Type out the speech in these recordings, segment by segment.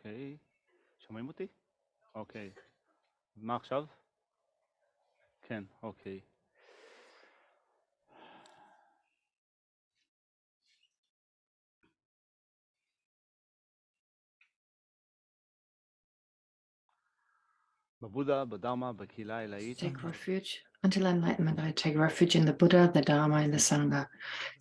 אוקיי. שומעים אותי? אוקיי. מה עכשיו? כן, אוקיי. בבודה, בדרמה, בקהילה העילאית. Take refuge. Until enlightenment, I take refuge in the Buddha, the Dharma, and the Sangha.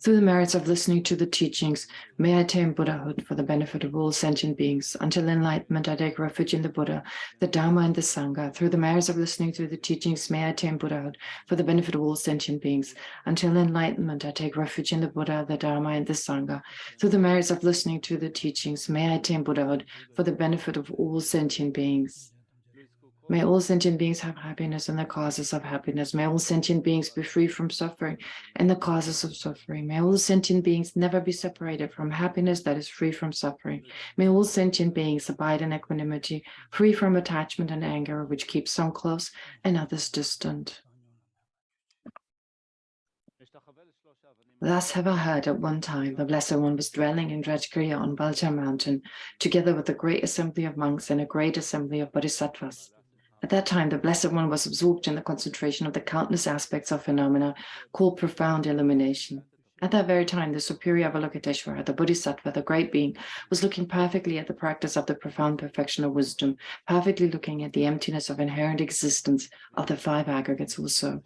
Through the merits of listening to the teachings, may I attain Buddhahood for the benefit of all sentient beings. Until enlightenment, I take refuge in the Buddha, the Dharma, and the Sangha. Through the merits of listening to the teachings, may I attain Buddhahood for the benefit of all sentient beings. Until enlightenment, I take refuge in the Buddha, the Dharma, and the Sangha. Through the merits of listening to the teachings, may I attain Buddhahood for the benefit of all sentient beings. May all sentient beings have happiness and the causes of happiness. May all sentient beings be free from suffering and the causes of suffering. May all sentient beings never be separated from happiness that is free from suffering. May all sentient beings abide in equanimity, free from attachment and anger, which keeps some close and others distant. Thus have I heard at one time the Blessed One was dwelling in Rajgriha on Balja mountain, together with a great assembly of monks and a great assembly of bodhisattvas. At that time, the Blessed One was absorbed in the concentration of the countless aspects of phenomena called profound illumination. At that very time, the superior Avalokiteshvara, the Bodhisattva, the great being, was looking perfectly at the practice of the profound perfection of wisdom, perfectly looking at the emptiness of inherent existence of the five aggregates also.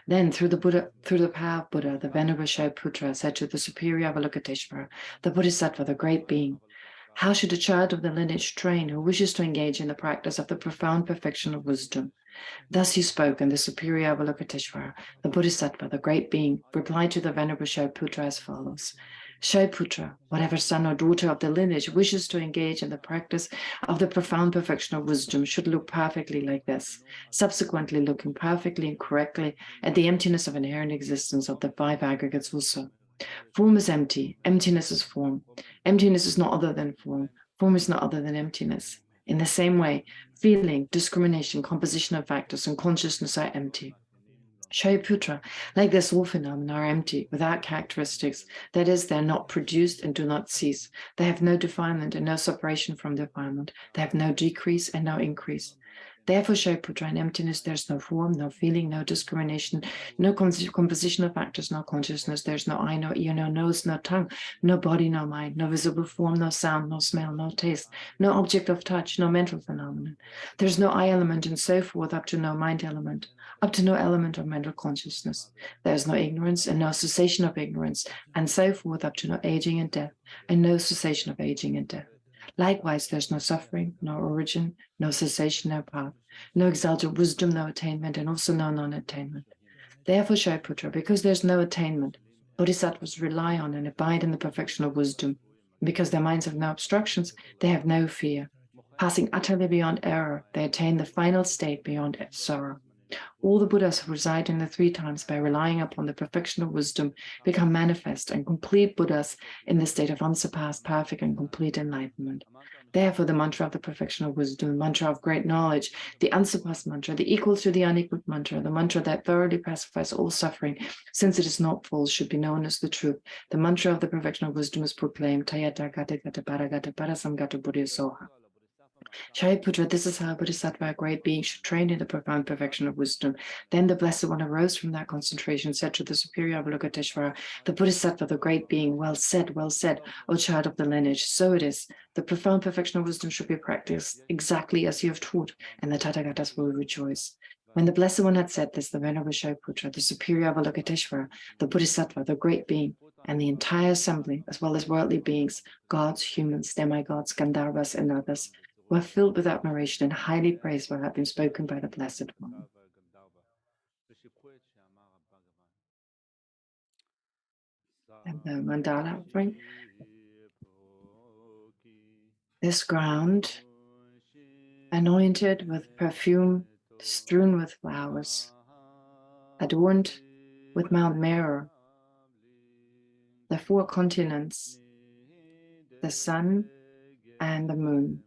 Then, through the power of Buddha, the Venerable Shariputra said to the superior Avalokiteshvara, the Bodhisattva, the great being, how should a child of the lineage train who wishes to engage in the practice of the profound perfection of wisdom? Thus he spoke, and the superior Avalokiteshvara, the Bodhisattva, the great being, replied to the Venerable Shariputra as follows. Shariputra, whatever son or daughter of the lineage wishes to engage in the practice of the profound perfection of wisdom should look perfectly like this, subsequently looking perfectly and correctly at the emptiness of inherent existence of the five aggregates also. Form is empty, emptiness is form. Emptiness is not other than form. Form is not other than emptiness. In the same way, feeling, discrimination, composition of factors, and consciousness are empty. Shariputra, like this, all phenomena are empty, without characteristics. That is, they are not produced and do not cease. They have no defilement and no separation from defilement. They have no decrease and no increase. Therefore, Shariputra, in emptiness, there's no form, no feeling, no discrimination, no composition of factors, no consciousness. There's no eye, no ear, no nose, no tongue, no body, no mind, no visible form, no sound, no smell, no taste, no object of touch, no mental phenomenon. There's no eye element and so forth up to no mind element, up to no element of mental consciousness. There's no ignorance and no cessation of ignorance, and so forth up to no aging and death, and no cessation of aging and death. Likewise, there's no suffering, no origin, no cessation, no path, no exalted wisdom, no attainment, and also no non-attainment. Therefore, Shariputra, because there's no attainment, bodhisattvas rely on and abide in the perfection of wisdom. And because their minds have no obstructions, they have no fear. Passing utterly beyond error, they attain the final state beyond sorrow. All the Buddhas who reside in the three times by relying upon the perfection of wisdom become manifest and complete Buddhas in the state of unsurpassed, perfect, and complete enlightenment. Therefore, the mantra of the perfection of wisdom, the mantra of great knowledge, the unsurpassed mantra, the equal to the unequaled mantra, the mantra that thoroughly pacifies all suffering, since it is not false, should be known as the truth. The mantra of the perfection of wisdom is proclaimed, Tayata Gata Gata Paragata Parasamgata Buddha Soha. Shariputra, this is how a Bodhisattva, a great being, should train in the profound perfection of wisdom. Then the Blessed One arose from that concentration, said to the superior Avalokiteshvara, the Bodhisattva, the great being, well said, O child of the lineage. So it is. The profound perfection of wisdom should be practiced exactly as you have taught, and the Tathagatas will rejoice. When the Blessed One had said this, the Venerable Shariputra, the superior Avalokiteshvara, the Bodhisattva, the great being, and the entire assembly, as well as worldly beings, gods, humans, demigods, Gandharvas, and others, were filled with admiration and highly praised what had been spoken by the Blessed One. And the mandala offering. This ground, anointed with perfume, strewn with flowers, adorned with Mount Meru, the four continents, the sun and the moon.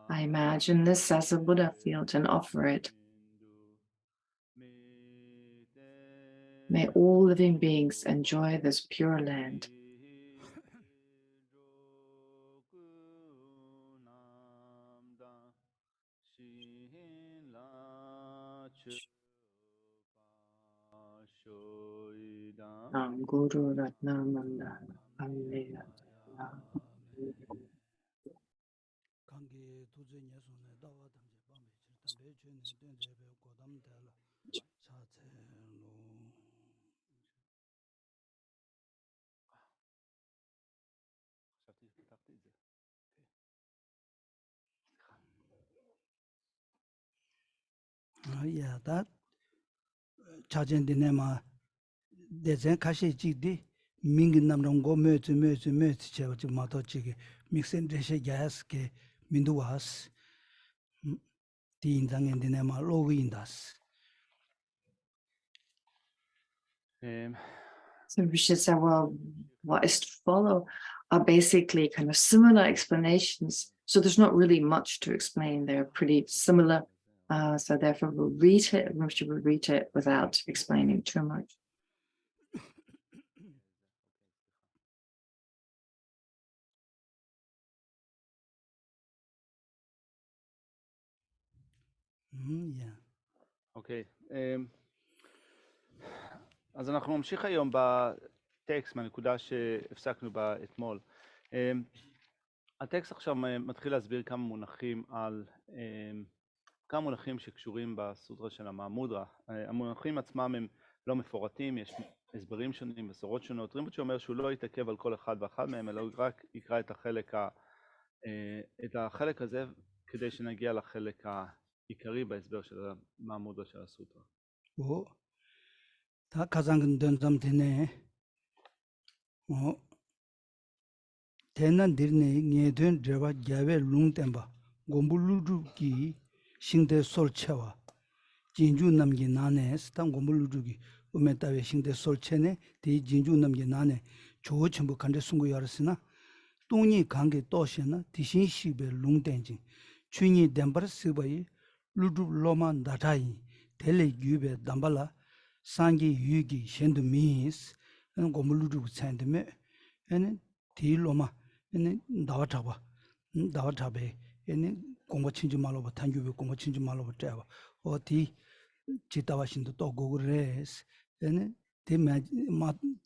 I imagine this as a Buddha field and offer it. May all living beings enjoy this pure land. Guru Ratna Mandala. Yeah, that charging the name there's a kashi jigdi mingin namrong go möt chewa mato chigi mixing reshe gas ke minduwas di inzang in the name logo indas. So we should say, well, what is to follow are basically kind of similar explanations. So there's not really much to explain. They're pretty similar. So therefore we should read it without explaining too much. Yeah. אוקיי. אז אנחנו נמשיך היום בטקסט מהנקודה שהפסקנו בה אתמול. הטקסט עכשיו מתחיל להסביר כמה מונחים שקשורים בסוטרה של המהמודרה. המונחים עצמם הם לא מפורטים, יש הסברים שונים וסורות שונות. רימפוצ'ה אומר שהוא לא יתעכב על כל אחד ואחד מהם, אלא הוא רק יקרא את החלק הזה כדי שנגיע לחלק העיקרי בהסבר של המהמודרה של הסוטרה. 다 가장 던점 되네. 대난 들네 녀든 저와 야베 룽템바 곰불루두기 싱데 솔체와 진주 남기 나네 스탄 곰불루두기 우메타베 싱데 솔체네 대 진주 남기 나네 조 전부 간데 숨고 열었으나 동이 관계 또시나 디신시베 룽텐진 춘이 덴버 스바이 루두 로만 다타이 델레 유베 담발라 상기 유기 셴도 미스 은 고물루두 찬데메 에는 디로마 에는 나와타베 에는 공고 친지 말로바 탄규베 공고 친지 말로바 짜바 어디 지타와신도 또 고그레스 에는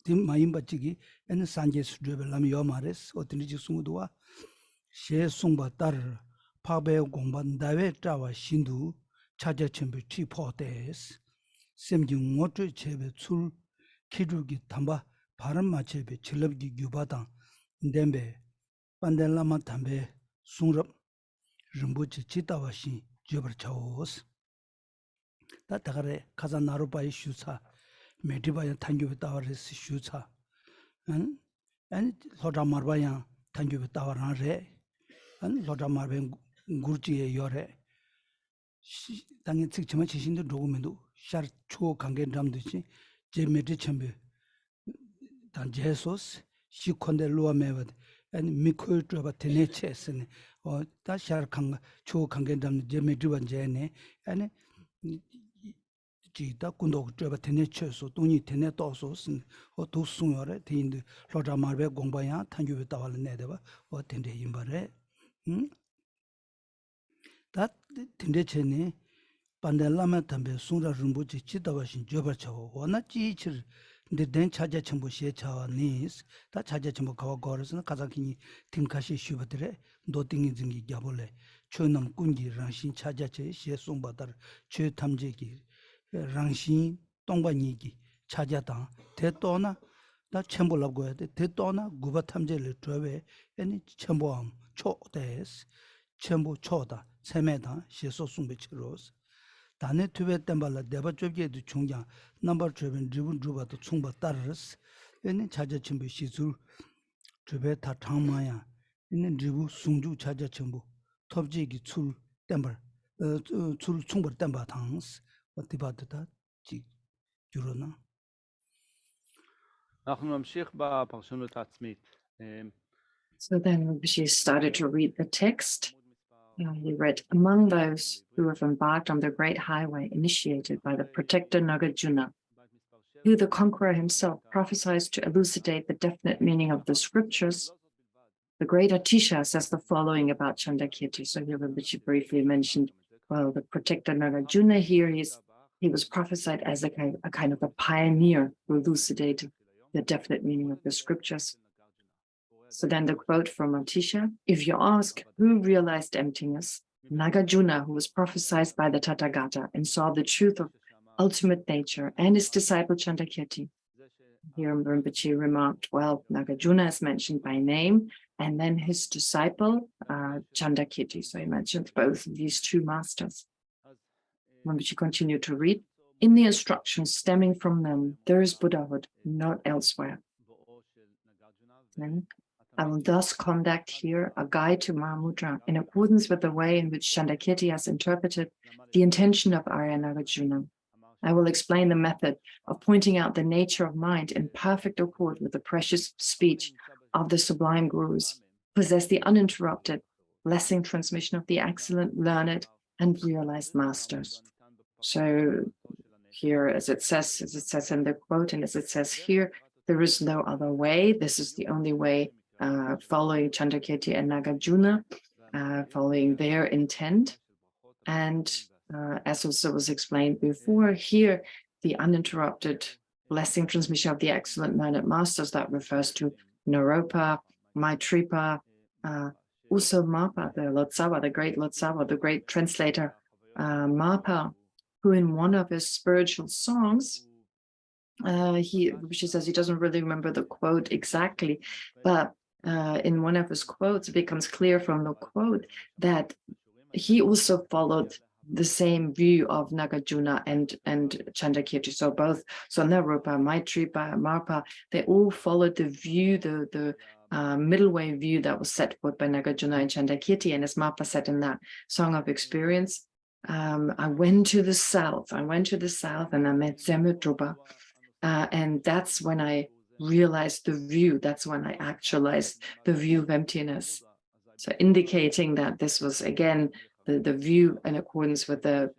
디마임바치기 에는 산제 수드벨람 요마레스 어디지 숭도와 셰숭바 따르 파베 공반다베 짜와 신두 차제천비 티포데스 샘중 모트 제베 출 키르기 담바 바람 마체베 칠럽기 유바당 덴베 반델라마 담베 숭럽 림보치 치타와시 저버차오스 다타가레 카자나루바이 슈차 메디바야 탄규베 타와레스 슈차 안 로다마르바야 탄규베 타와라레 안 로다마르베 구르치에 요레 당연 측치마 지신도 녹음에도 샤르 초 관계 담듯이 제메디 첨베 단 제소스 시콘데 루아메바 아니 미코트바 테네체스네 다 샤르 초 관계 담 제메디반 제네 아니 지다 군도 트바 테네체소 돈이 테네 도소스 도숭요레 데인데 로자마베 공바야 탄규베 따발네 네데바 텐데 임바레 다 텐데체네 반델라마 담베 숭라 rum보치 치다바신 저버차오 원나 지치르 된 차제 첨부 시에차와 니스 다 차제 첨부 가와 거르스는 가자키니 팀카시 슈버들의 노팅이 증기 야볼레 초남 군기 랑신 차제체 시에송바다르 최 탐제기 랑신 동반이기 차자당 대또나 다 첨부라고 해야 돼 대또나 구바 탐제를 줘베 아니 첨부함 초데스 첨부 초다 세메다 시소송베치로스 다네 투베 템발라 데바 쪽에도 중량 넘버 주변 리분 주바도 충바 따르스 얘는 자자 첨부 시술 주베 다 장마야 있는 리부 숭주 자자 첨부 톱지기 출 템벌 출 충벌 템바 당스 어디바드다 지 주로나 אנחנו נמשיך בפרשנות העצמית. So then she started to read the text. He read, among those who have embarked on the great highway initiated by the protector Nagarjuna, who the conqueror himself prophesies to elucidate the definite meaning of the scriptures, the great Atisha says the following about Chandakirti. So here she briefly mentioned, well, the protector Nagarjuna here, he's He was prophesied as a kind of a pioneer who elucidated the definite meaning of the scriptures. So then the quote from Atisha, if you ask who realized emptiness, Nagarjuna, who was prophesied by the Tathagata and saw the truth of ultimate nature, and his disciple Chandakirti. Here Rinpoche remarked, well, Nagarjuna is mentioned by name, and then his disciple, Chandakirti. So he mentioned both of these two masters. Rinpoche continued to read, in the instructions stemming from them, there is Buddhahood, not elsewhere. Then, I will thus conduct here a guide to Mahamudra in accordance with the way in which Chandakirti has interpreted the intention of Arya Nagarjuna. I will explain the method of pointing out the nature of mind in perfect accord with the precious speech of the sublime gurus, who possess the uninterrupted blessing transmission of the excellent, learned, and realized masters. So here, as it says in the quote, and as it says here, there is no other way. This is the only way, following Chandakirti and Nagarjuna, following their intent. And as also was explained before, here, the uninterrupted blessing transmission of the excellent learned masters, that refers to Naropa, Maitripa, also Mapa, the Lotsawa, the great Lotsawa, the great translator, Mapa, who in one of his spiritual songs, she says he doesn't really remember the quote exactly, but in one of his quotes, it becomes clear from the quote that he also followed the same view of Nagarjuna and Chandakirti. So both, so Naropa, Maitripa, Marpa, they all followed the view, the middle way view that was set forth by Nagarjuna and Chandakirti. And as Marpa said in that Song of Experience, I went to the south and I met Zemudrupa. And that's when I realized the view. That's when I actualized the view of emptiness. So indicating that this was, again, the view in accordance with the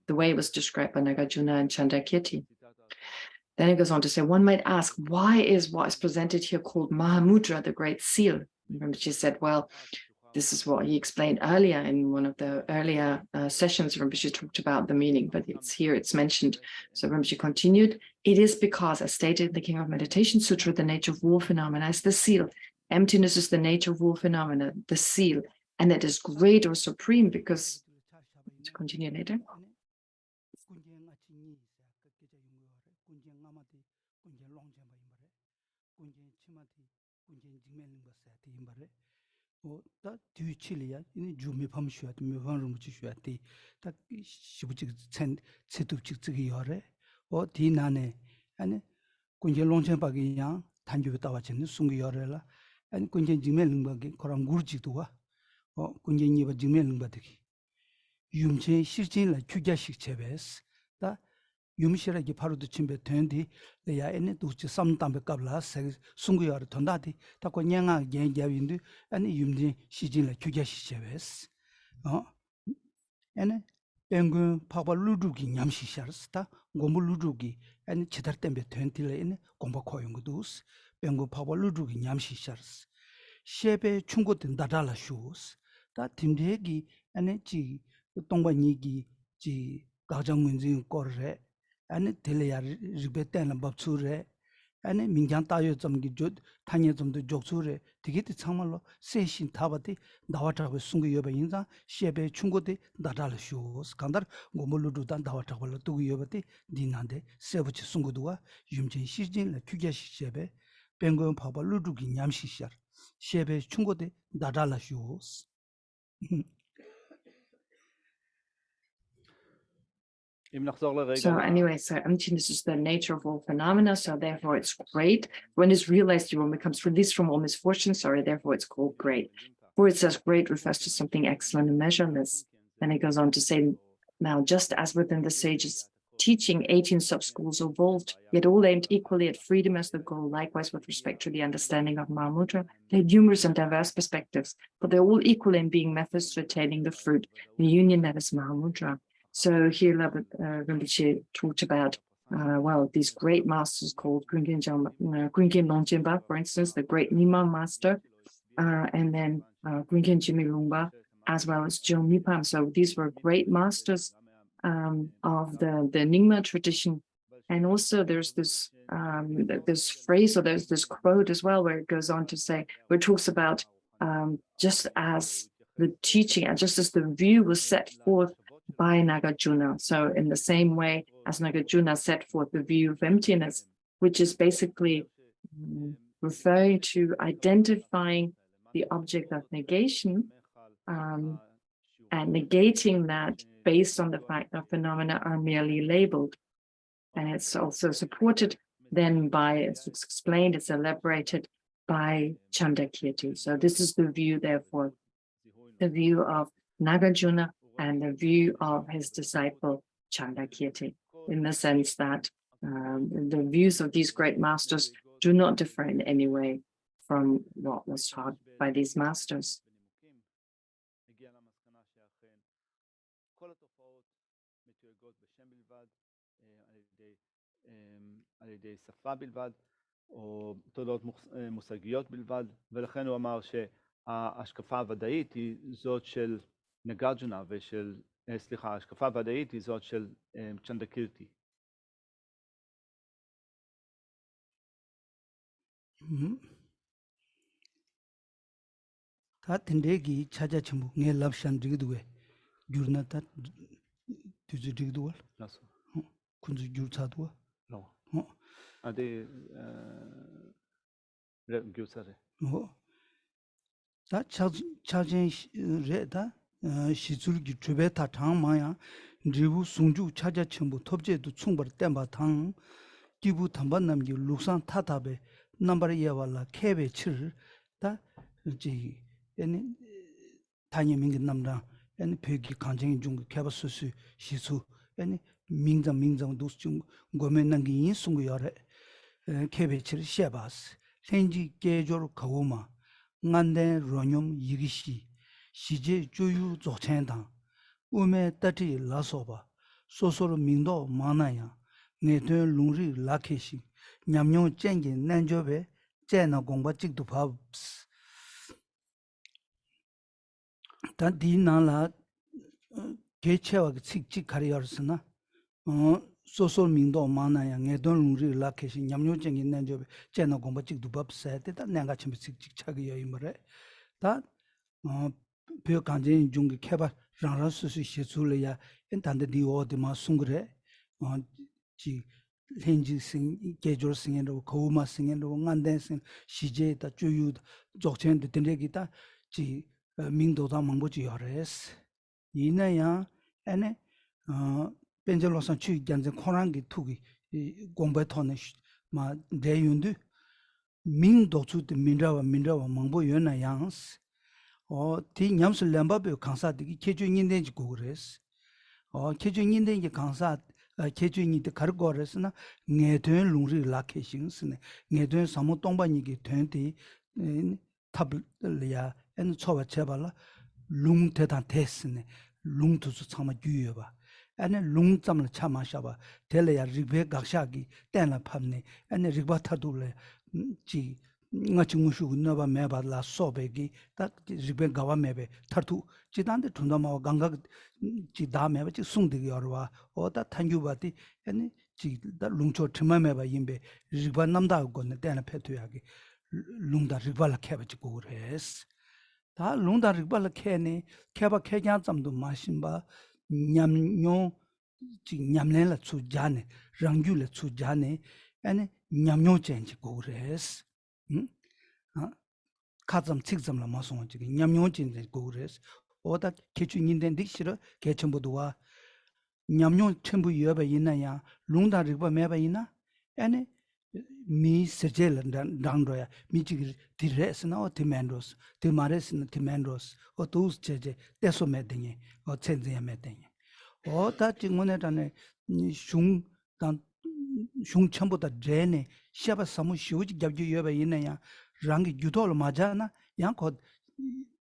way it was described by Nagarjuna and Chandakirti. Then it goes on to say, one might ask, why is what is presented here called Mahamudra, the Great Seal? Rinpoche said, well, this is what he explained earlier in one of the earlier sessions. Rinpoche talked about the meaning, but it's here, it's mentioned. So Rinpoche continued, it is because, as stated in the King of Meditation Sutra, the nature of all phenomena is the seal. Emptiness is the nature of all phenomena, the seal, and it is great or supreme because, to continue later. 다 뒤치리야 이 주미 밤슈야 미방rum치 슈야티 딱 시부치 쳇둡치 츠기 요래 디나네 아니 군제 롱첸바기야 단주에 따와치는 숭기 요래라 아니 군제 지멜링바기 코랑 구르지도와 군제 니바 지멜링바드기 юм체 실진라 규자식 제베스 다 юм시라기 바로도 침베 된디 내야 에네 도치 삼담베 갑라 숭구야르 돈다디 타고 냥아 겐갸윈디 아니 юм디 시진라 규자식 제베스 에네 뱅군 파바 루두기 냠시샤르스타 고물 루두기 아니 치다르템베 된디레 에네 공바 코용고두스 뱅군 파바 루두기 냠시샤르스 셰베 충고든 다달라 슈스 다 팀데기 아니 지 동바니기 지 가정문진 거래 아니 텔레야 리베텐 밥수레 아니 민장 따요 점기 조 타녀 점도 족수레 되게도 정말로 세신 타바디 나와타고 숨기 여바 인자 셰베 충고데 나달라 쇼스 간다 고물루다 나와타고 두고 여바디 니난데 세부치 숨고도와 윤진 시진 규게시 셰베 뱅고 파바 루두기 냠시샤 셰베 충고데 나달라 쇼스 So anyway, so emptiness is the nature of all phenomena, so therefore it's great. When it's realized, one becomes released from all misfortune, therefore it's called great. For it says great refers to something excellent and measureless. Then it goes on to say, now just as within the sages' teaching, 18 sub-schools evolved, yet all aimed equally at freedom as the goal. Likewise, with respect to the understanding of Mahamudra, they had numerous and diverse perspectives, but they're all equal in being methods to attaining the fruit, the union that is Mahamudra. So here Rinpoche talked about, these great masters called Gungin Longjenpa, for instance, the great Nima master, and then Gungin Jimi Lungpa, as well as Jo Mipam. So these were great masters of the Nyingma tradition. And also there's this this phrase, or there's this quote as well, where it goes on to say, where it talks about just as the teaching and just as the view was set forth by Nagarjuna. So in the same way as Nagarjuna set forth the view of emptiness, which is basically referring to identifying the object of negation and negating that based on the fact that phenomena are merely labeled. And it's also supported then by, it's explained, it's elaborated by Chandakirti. So this is the view, therefore, the view of Nagarjuna and the view of his disciple Chandakirti, in the sense that the views of these great masters do not differ in any way from what was taught by these masters. על ידי שפה בלבד, או תודעות מושגיות בלבד, ולכן הוא אמר שההשקפה הוודאית היא זאת של נגרג'ונה ושל, סליחה, ההשקפה הוודאית היא זאת של צ'נדקירטי. 다 틴데기 찾아침부 네 랍산 드기도에 줄나다 뒤지기도 나서 군주 줄차도 아데 교사래 다 차진 레다 시줄기 주베타 당마야 리부 송주 찾아침부 톱제도 충벌 땜바 당 기부 담반 남기 룩산 타탑에 넘버 예발라 케베 칠다 지 애니 다니밍 남다 애니 벽이 간쟁이 중 개버스스 시수 애니 민정 도스 고멘난기 인송고 여래 케베치를 셰바스 현지 계조로 가오마 nganden ronyom yigishi shije juyu zokchendang ume tati lasoba sosoro mingdo manaya ngeten lungri lakeshi nyamnyo chengi nanjobe chena gongba chikdu phabs tan di nala gechewa chik kariyarsna sosoro mingdo manaya ngeten lungri lakeshi nyamnyo chengi nanjobe chena gongba chikdu phabs te ta nanga chimbi chik chagi yoimare 다 벽 간쟁이 중에 개발 장라스스 시술이야 엔탄데 디오드마 숭그레 지 렌지싱 계조싱으로 고마싱으로 nganden싱 시제다 주유 적천데 된데기다 지 민도다 망보지 여레스 이내야 에네 벤젤로선 추 간쟁 코랑기 투기 공부토네 마 대윤도 민도추드 민라와 망보 연나 양스 디 냠스 렘바베 강사디기 계주인된지 고그레스 계주인된지 강사 계주인이 가르고레스나 녜된 룽리 라케싱스네 녜된 사모 동반이기 된디 탑을야 엔 초바 제발라 룽대단 테스네 룽투스 참아 주여봐 아니 룽점을 참아셔봐 델레야 리베 각샤기 땡라 팝네 아니 리바타둘레 지 ngachungushu naba meba la sobegi ta ribe gawa mebe tartu jidande tundama ganga ji da meba ji sungde yorwa oda tangyubati ani ji da lungcho thima meba yimbe riba namda gonne tena phetuyagi lungda riba la kheba ji gores da lungda riba la khene kheba khegya jamdu masimba nyamnyo ji nyamlen la chu jane rangyu la chu jane ani nyamnyo chenji gores 가점 직점라 마송 지금 냠뇽진데 고그레스 오다 개주인된 딕시로 개천부도와 냠뇽 전부 여바 있나야 룽다르바 매바 있나 아니 미 서젤 당도야 미지 디레스나 오티멘로스 디마레스나 티멘로스 오투스 제제 데소메딩이 오첸제메딩이 오다 지문에다네 슝단 슝첨보다 제네 샤바 사무 쇼지 갑주 여바 있나야 랑기 유도를 맞아나 양코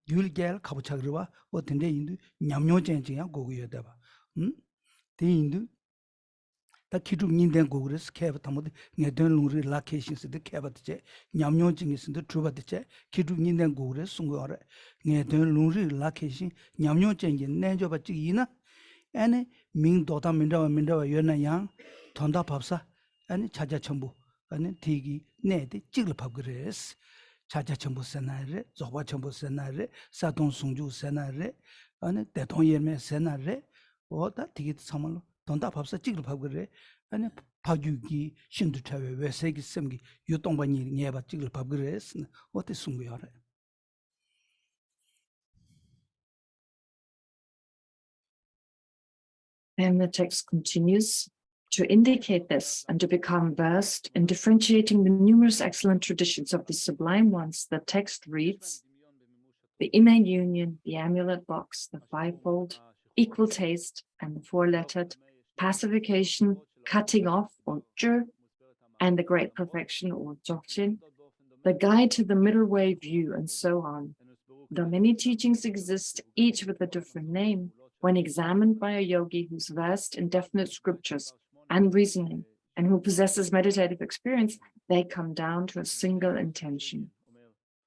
율겔 가부차그와 어떤데 인도 냠뇨젠지야 고고여다 봐 대인도 다 기둥인된 고그레스 케바 타모데 네던 룽리 라케신스데 케바데 냠뇨징이스데 트루바데 기둥인된 고그레스 송고래 네던 룽리 라케신 냠뇨젠지 내줘바지 이나 ane ming dota mindawa yona yang tonda papsa ane chaja chambu ane tigi ne de jigla papgres chaja chambu senare zoba chambu senare satong sungju senare ane detong yeme senare oda tigi samalo tonda papsa jigla papgre ane 파규기 신도 차외 외세기 sem기 유동반이 녀바 찍을 밥그레스 어때 숨고요래 And the text continues to indicate this and to become versed in differentiating the numerous excellent traditions of the sublime ones. The text reads, the innate union, the amulet box, the fivefold, equal taste, and the four-lettered, pacification, cutting off, or zhi, and the great perfection, or dzogchen, the guide to the middle way view, and so on. Though many teachings exist, each with a different name, when examined by a yogi who's versed in definite scriptures and reasoning, and who possesses meditative experience, they come down to a single intention.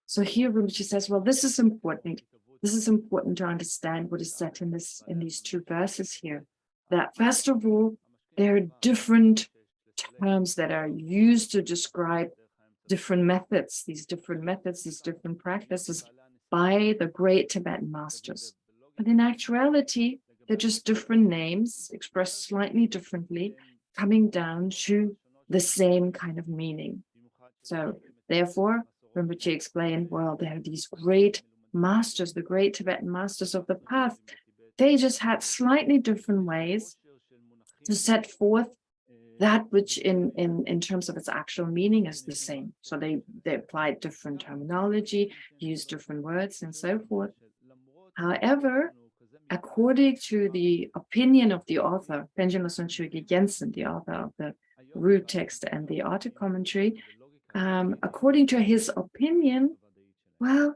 So here Rinpoche says, well, this is important. This is important to understand what is said in these two verses here. That first of all, there are different terms that are used to describe different methods, these different practices by the great Tibetan masters. But in actuality, they're just different names expressed slightly differently, coming down to the same kind of meaning. So therefore, Rinpoche explained, well, there are these great masters, the great Tibetan masters of the path. They just had slightly different ways to set forth that which in terms of its actual meaning is the same. So they applied different terminology, used different words and so forth. However, according to the opinion of the author, Penjin Losung Chögyal Jensen, the author of the root text and the article commentary, according to his opinion, well,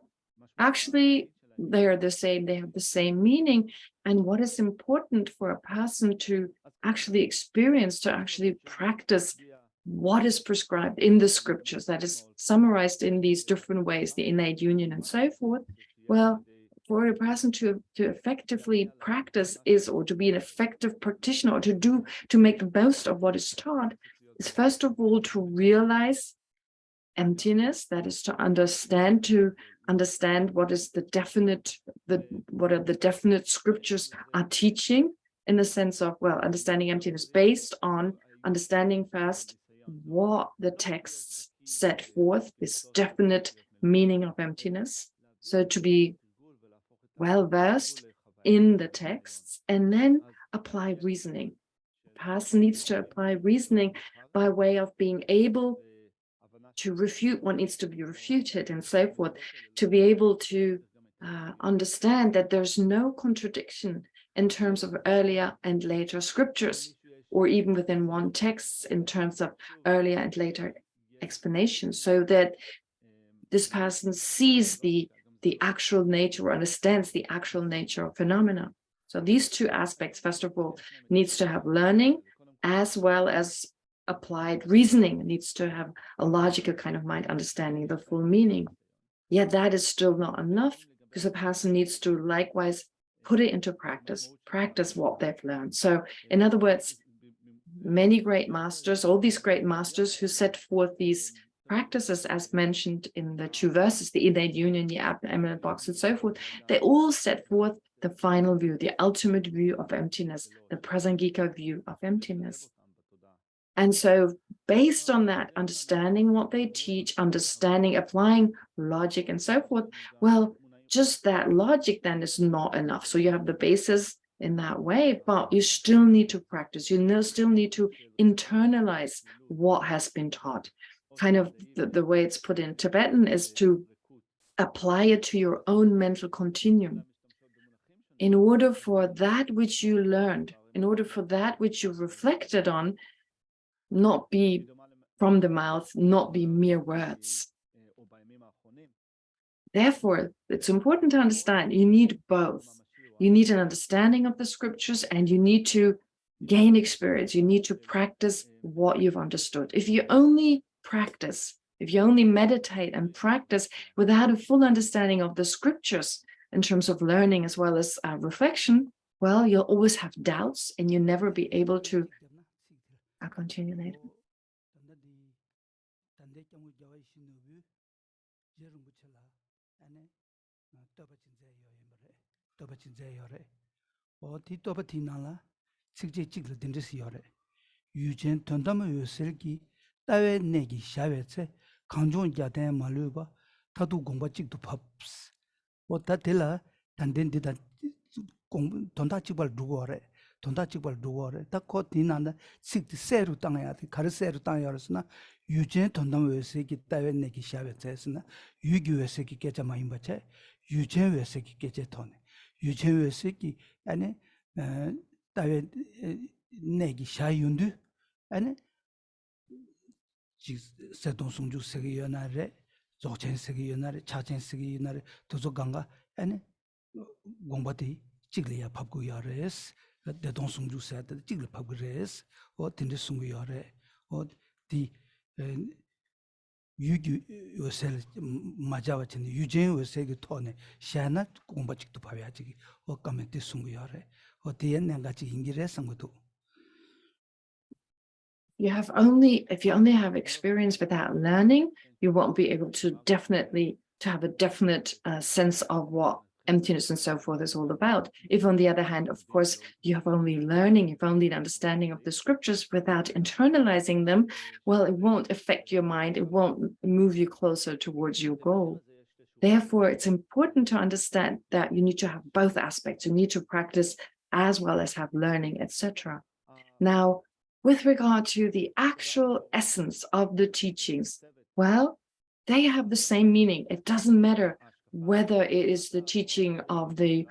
actually, they are the same, they have the same meaning. And what is important for a person to actually experience, to actually practice what is prescribed in the scriptures, that is summarized in these different ways, the innate union and so forth, well, for a person to effectively practice is, or to be an effective practitioner, or to make the most of what is taught, is first of all to realize emptiness, that is to understand what is the definite, what are the definite scriptures are teaching, in the sense of, well, understanding emptiness based on understanding first what the texts set forth, this definite meaning of emptiness. So to be well versed in the texts, and then apply reasoning. The person needs to apply reasoning by way of being able to refute what needs to be refuted and so forth, to be able to understand that there's no contradiction in terms of earlier and later scriptures, or even within one text in terms of earlier and later explanations, so that this person sees the actual nature, or understands the actual nature of phenomena. So these two aspects, first of all, needs to have learning as well as applied reasoning, needs to have a logical kind of mind understanding the full meaning. Yet that is still not enough, because a person needs to likewise put it into practice what they've learned. So in other words, many great masters, all these great masters who set forth these practices as mentioned in the two verses, the innate union, the amulet box, and so forth, they all set forth the final view, the ultimate view of emptiness, the Prasangika view of emptiness. And so based on that, understanding what they teach, understanding, applying logic and so forth, well, just that logic then is not enough. So you have the basis in that way, but you still need to practice. You still need to internalize what has been taught. Kind of the way it's put in Tibetan is to apply it to your own mental continuum. In order for that which you learned, in order for that which you reflected on, not be from the mouth, not be mere words. Therefore, it's important to understand you need both. You need an understanding of the scriptures, and you need to gain experience. You need to practice what you've understood. If you only practice, if you only meditate and practice without a full understanding of the scriptures in terms of learning as well as reflection, well, you'll always have doubts and you'll never be able to. I'll continue later. 유전 던담의 요sel기 따외 내기 샤베체 강종 야된 말루바 타도 공부직도 밥스 뭐다 될라 단된데다 공 돈다 찍발 누구래 돈다 찍발 누구래 딱코 디난다 식디 세루 땅해야 돼 가르세루 땅이었으나 유전 던담의 요sel기 따외 내기 샤베체스나 유기 요sel기 깨자 많이 받체 유전 요sel기 깨제 돈 유전 요sel기 아니 따외 내기 샤윤두 아니 세동 송주 세계 연날에 조천 세계 연날에 차천 세계 연날에 도서관가 아니 공부디 찍리야 밥고 야레스 대동 송주 세대 찍리 밥고 레스 어 딘데 송고 야레 어디 유규 요셀 맞아왔더니 유전 요셀이 토네 샤나 공부 찍도 봐야지 어 까면데 송고 야레 어디에 내가 같이 인기를 상고도 if you only have experience without learning, you won't be able to have a definite sense of what emptiness and so forth is all about. If on the other hand, of course, you have only learning, you've only an understanding of the scriptures without internalizing them, well, it won't affect your mind, it won't move you closer towards your goal. Therefore, it's important to understand that you need to have both aspects. You need to practice as well as have learning, etc. Now, with regard to the actual essence of the teachings, well, they have the same meaning. It doesn't matter whether it is the teaching of the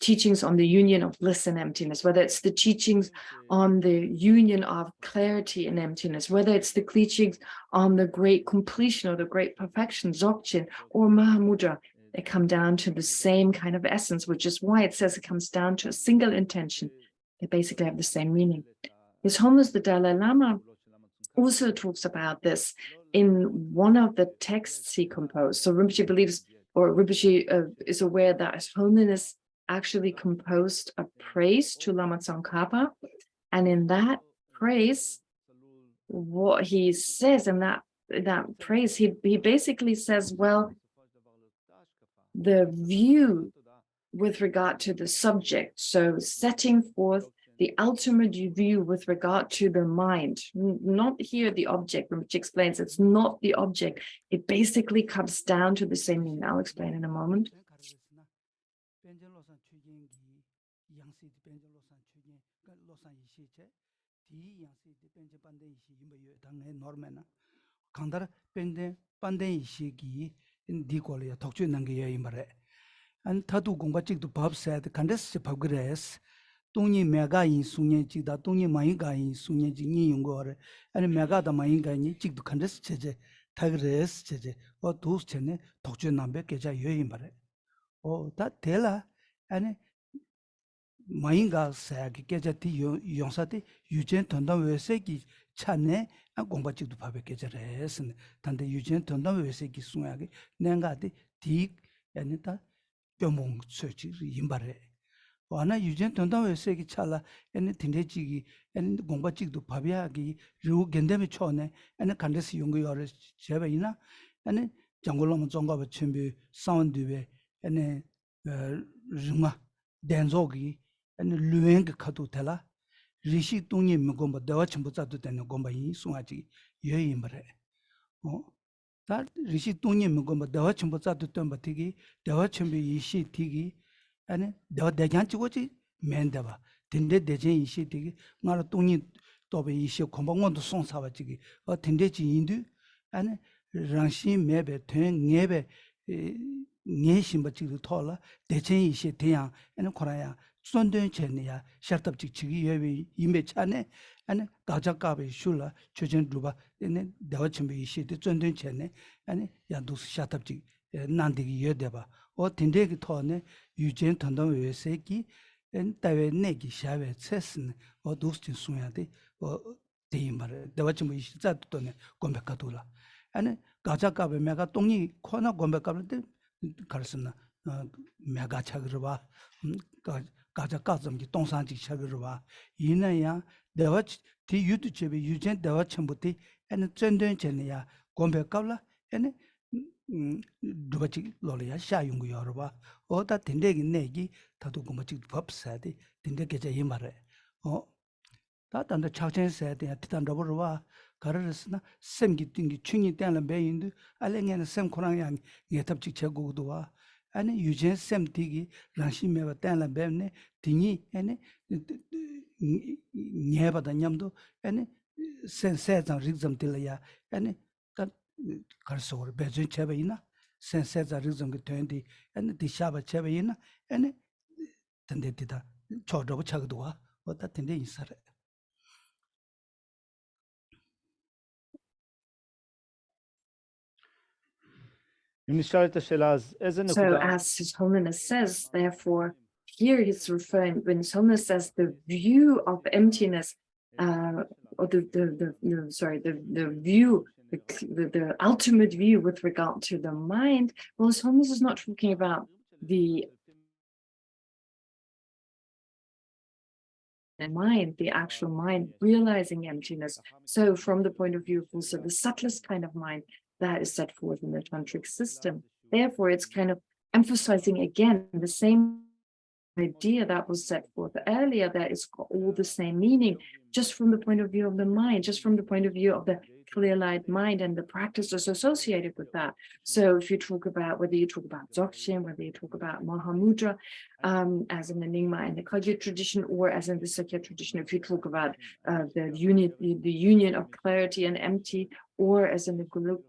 teachings on the union of bliss and emptiness, whether it's the teachings on the union of clarity and emptiness, whether it's the teachings on the great completion or the great perfection, Dzogchen or Mahamudra. They come down to the same kind of essence, which is why it says it comes down to a single intention. They basically have the same meaning. His Holiness the Dalai Lama also talks about this in one of the texts he composed. So Rinpoche believes, or Rinpoche is aware that His Holiness actually composed a praise to Lama Tsongkhapa. And in that praise, what he says in that praise, he basically says, well, the view with regard to the subject, so setting forth the ultimate view with regard to the mind, not here the object, which explains it's not the object. It basically comes down to the same meaning. I'll explain in a moment. 동니 메가인 수년지다 동니 마이가인 수년지 용거를 아니 메가다 마이가인 직도 컨데스 체제 타그레스 체제 도스체네 독주 남백 계좌 여인 말에 다 될라 아니 마이가 사기 계좌티 용사티 유전 돈다 외세기 차네 공부직도 밥에 계좌레스 단데 유전 돈다 외세기 수야기 내가디 디 아니다 뼈몽 설치 임바래 와나 유전 돈다고 세기 차라 애니 딘데지기 애니 공부직도 밥이야기 루 겐데메 초네 애니 간데스 용거를 제베이나 애니 장골로만 정가버 준비 사운드베 애니 르마 덴조기 애니 루엥게 카도텔라 리시 동이 먹고 대화 전부 자도 되는 공부이 송아지 여인벌에 다 리시 동이 먹고 대화 전부 자도 되는 버티기 대화 준비 이시 티기 아니 너 대장 찍고지 맨데바 딘데 대전 이시 되게 나라 동이 또베 이시 공방원도 송사와지기 딘데 지인도 아니 랑시 매베 된 녜베 녜신 버지도 토라 대전 이시 대양 아니 코라야 손된 전이야 샤답직 지기 예비 임베 차네 아니 가자가베 슐라 최전 루바 네 대화 준비 이시 손된 전에 아니 야도 샤답직 난디기 여대바 딘데기 토네 유전 던던 외세기 엔타베 내기 샤베 체스네 도스tin 수야데 데임바레 대와치모 이시자도네 곰백가도라 아니 가자가베 메가 똥이 코나 곰백가는데 가르스나 메가 차그르바 가자 가점기 동산지 차그러와 이나야 내가 뒤 유튜브에 유전 대화 첨부티 에는 전된 전이야 공백깔라 에는 누가지 로리야 샤용고 여러봐 어다 된대기 내기 다도 고마지 법사디 된대게자 이 말에 다단다 차전세야 돼 티단더버와 가르르스나 샘기 띵기 충이 때는 배인도 알랭에는 샘 코랑양 예탑직 제고도와 아니 유전 샘티기 랑심메바 때는 배네 딩이 아니 녀바다 냠도 아니 센세장 리즘 til야 아니 가르소르 배준 체베이나 센세자 리즘 그 된디 아니 디샤바 체베이나 아니 된데디다 저러고 차고도와 어다 된데 있어라 So as His Holiness says, therefore, here he's referring, when His Holiness says the view of emptiness, or the view, the ultimate view with regard to the mind, well, His Holiness is not talking about the mind, the actual mind realizing emptiness. So from the point of view of also the subtlest kind of mind that is set forth in the tantric system, therefore it's kind of emphasizing again the same idea that was set forth earlier, that it's got all the same meaning, just from the point of view of the mind, just from the point of view of the clear-light mind and the practices associated with that. So if you talk about, whether you talk about Dzogchen, whether you talk about Mahamudra, as in the Nyingma and the Kagyu tradition, or as in the Sakya tradition, if you talk about the union of clarity and empty, or as in the Guluk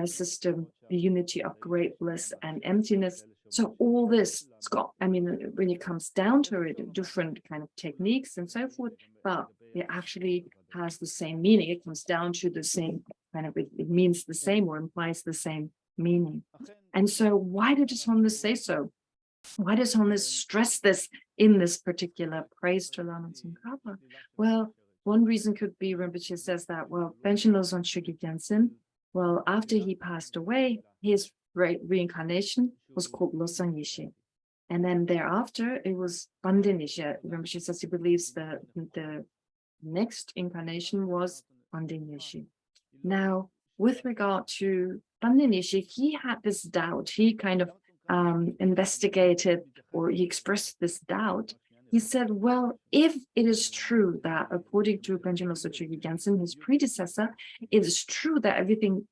system, the unity of great bliss and emptiness. So all this, it's got, I mean, when it comes down to it, different kind of techniques and so forth, but it actually has the same meaning. It comes down to the same kind of, it means the same or implies the same meaning. And so why did His Holiness say so? Why does His Holiness stress this in this particular praise to Lama Tsongkhapa? Well, one reason could be, Rinpoche says that, well, Panchen Losang Chökyi Gyaltsen, well, after he passed away, his reincarnation was called Losang Yeshe. And then thereafter, it was Bandin Yeshe. Rinpoche says he believes the next incarnation was Bandin Yeshe. Now, with regard to Bandin Yeshe, he had this doubt. He kind of investigated, or he expressed this doubt. He said, well, if it is true that according to Panchen Losang Chökyi Gyaltsen, his predecessor, it is true that everything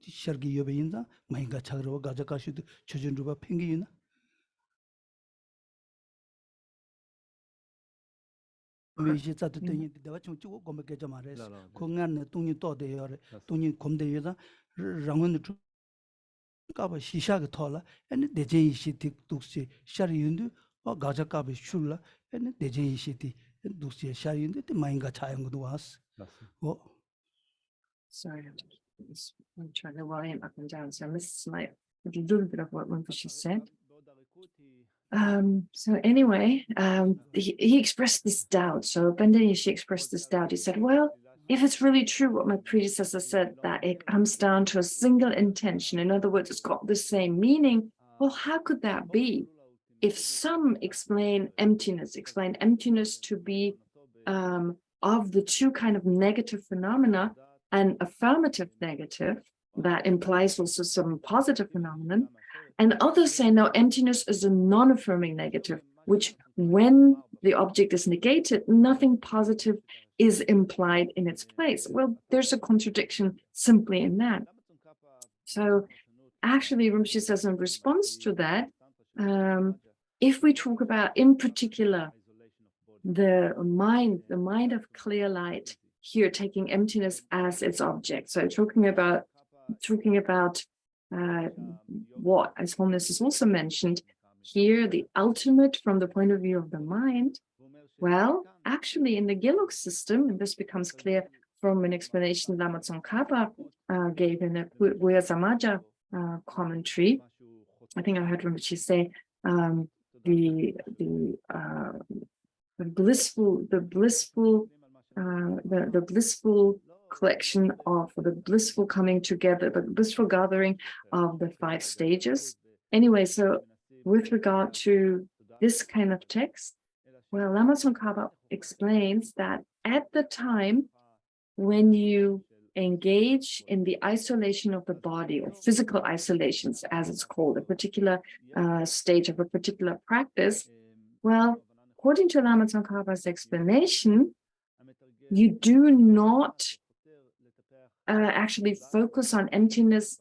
Shargi Yobinza, Mahinga Chagro, Gajakashi, Chujunduba Pingina. Mishi at the thing, the Dawachum Gomagamares, Kongan, Tuni Tode, Tuni Comdeza, Rangun the Kaba Shishaga Tola, and the Jay Shiti Duxi, Shariundu, or Gajakabi Shula, and the Jay Shiti Duxi, Shariundu, the Mahinga Chayanguas. Sorry, I'm trying to volume up and down, so I missed a little bit of what Rinpoche said. So anyway, he expressed this doubt. So Bandin Yeshe expressed this doubt. He said, well, if it's really true what my predecessor said, that it comes down to a single intention, in other words, it's got the same meaning, well, how could that be? If some explain emptiness to be of the two kind of negative phenomena, an affirmative negative that implies also some positive phenomenon, and others say no, emptiness is a non-affirming negative, which when the object is negated, nothing positive is implied in its place. Well, there's a contradiction simply in that. So actually, Rinpoche says in response to that, if we talk about in particular the mind of clear light, here taking emptiness as its object. So talking about what, as Holiness has also mentioned, here the ultimate from the point of view of the mind. Well, actually in the Gelug system, and this becomes clear from an explanation Lama Tsongkhapa gave in the Guya Samaja commentary, I think I heard Rinpoche say the blissful collection of the blissful coming together, the blissful gathering of the 5 stages. Anyway, so with regard to this kind of text, well, Lama Tsongkhapa explains that at the time when you engage in the isolation of the body, or physical isolations, as it's called, a particular stage of a particular practice, well, according to Lama Tsongkhapa's explanation, you do not actually focus on emptiness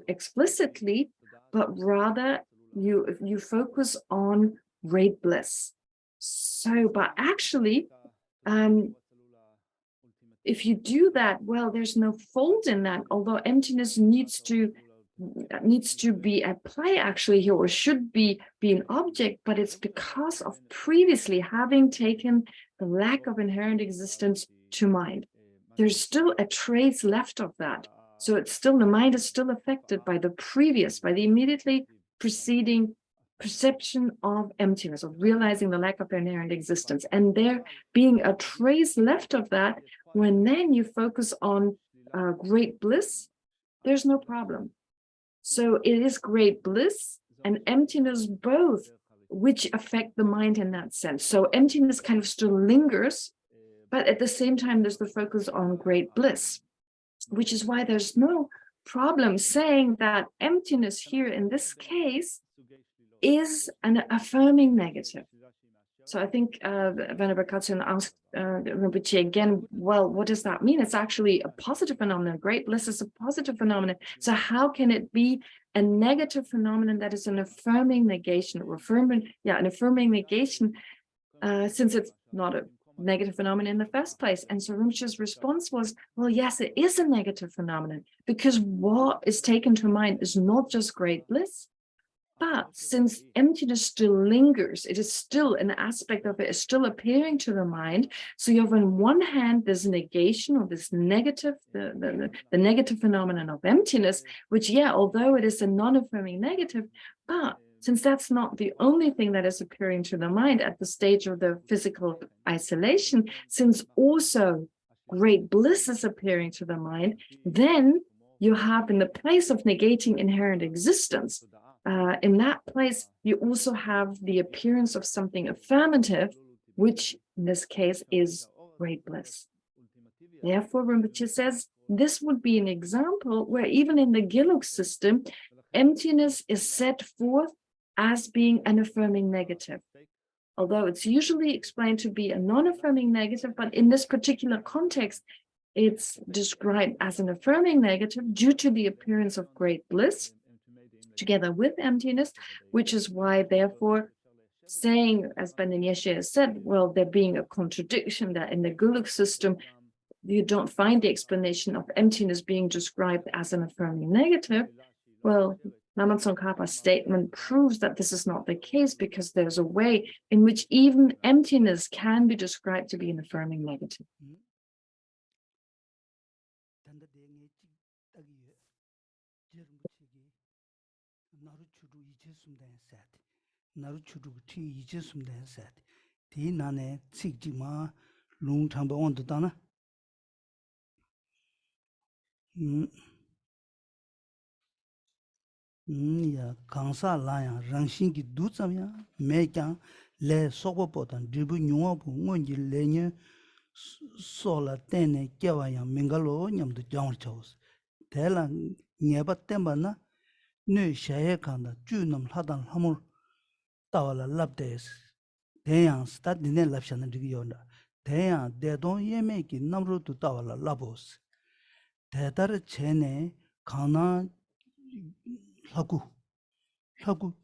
explicitly, but rather you focus on great bliss. So, but actually, if you do that, well, there's no fault in that, although emptiness needs to be at play actually here, or should be an object, but it's because of previously having taken the lack of inherent existence to mind. There's still a trace left of that. So it's still, the mind is still affected by the immediately preceding perception of emptiness, of realizing the lack of inherent existence. And there being a trace left of that, when then you focus on great bliss, there's no problem. So it is great bliss and emptiness both, which affect the mind in that sense. So emptiness kind of still lingers, but at the same time, there's the focus on great bliss, which is why there's no problem saying that emptiness here in this case is an affirming negative. So I think Venerable Katsun asked Rinpoche again, well, what does that mean? It's actually a positive phenomenon. Great bliss is a positive phenomenon. So how can it be a negative phenomenon that is an affirming negation, or an affirming negation, since it's not a negative phenomenon in the first place? And so Rinpoche's response was, well, yes, it is a negative phenomenon, because what is taken to mind is not just great bliss, but since emptiness still lingers, it is still an aspect of it is still appearing to the mind. So you have on one hand this negation, or this negative, the negative phenomenon of emptiness, which, yeah, although it is a non-affirming negative, but since that's not the only thing that is appearing to the mind at the stage of the physical isolation, since also great bliss is appearing to the mind, then you have, in the place of negating inherent existence, in that place, you also have the appearance of something affirmative, which in this case is great bliss. Therefore, Rinpoche says this would be an example where even in the Giluk system, emptiness is set forth as being an affirming negative. Although it's usually explained to be a non-affirming negative, but in this particular context, it's described as an affirming negative due to the appearance of great bliss together with emptiness, which is why, therefore, saying, as Banden Yeshe has said, well, there being a contradiction that in the Guluk system, you don't find the explanation of emptiness being described as an affirming negative. Well, Lama Tsongkhapa's statement proves that this is not the case, because there's a way in which even emptiness can be described to be an affirming negative. Naru chudu ti ije sumden sat. Ti nane tsik ji ma lung thamba on to dana. Ya kansa la ya rangshin ki du tsam ya me kyang le sokpo potan dribu nyuwa bu ngonji le nye so la tenne kyewa ya mingalo nyam du jangwar chawus. Tela nyeba temba na ne shaye kanda ju nam ladan hamur Tawala labdes, Dayang stat dine lapshana digionda, Dayang dedon yeme ki namru tu tawala labos. Dedar chene kana lagu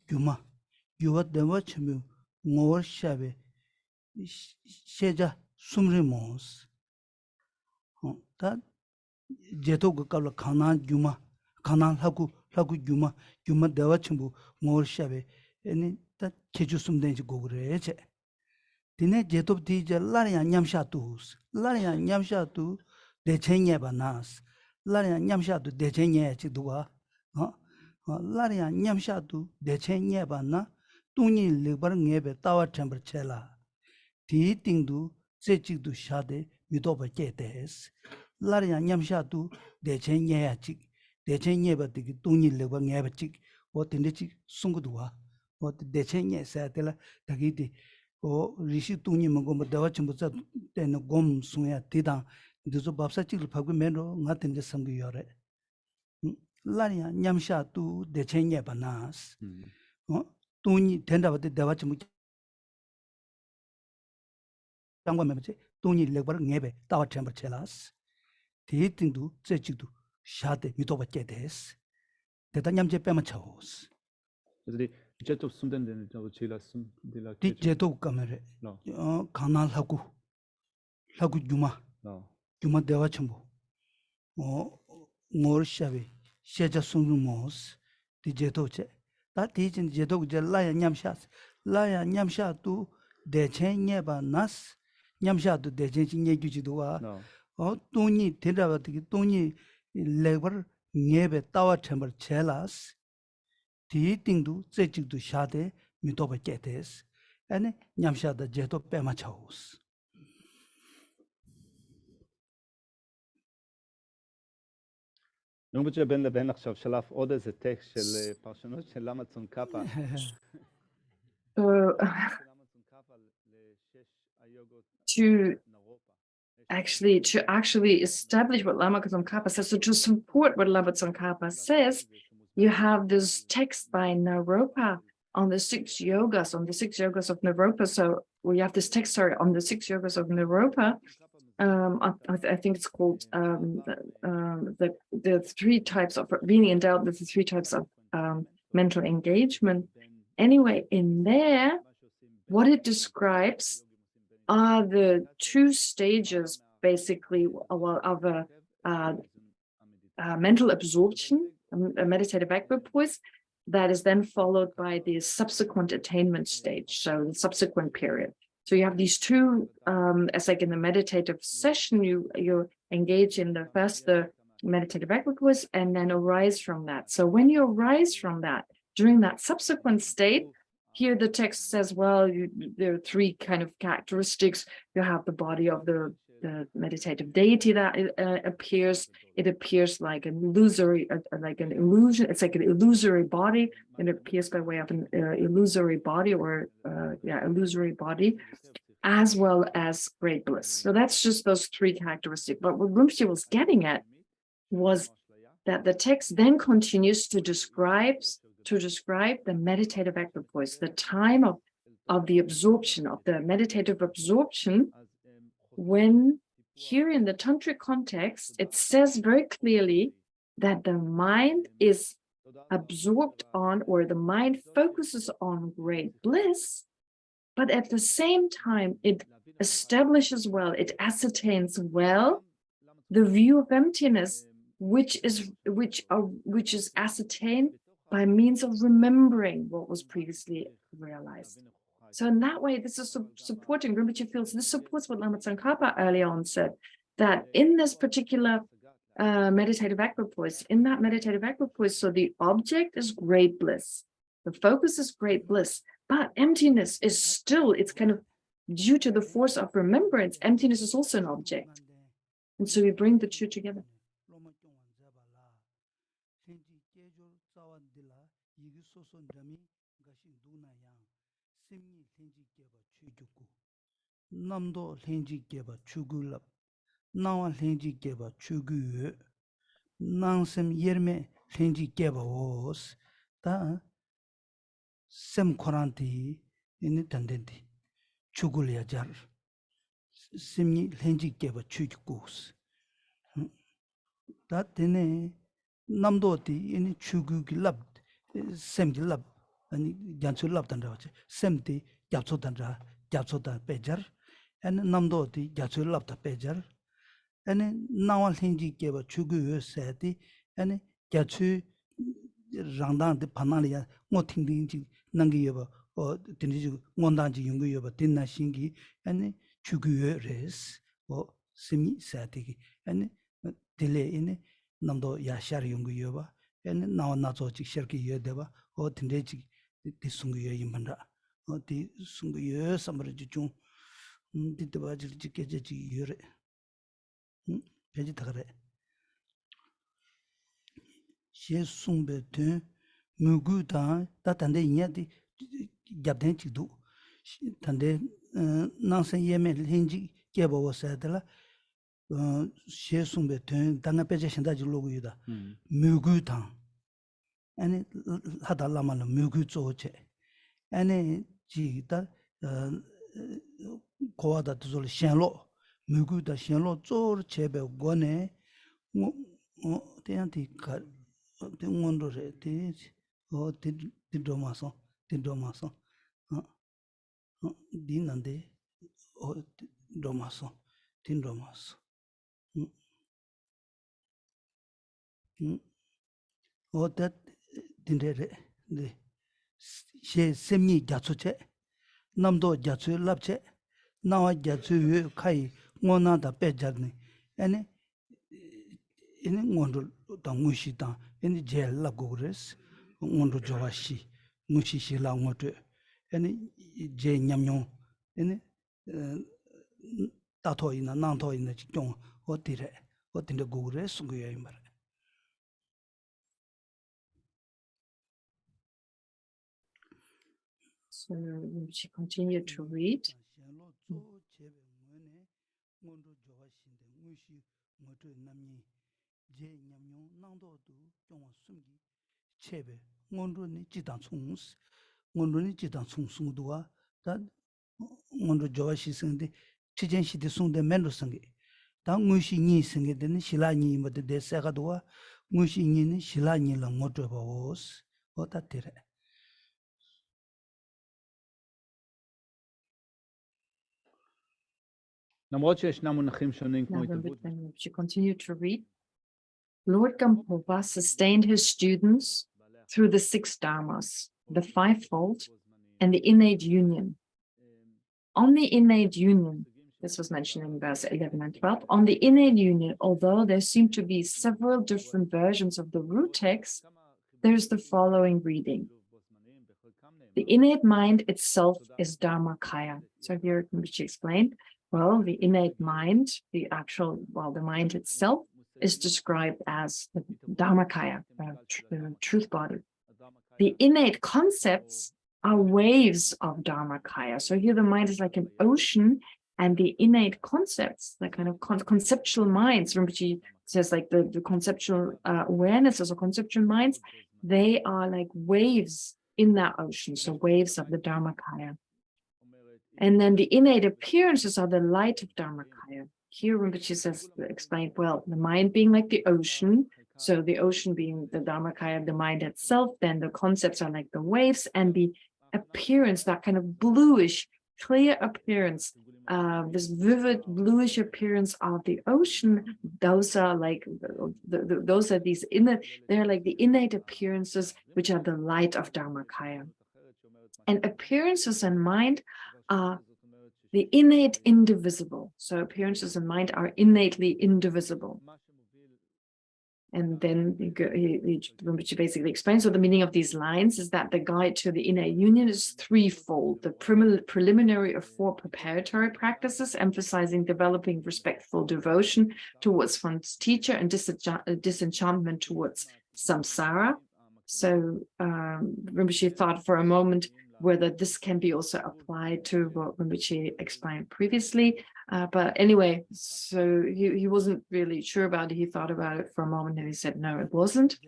gyuma, yuwa dewa chemu ngor shabe, sheja sumri mons. Ta jeto gukabla kana gyuma, kana lagu gyuma dewa chemu ngor shabe, eni 다 제주숨된지 고그래제 디네 제톱디제 라리아 냠샤투스 라리아 냠샤투 대체nye 바나스 라리아 냠샤투 대체nye 지도와 라리아 냠샤도 대체녀바나 뚱이 르버 녜베 따와 템버체라 디팅도 제직도 샤데 미도버게데스 라리아 냠샤도 대체녀야직 대체녀바디 뚱이 르버 녜베직 어딘데직 숭구도와 어 대체녀 사텔라 다기디 오 리시 뚱이 먹고 뭐 대화 좀 보자 때는 곰 숭야 디다 이제 밥사직을 파고 맨로 나한테 섬기요래 라리아 냠샤도 대체녀바나스 뚱이 된다버데 대화 좀 장관members 돈이 레버를 녜베 따와 템버체라스 디팅도 제직도 샤데 미도바게 데스 대단 냠제 빼면 차오스 Also die Jhado Sumden den Jhado Chila Sum de la 디 제도 까메레 가나하고 하고 주마 대화 첨부 모르샤비 셰자 숨루모스 디 제도체 다 디진 제도 제 라야 냠샤도 대체녀바 나스 냠샤도 대체진 얘기지도와 돈이 된다버기 돈이 레버 녜베 따와 템버 첼라스 디팅도 제직도 샤데 미도바게데스 아니 냠샤다 제도 빼마차오스 Rinpoche בין לבין עכשיו שלף עוד איזה טקסט של פרשנות של למה צונקפה. to actually establish what Lama Tsongkhapa says, so to support what Lama Tsongkhapa says, you have this text by Naropa on the 6 yogas, of Naropa. So we have this text, on the 6 yogas of Naropa. I think it's called the 3 types of being endowed with the 3 types of mental engagement. Anyway, in there, what it describes are the 2 stages, basically, of a mental absorption, a meditative equipoise, that is then followed by the subsequent attainment stage, so the subsequent period. So you have these 2, as like in the meditative session, you engage in the meditative equipoise and then arise from that. So when you arise from that, during that subsequent state, here the text says, well, there are 3 kind of characteristics. You have the body of the meditative deity that appears. It appears like an illusory, like an illusion. It's like an illusory body, and it appears by way of an illusory body, illusory body, as well as great bliss. So that's just those 3 characteristics. But what Rinpoche was getting at was that the text then continues to describe the meditative equipoise, the time of the absorption, of the meditative absorption, when here in the tantric context, it says very clearly that the mind is absorbed on, or the mind focuses on great bliss, but at the same time, it establishes well, it ascertains well the view of emptiness, which is ascertained by means of remembering what was previously realized. So in that way, this is supporting, Rinpoche feels this supports what Lama Tsongkhapa earlier on said, that in this particular meditative equipoise, so the object is great bliss, the focus is great bliss, but emptiness is still, it's kind of due to the force of remembrance, emptiness is also an object. And so we bring the 2 together. 남도 렌지 개바 추구랍 나와 렌지 개바 추구 난셈 예르메 렌지 개바 오스 다 셈코란티 이니 단덴디 추구려야 잘 심니 렌지 개바 추구고스 다 되네 남도티 이니 추구기랍 셈기랍 아니 잔출랍 단다와체 셈티 잡초단다 잡초다 베저 and namdoti jachu lapta pejar and nawal hinji keba chugu seti and jachu rangdan de panalia ngo tingding ji nangi yoba o tinji ngondan ji yungu yoba tinna shingi and chugu res o simi seti and dile in namdo yashar yungu yoba ene nawa nazo chik sherki ye deba o tinde chik di sungu ye yimbanda o di sungu ye samara jichung di deba chik keje chik yore peji thakare she sungbe tun mugu ta ta tande inya di gyabden chik du tande nangsan yeme lenji keba wo sayadala she sungbe tun tanga peje shinda chik logu yuda mugu tang ane hada lama la mugu tso che ane chi ta kowa da tuzol shenlo mugu da shenlo tso chebe gone te yang ti ka te ngondo re te ti droma son di nande droma son tin droma son o that dindere de she semni gyatsu che namdo gyatsu lapche nawa gyatsu yu kai ngona da pe jagni ene ngondo da ngushi da ene je lab gores ngondo jowashi ngushi shi la ngoto ene je nyamyo ene tato ina nanto ina chong o tinde gores sungu yimbar. So she continued to read. למרות שישנם מונחים שונים כמו התערבות. She continued to read. Lord Gampopa sustained his students through the 6 dharmas, the 5-fold, and the innate union. On the innate union, this was mentioned in verse 11 and 12, on the innate union, although there seem to be several different versions of the root text, there is the following reading. The innate mind itself is Dharmakaya. So here Rinpoche explained, well, the innate mind, the mind itself is described as the Dharmakaya, the truth body. The innate concepts are waves of Dharmakaya. So here the mind is like an ocean, and the innate concepts, the kind of conceptual minds, Rinpoche says like the conceptual awarenesses or conceptual minds, they are like waves in that ocean, so waves of the Dharmakaya. And then the innate appearances are the light of Dharmakaya. Here Rinpoche says, explained, well, the mind being like the ocean, so the ocean being the Dharmakaya, the mind itself, then the concepts are like the waves, and the appearance, that kind of bluish, clear appearance, this vivid bluish appearance of the ocean, those are like those are these they're like the innate appearances which are the light of Dharmakaya. And appearances and mind are the innate indivisible. So appearances and mind are innately indivisible. And then Rinpoche basically explains, so the meaning of these lines is that the guide to the inner union is threefold. The preliminary of 4 preparatory practices, emphasizing developing respectful devotion towards one's teacher and disenchantment towards samsara. So Rinpoche thought for a moment whether this can be also applied to what Rinpoche explained previously. But anyway, so he wasn't really sure about it. He thought about it for a moment and he said, no, it wasn't.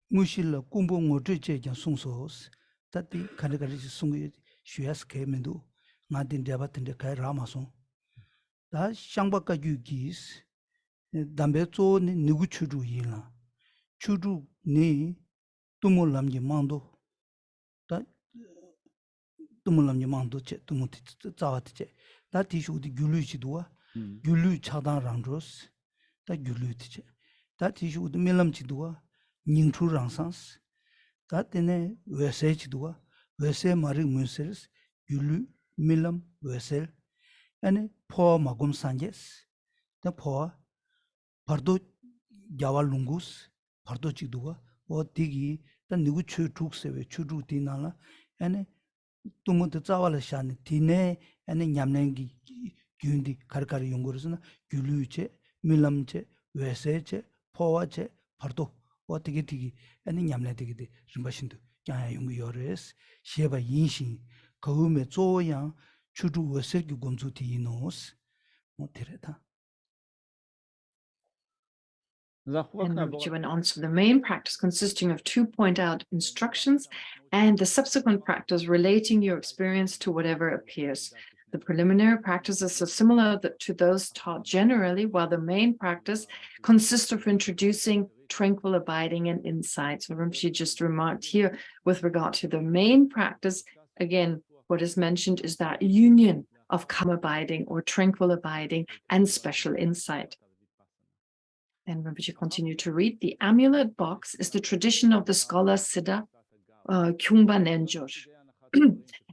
Mushila kumbo ngotre che jang sungsos tati kare sungi shuas ke mendu ngadin deba tinde kai ramason da shangba ka yu gis dambe zo ni nigu chudu yila chudu ni tumulam ji mando da tumulam ji mando che tumuti zawat che da tishu di gyulu chidwa gyulu chadang rangros 다 귤루티체 다 티슈도 밀람치도와 닝투랑상스 다 때네 외세치도와 외세 마리 문셀스 귤루 밀람 외셀 아니 포 마곰 산제스 다 포 파르도 야왈룽구스 파르도 치도와 어디기 다 누구 추툭세베 추루티나라 아니 tumut zawala shan tine ane nyamnengi gyundi karkari yungurusna gyuluche milamche weseche powache pardo otigi tigi ane nyamne tigi de rimbashindu kyaya yungu yores sheba yinshin kaume zoyang chudu wesergi gomzu ti inos motireta. And Rinpoche went on to the main practice consisting of 2 point-out instructions and the subsequent practice relating your experience to whatever appears. The preliminary practices are similar to those taught generally, while the main practice consists of introducing tranquil abiding and insight. So Rinpoche just remarked here with regard to the main practice, again, what is mentioned is that union of calm abiding or tranquil abiding and special insight. And Rinpoche continued to read, the amulet box is the tradition of the scholar Siddha Kyungpa Nenjor.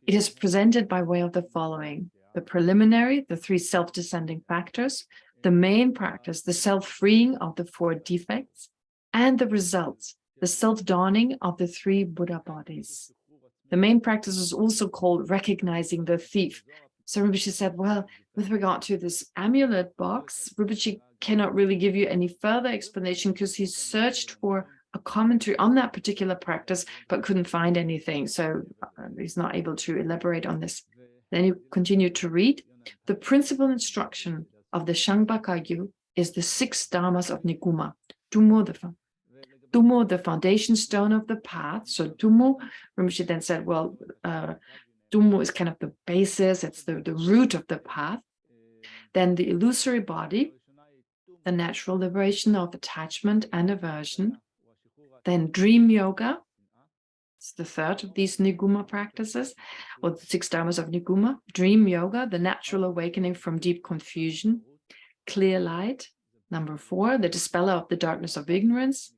It is presented by way of the following: the preliminary, the 3 self-descending factors, the main practice, the self-freeing of the 4 defects, and the results, the self-dawning of the 3 Buddha bodies. The main practice is also called recognizing the thief. So Rinpoche said, well, with regard to this amulet box, Rinpoche cannot really give you any further explanation because he searched for a commentary on that particular practice, but couldn't find anything. So he's not able to elaborate on this. Then he continued to read, the principal instruction of the Shangpa Kagyu is the 6 dharmas of Nikuma. Tumo, the foundation stone of the path. So Tumo, Rinpoche then said, well, Tumo is kind of the basis, it's the root of the path. Then the illusory body, the natural liberation of attachment and aversion. Then dream yoga, it's the 3rd of these Niguma practices, or the 6 dharmas of Niguma. Dream yoga, the natural awakening from deep confusion. Clear light, number 4, the dispeller of the darkness of ignorance.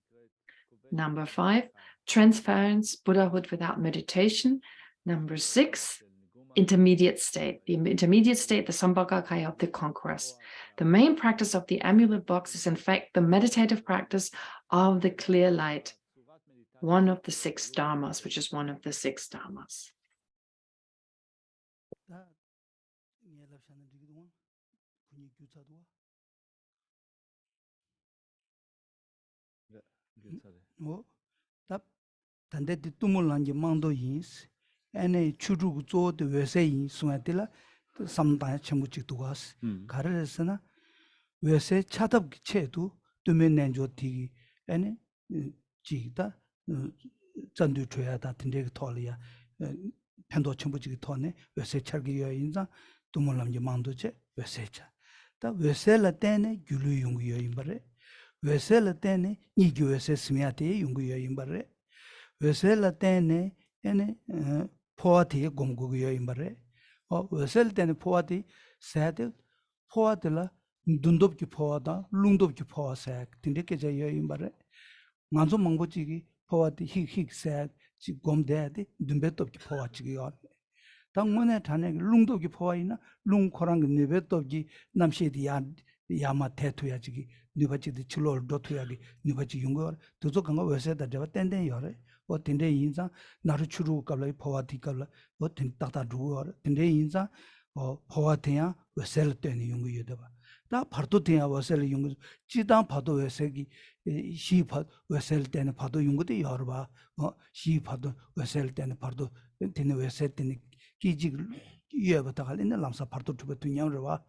Number 5, transference, Buddhahood without meditation. Number 6, intermediate state. The intermediate state, the Sambhogakaya of the conquerors. The main practice of the amulet box is in fact the meditative practice of the clear light, one of the 6 dharmas, which is one of the 6 dharmas. ene chuju zo de wese yin suya de la samda chemu chi duas karesna wese chatab che du dumen nenjo ti ene ji da zandu chöya da tinde toliya pendo chemu chi tone wese chargi yo inza dumolam ji mando che wese cha da wese la tene gyulu yung yo imbare wese la tene ni gyu wese smya te yung yo imbare wese la tene ene 포아티 공국이요 임바레 웨셀테네 포아티 세데 포아들라 눈덥기 포아다 룽덥기 포아세 딘데케자요 임바레 만조 망고지기 포아티 힉힉세 지 곰데데 눈베덥기 포아지기요 당문에 자네 룽덥기 포아이나 룽코랑 네베덥기 남시디야 야마 테투야지기 니바지디 칠롤 도투야기 니바지 용거 도조강가 웨세다 제가 땡땡 요래 뭐 딘데 인자 나루 추루 갑라이 포와티 갑라 뭐 딘따다 두어 딘데 인자 포와티야 웨셀 때니 용거 여다바 다 파르토티야 웨셀 용거 지당 파도 웨세기 시파 웨셀 때는 파도 용거도 여러봐 시 파도 웨셀 때는 파도 딘데 웨셀 때니 기지 이어부터 갈리는 람사 파도 두버 두냐르와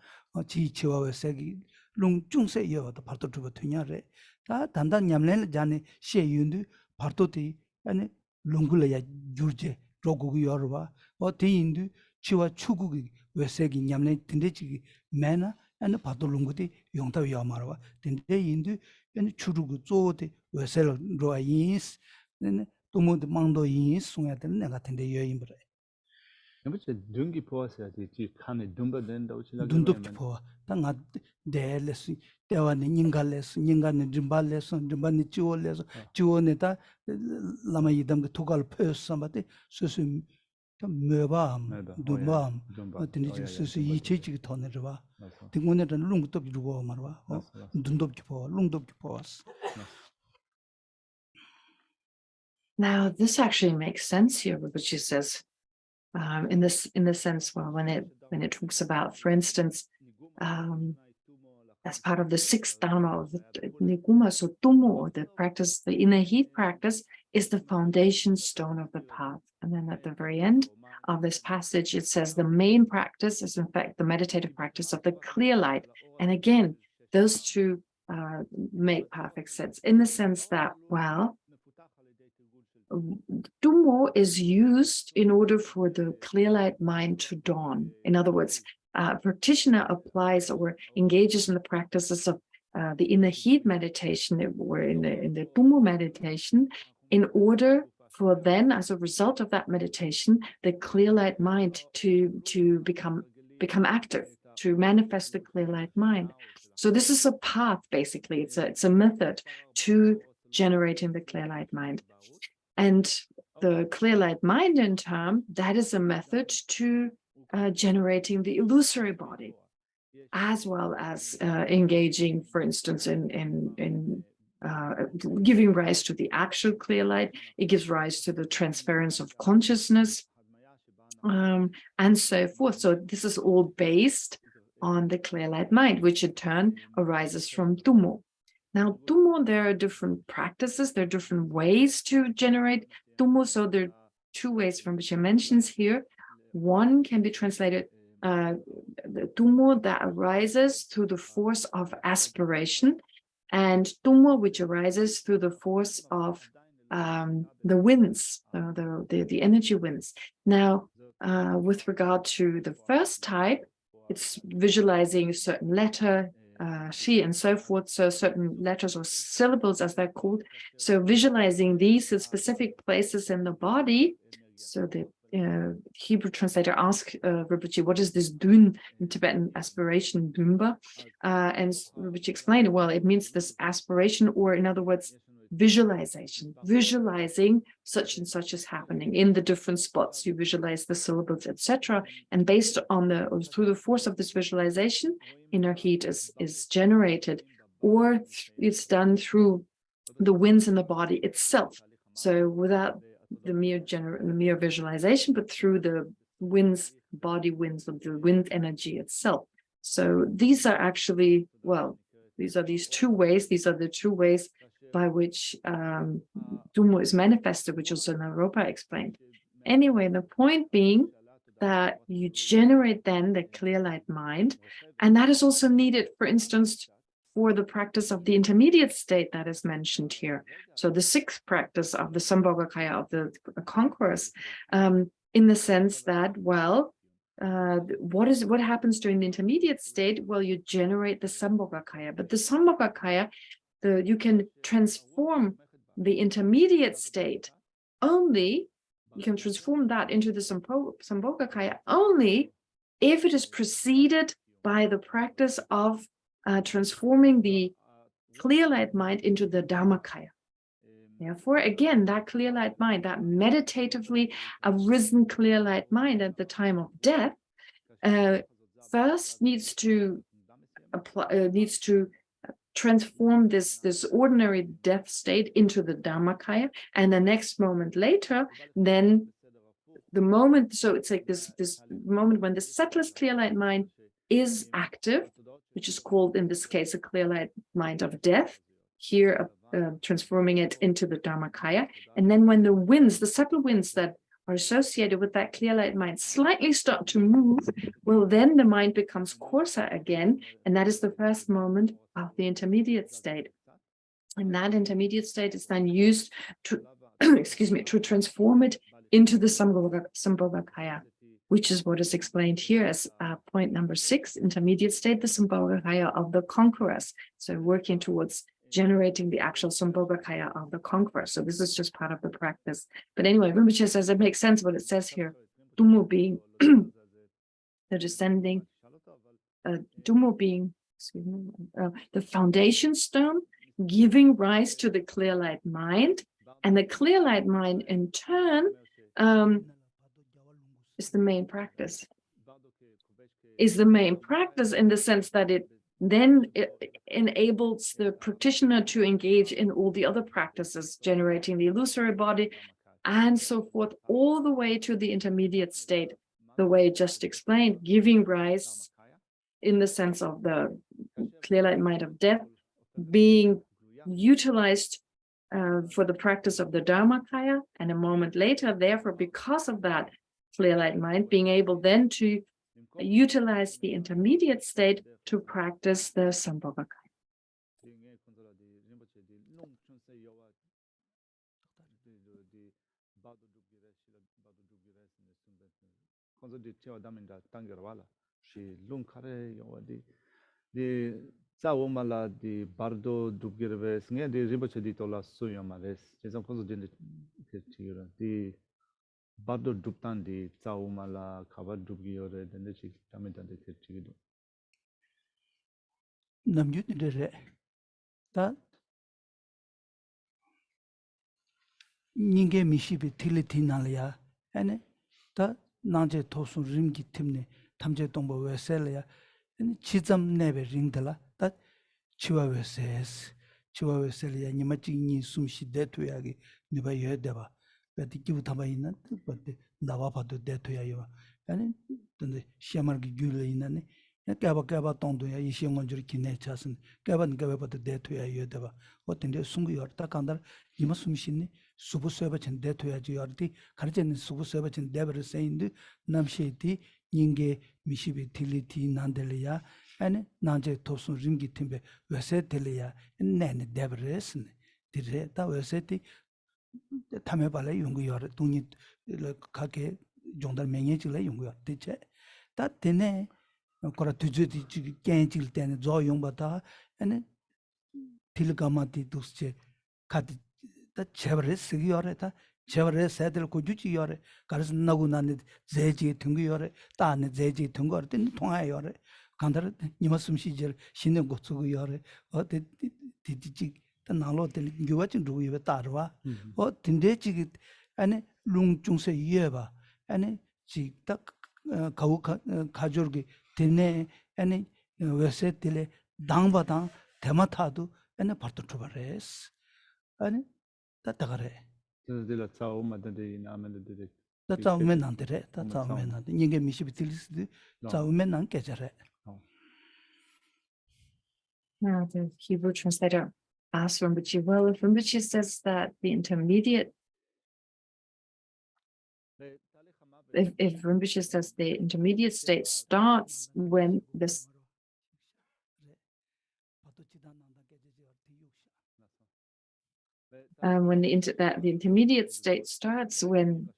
지 치와 웨세기 롱 중세 이어부터 파도 두버 두냐레 다 단단 냠내 자네 시윤도 파도티 아니 롱글야 주르제 로고기 여러봐 어디인도 치와 추국이 외세기 냠내 딘데지 매나 아니 바도 롱고디 용타 위험하라 딘데 인도 아니 추르고 쪼데 외셀 로아인스 네 또모드 망도 인스 송야들 내가 딘데 여인브레 Rinpoche dungi poa se ati chi khane dumba den da uchi lagi dundop ki powa ta nga de les dewa ni nyinga ni rimba les rimba ni chiwo ne ta lama yidam ke tukal pyo sambate susu meba dumba tini chik susu yiche chik tohne rwa tingone ta lungdop ki ruwa marwa dundop ki powa lungdop ki powa. Now, this actually makes sense here, which she says, in the sense, well, when it talks about, for instance, as part of the sixth dharma of the Niguma, so Tumo, the practice, the inner heat practice, is the foundation stone of the path. And then at the very end of this passage, it says the main practice is, in fact, the meditative practice of the clear light. And again, those two make perfect sense in the sense that, well, Tumo is used in order for the clear light mind to dawn. In other words, practitioner applies or engages in the practices of the inner heat meditation or in the Tumo meditation in order for then, as a result of that meditation, the clear light mind to become active, to manifest the clear light mind. So this is a path, basically. It's a method to generating the clear light mind. And the clear light mind, in turn, that is a method to generating the illusory body, as well as engaging, for instance, in giving rise to the actual clear light. It gives rise to the transference of consciousness, and so forth. So this is all based on the clear light mind, which in turn arises from Tumo. Now, Tumo, there are different practices, there are different ways to generate Tumo. So there are two ways from which he mentions here. One can be translated the Tumo that arises through the force of aspiration, and Tumo which arises through the force of the winds, the energy winds. Now, with regard to the first type, it's visualizing a certain letter, she and so forth, so certain letters or syllables as they're called. So visualizing these in specific places in the body. So the Hebrew translator asked Rinpoche, what is this dun in Tibetan aspiration, dunba? And Rinpoche explained, well, it means this aspiration, or in other words, visualization, visualizing such and such is happening in the different spots. You visualize the syllables, etc. And based on through the force of this visualization, inner heat is generated, or it's done through the winds in the body itself. So without the mere visualization, but through the body winds of the wind energy itself. So these are actually, well, these are the two ways by which Tumo is manifested, which also Naropa explained. Anyway, the point being that you generate then the clear light mind, and that is also needed, for instance, for the practice of the intermediate state that is mentioned here. So the sixth practice of the Sambhogakaya, of the conquerors, in the sense that, well, what happens during the intermediate state? Well, you generate the Sambhogakaya, but the Sambhogakaya, you can transform the intermediate state only, you can transform that into the Sambhogakaya only if it is preceded by the practice of transforming the clear light mind into the Dharmakaya. Therefore, again, that clear light mind, that meditatively arisen clear light mind at the time of death, first needs to transform this ordinary death state into the Dharmakaya, and the next moment later, then the moment, so it's like this moment when the subtlest clear light mind is active, which is called in this case a clear light mind of death, here transforming it into the Dharmakaya. And then when the subtle winds that are associated with that clear light mind slightly start to move, well, then the mind becomes coarser again, and that is the first moment of the intermediate state. And that intermediate state is then used to, to transform it into the Sambhogakaya, which is what is explained here as point number 6, intermediate state, the Sambhogakaya of the conquerors. So working towards generating the actual Sambhogakaya of the conqueror. So this is just part of the practice. But anyway, Rinpoche says it makes sense what it says here. Dumo being, the descending Dumo being, the foundation stone, giving rise to the clear light mind, and the clear light mind in turn is the main practice. Is the main practice in the sense that it enables the practitioner to engage in all the other practices, generating the illusory body and so forth, all the way to the intermediate state, the way just explained, giving rise in the sense of the clear light mind of death being utilized for the practice of the Dharmakaya, and a moment later, therefore, because of that clear light mind, being able then to utilize the intermediate state to practice the Sambhavakaya. Mala di bardo dubgirves nge di Rinpoche di tola suyo mares jesam konzo jende tirchigira di bardo dubtan di mala khabar dubgiyore dende chi tamidande tirchigido namju dire ta ninge mishibi tiliti nalya ane ta nanje tosun rimgi timne tamje tongbo weselya chizam nebe ringdala ta chiwa weselya nimachi ni sumshi detuyagi niba yedeba beti kibu tabayina beti dawa padu detuya yo ane tende shamargi gyule inane kaba tongdo ya ishi ngonjuri kine chasin kaba padu detuya yedeba o tende sungu yorta kandar nima sumshi subu soba chen detuya ji yordi karchen subu soba chen debre seindu namsheti ninge mishibi tiliti nandeleya ane nanje tosun ringi timbe wese teleya nene debres dire ta weseti tame bala yungu yor dungi kake jongdar menye chile yungu yor tiche ta tene kora tuju di kenchil tene zo yungba ta ane tilgamati dusche kati ta chebre sigi yore ta chebre sedel ko juchi yore karis nagu nane zeji tungu yore ta ane zeji tungu yore tene tonga yore 간다르 니마숨시절 신의 고추고 열에 어때 디디지 나로 될 교와진 루이베 따르와 어 딘데지 아니 룽중세 이해봐 아니 지딱 가우 가조르기 되네 아니 외세들에 당바당 대마타도 아니 파트 투바레스 아니 따따가래 dela tsao madade namende de 따짜오면 안 되래 따짜오면 안 돼. 이게 미시비 틀리스도 짜오면 안 깨져래. Now the Hebrew translator asks Rinpoche, well, if Rinpoche says that the intermediate, if Rinpoche says the intermediate state starts when this, the intermediate state starts when,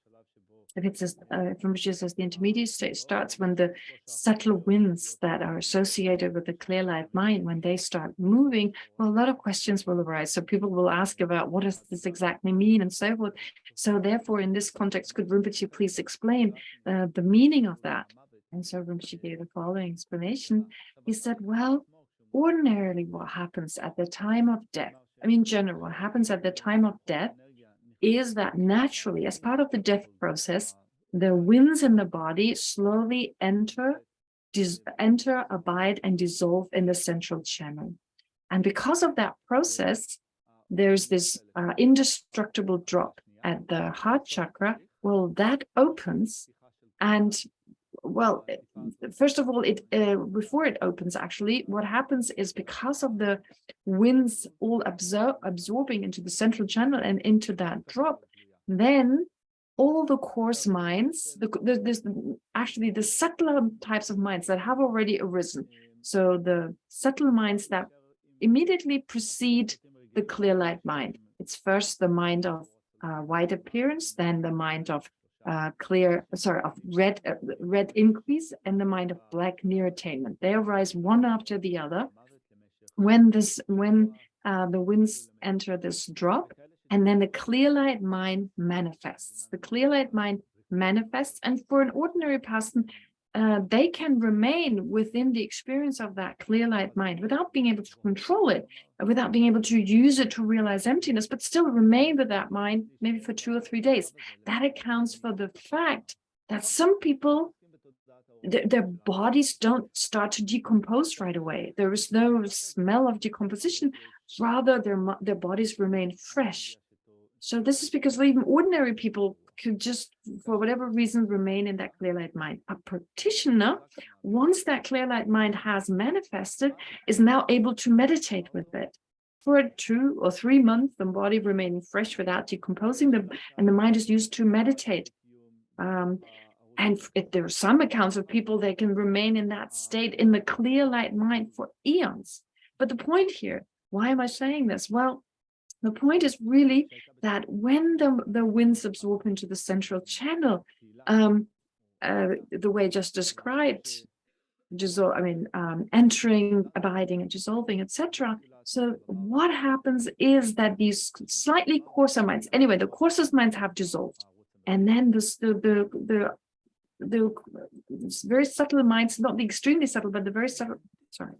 if it says, Rinpoche says the intermediate state starts when the subtle winds that are associated with the clear light mind, when they start moving, well, a lot of questions will arise. So people will ask about what does this exactly mean and so forth. So therefore, in this context, could Rinpoche please explain the meaning of that? And so Rinpoche gave the following explanation. He said, well, ordinarily what happens at the time of death, I mean, in general, what happens at the time of death is that naturally, as part of the death process, the winds in the body slowly enter, abide, and dissolve in the central channel. And because of that process, there's this indestructible drop at the heart chakra. Well, that opens, and well, first of all, before it opens, actually, what happens is because of the winds all absorbing into the central channel and into that drop, then all the coarse minds, actually the subtler types of minds that have already arisen. So the subtle minds that immediately precede the clear light mind. It's first the mind of white appearance, then the mind of red increase, and the mind of black near attainment. They arise one after the other when the winds enter this drop, and then the clear light mind manifests. The clear light mind manifests. And for an ordinary person, they can remain within the experience of that clear light mind without being able to control it, without being able to use it to realize emptiness, but still remain with that mind maybe for 2 or 3 days. That accounts for the fact that some people, their bodies don't start to decompose right away. There is no smell of decomposition, rather their bodies remain fresh. So this is because even ordinary people could just, for whatever reason, remain in that clear light mind. A practitioner, once that clear light mind has manifested, is now able to meditate with it. For 2 or 3 months, the body remaining fresh without decomposing, and the mind is used to meditate. And if there are some accounts of people, they can remain in that state in the clear light mind for eons. But the point here, why am I saying this? Well, the point is really that when the winds absorb into the central channel, the way just described, entering, abiding, and dissolving, etc. So what happens is that these slightly coarser minds, anyway, the coarsest minds have dissolved, and then the very subtle minds, not the extremely subtle, but the very subtle. Sorry.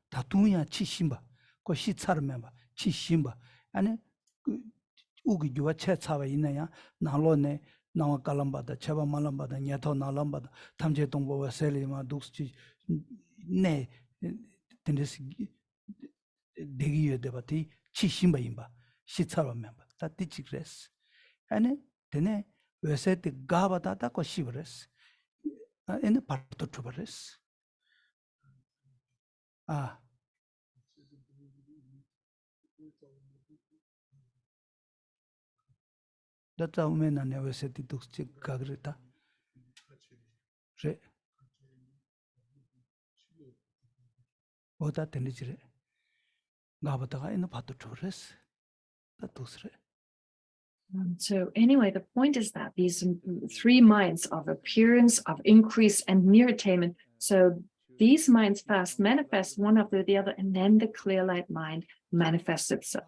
다투야 치심바 고시 차르면바 치심바 아니 우기 주와 체차와 있나야 나로네 나와 깔람바다 체바 말람바다 냐토 나람바다 탐제 동보와 셀리마 독스치 네 텐데스 대기에 데바티 치심바 임바 시차르면바 다 티치그레스 아니 데네 외세티 가바다다 고시브레스 에네 파르토 투브레스 Data umena never set it to stick Gagreta. What attended Gabata in the Patutures? So anyway, the point is that these 3 minds of appearance, of increase, and near attainment. So these minds first manifest one after the other, and then the clear light mind manifests itself.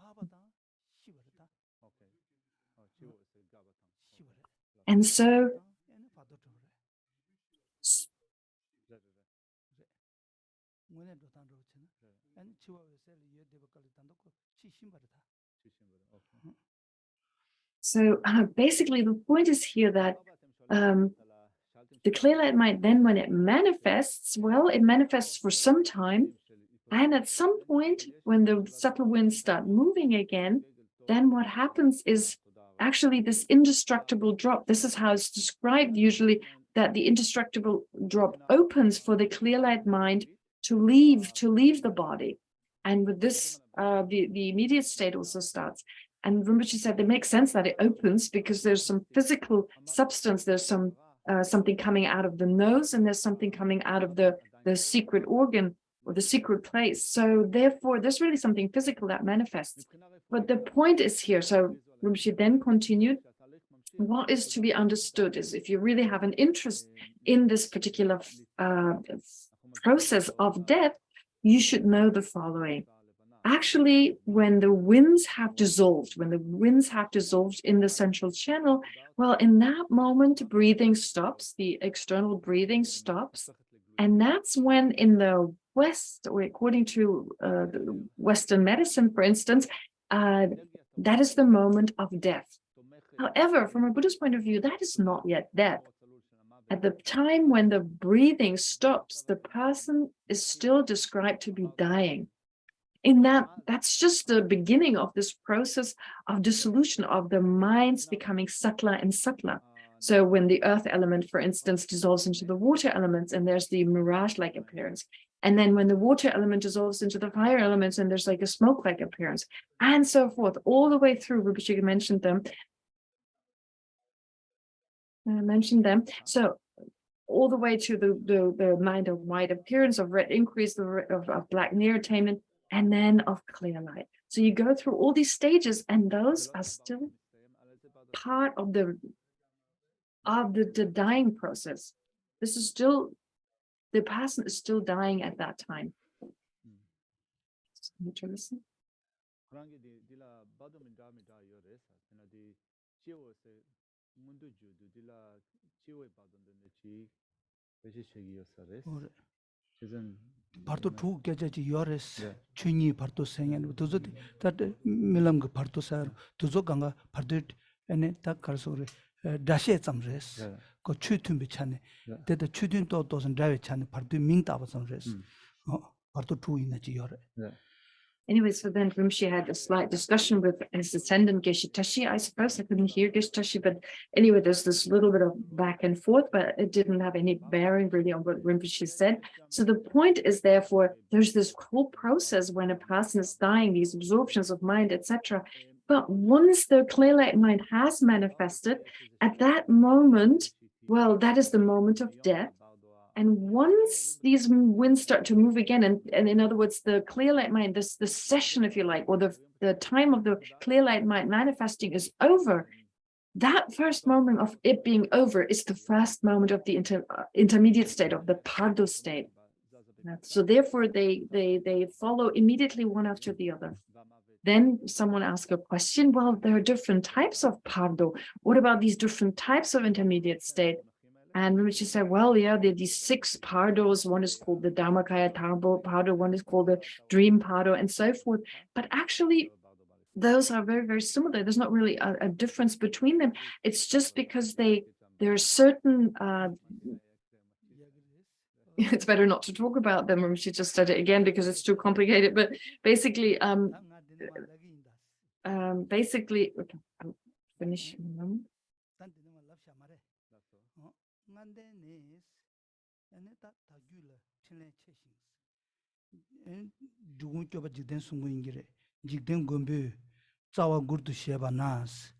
And so, basically the point is here that the clear light mind, then when it manifests, well, it manifests for some time. And at some point, when the subtle winds start moving again, then what happens is actually this indestructible drop. This is how it's described usually, that the indestructible drop opens for the clear light mind to leave the body. And with this, the immediate state also starts. And Rinpoche said it makes sense that it opens because there's some physical substance, there's some something coming out of the nose, and there's something coming out of the secret organ or the secret place. So therefore, there's really something physical that manifests. But the point is here, so Rinpoche then continued, what is to be understood is if you really have an interest in this particular process of death, you should know the following. Actually, when the winds have dissolved, in the central channel, well, in that moment, breathing stops, the external breathing stops. And that's when in the West, or according to the Western medicine, for instance, that is the moment of death. However, from a Buddhist point of view, that is not yet death. At the time when the breathing stops, the person is still described to be dying. In that's just the beginning of this process of dissolution of the minds becoming subtler and subtler. So when the earth element, for instance, dissolves into the water elements, and there's the mirage-like appearance. And then when the water element dissolves into the fire elements, and there's like a smoke-like appearance, and so forth, all the way through. Rinpoche mentioned them. So all the way to the mind of white appearance, of red increase, of black near attainment, and then of clear light. So you go through all these stages, and those are still part of the dying process. This is still, the person is still dying at that time. Need to listen. Parto tu gajaji yores chuni parto sengen tuzo tat milam ga parto sar tuzo ganga parto ene ta karsore dashe samres ko chutum bichane te da chudin to dosan drive chane parto ming ta samres parto tu inaji yore. Anyway, so then Rinpoche had a slight discussion with his attendant Geshe Tashi. I suppose I couldn't hear Geshe Tashi, but anyway, there's this little bit of back and forth, but it didn't have any bearing really on what Rinpoche said. So the point is, therefore, there's this whole process when a person is dying, these absorptions of mind, etc. But once the clear light mind has manifested, at that moment, well, that is the moment of death. And once these winds start to move again, and in other words, the clear light mind, the session, if you like, or the time of the clear light mind manifesting is over, that first moment of it being over is the first moment of the intermediate state, of the pardo state. So therefore, they follow immediately one after the other. Then someone asked a question, well, there are different types of pardo. What about these different types of intermediate state? And Rinpoche said, well, yeah, there are these 6 pardos. One is called the Dharmakaya pardo, one is called the dream pardo, and so forth. But actually, those are very, very similar. There's not really a difference between them. It's just because there are certain, it's better not to talk about them. Rinpoche just said it again because it's too complicated. But basically, okay, I'll finish. Jigden gombe tsawa gurdu sheba nas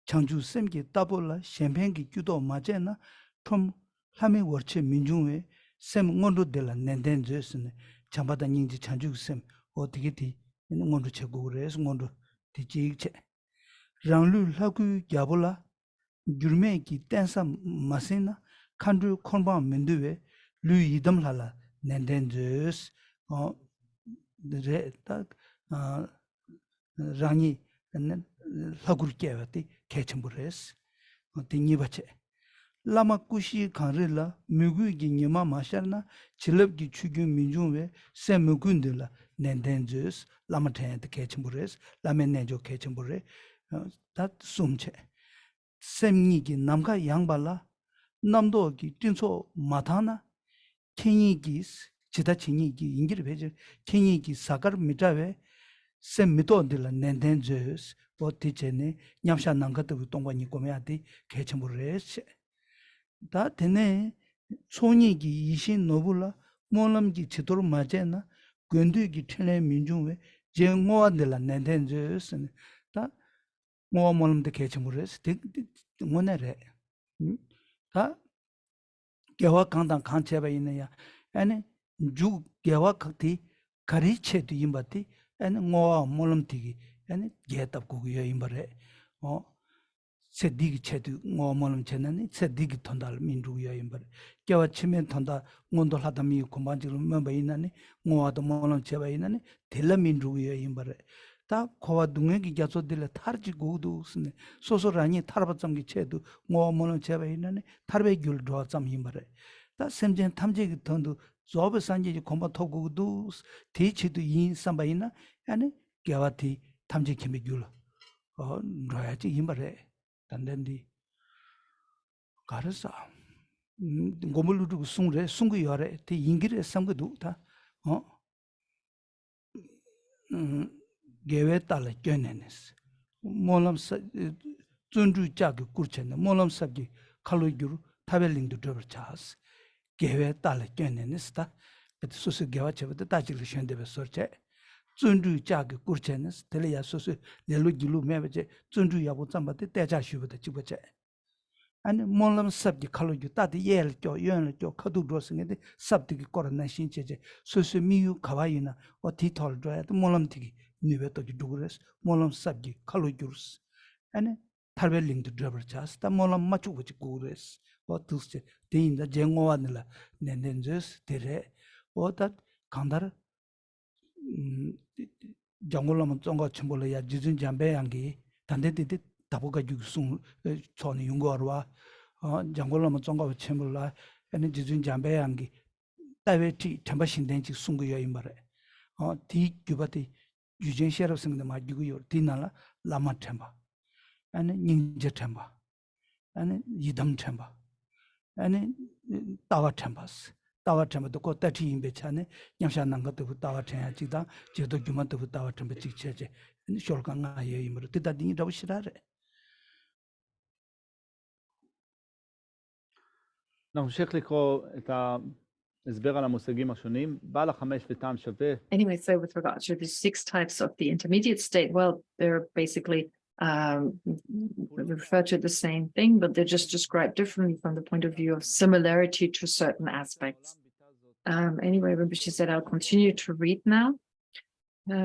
changju semgi tabola shempengi gyudo majena tom lame worche minjungwe sem ngondo dela nenden jesne chambada nyingji changju sem o tigiti ngondo chegures ngondo tijikche ranglu lagu yabola gyurme ki tensa masena kandu konba menduwe lu yidam lala nenden jes o de tak Rani and Lagurkevati, Ketchambures, Tingibache. Lama Kushi Kanrilla, Mugugi Nima Masharna, Chilabgi Chugu Minjumwe, Sem Mugundula, Nendenzus, Lamaten, the Ketchambures, Lamenejo Ketchambure, that Sumche. Semnigi Namka Yangbala, Namdogi, Tinso Matana, Kingigis, Chitachinigi, Ingrid, Kingigi Sakar Mitave. Sem mitodila nenden zeus botichene nyamsha nangatu tongwa ni komeati kechambures da tene sonyi gi ishin nobula molam gi chitor majena göndu gi tene minjungwe je ngoadila nenden zeus da mo molam de kechambures de ngonere da gewa kangdang kancheba ineya ane ju gewa kakti kariche du imbati and ngoa molam tigi and get up kuya imbare sedig chedu ngoa molam chenani sedig tondal minruya imbare kya chimen tonda ngondo hadami kumbanjil membainani ngoa the molam chebainani tela minruya imbare ta kowa dunge gi jaso dile tarji godu sne soso rani tarbatsam gi chedu ngoa molam chebainani tarbe gyul dro tsam imbare ta semjen tamje gi tondu Zobe Sanji Komba Togu teach to yin Sambaina and Gavati Tamji Kimigula or Royachi Himbare and then the Garasa Gomulu Sungre Sunguyore, the Ingrid Sanguduta Gavetala Genenes Molam Zundu Jag Kurchen, Molam Sagi Kaluguru, Tabeling the Driver Charles. Gave tale genenis but susu gevache the tajil de sorche. Zundu jag kurchenes, telia susu, the lugilu mevaje, Zundu yabutamba, the teja shuva the chibache. 아니 몰람 삽기 칼로주 따디 예르죠 연르죠 카두도스네 삽디기 거는 신체제 소소 미유 가와이나 어디털 줘야도 몰람티기 니베도 두그레스 몰람 삽기 칼로주스 아니 탈벨링도 드버차스 다 몰람 마추고지 구레스 어두스 데인다 쟁어와늘라 넨넨저스 데레 어다 강다르 정글로만 쫑거 첨볼이야 지진 잠배양기 단데디디 다보가 죽순 전에 용거와 정글로만 쫑거 첨볼라 아니 지진 잠배양기 다베티 템바신den지 순구여 임바레 디 규바티 유진시럽스는데 마지구요 디나라 라마 템바 아니 닌제 템바 아니 이담 템바 아니 따와 템바스 따와 템바도 고따티 임베차네 냠샤난 것도 따와 템야 지다 제도 규만도 따와 템바 직체제 숄강아 예 임으로 디다디 라우시라레 נמשיך לקרוא את ההסבר על המושגים השונים. בעל החמש וטעם שווה. Anyway, so with regard to the 6 types of the intermediate state, well, they're basically refer to the same thing, but they're just described differently from the point of view of similarity to certain aspects. Anyway, Rinpoche said, I'll continue to read now.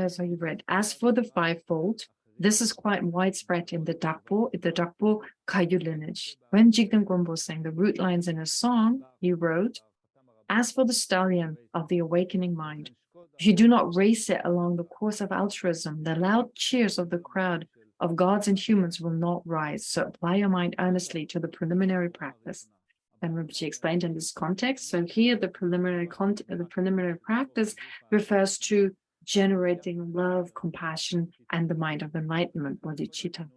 So you read, as for the fivefold, this is quite widespread in the Dakpo Kagyu lineage. When Jigdan Gombo sang the root lines in a song, he wrote, as for the stallion of the awakening mind, if you do not race it along the course of altruism, the loud cheers of the crowd of gods and humans will not rise. So apply your mind earnestly to the preliminary practice. And Rinpoche explained in this context. So here the preliminary practice refers to generating love, compassion, and the mind of enlightenment, bodhicitta.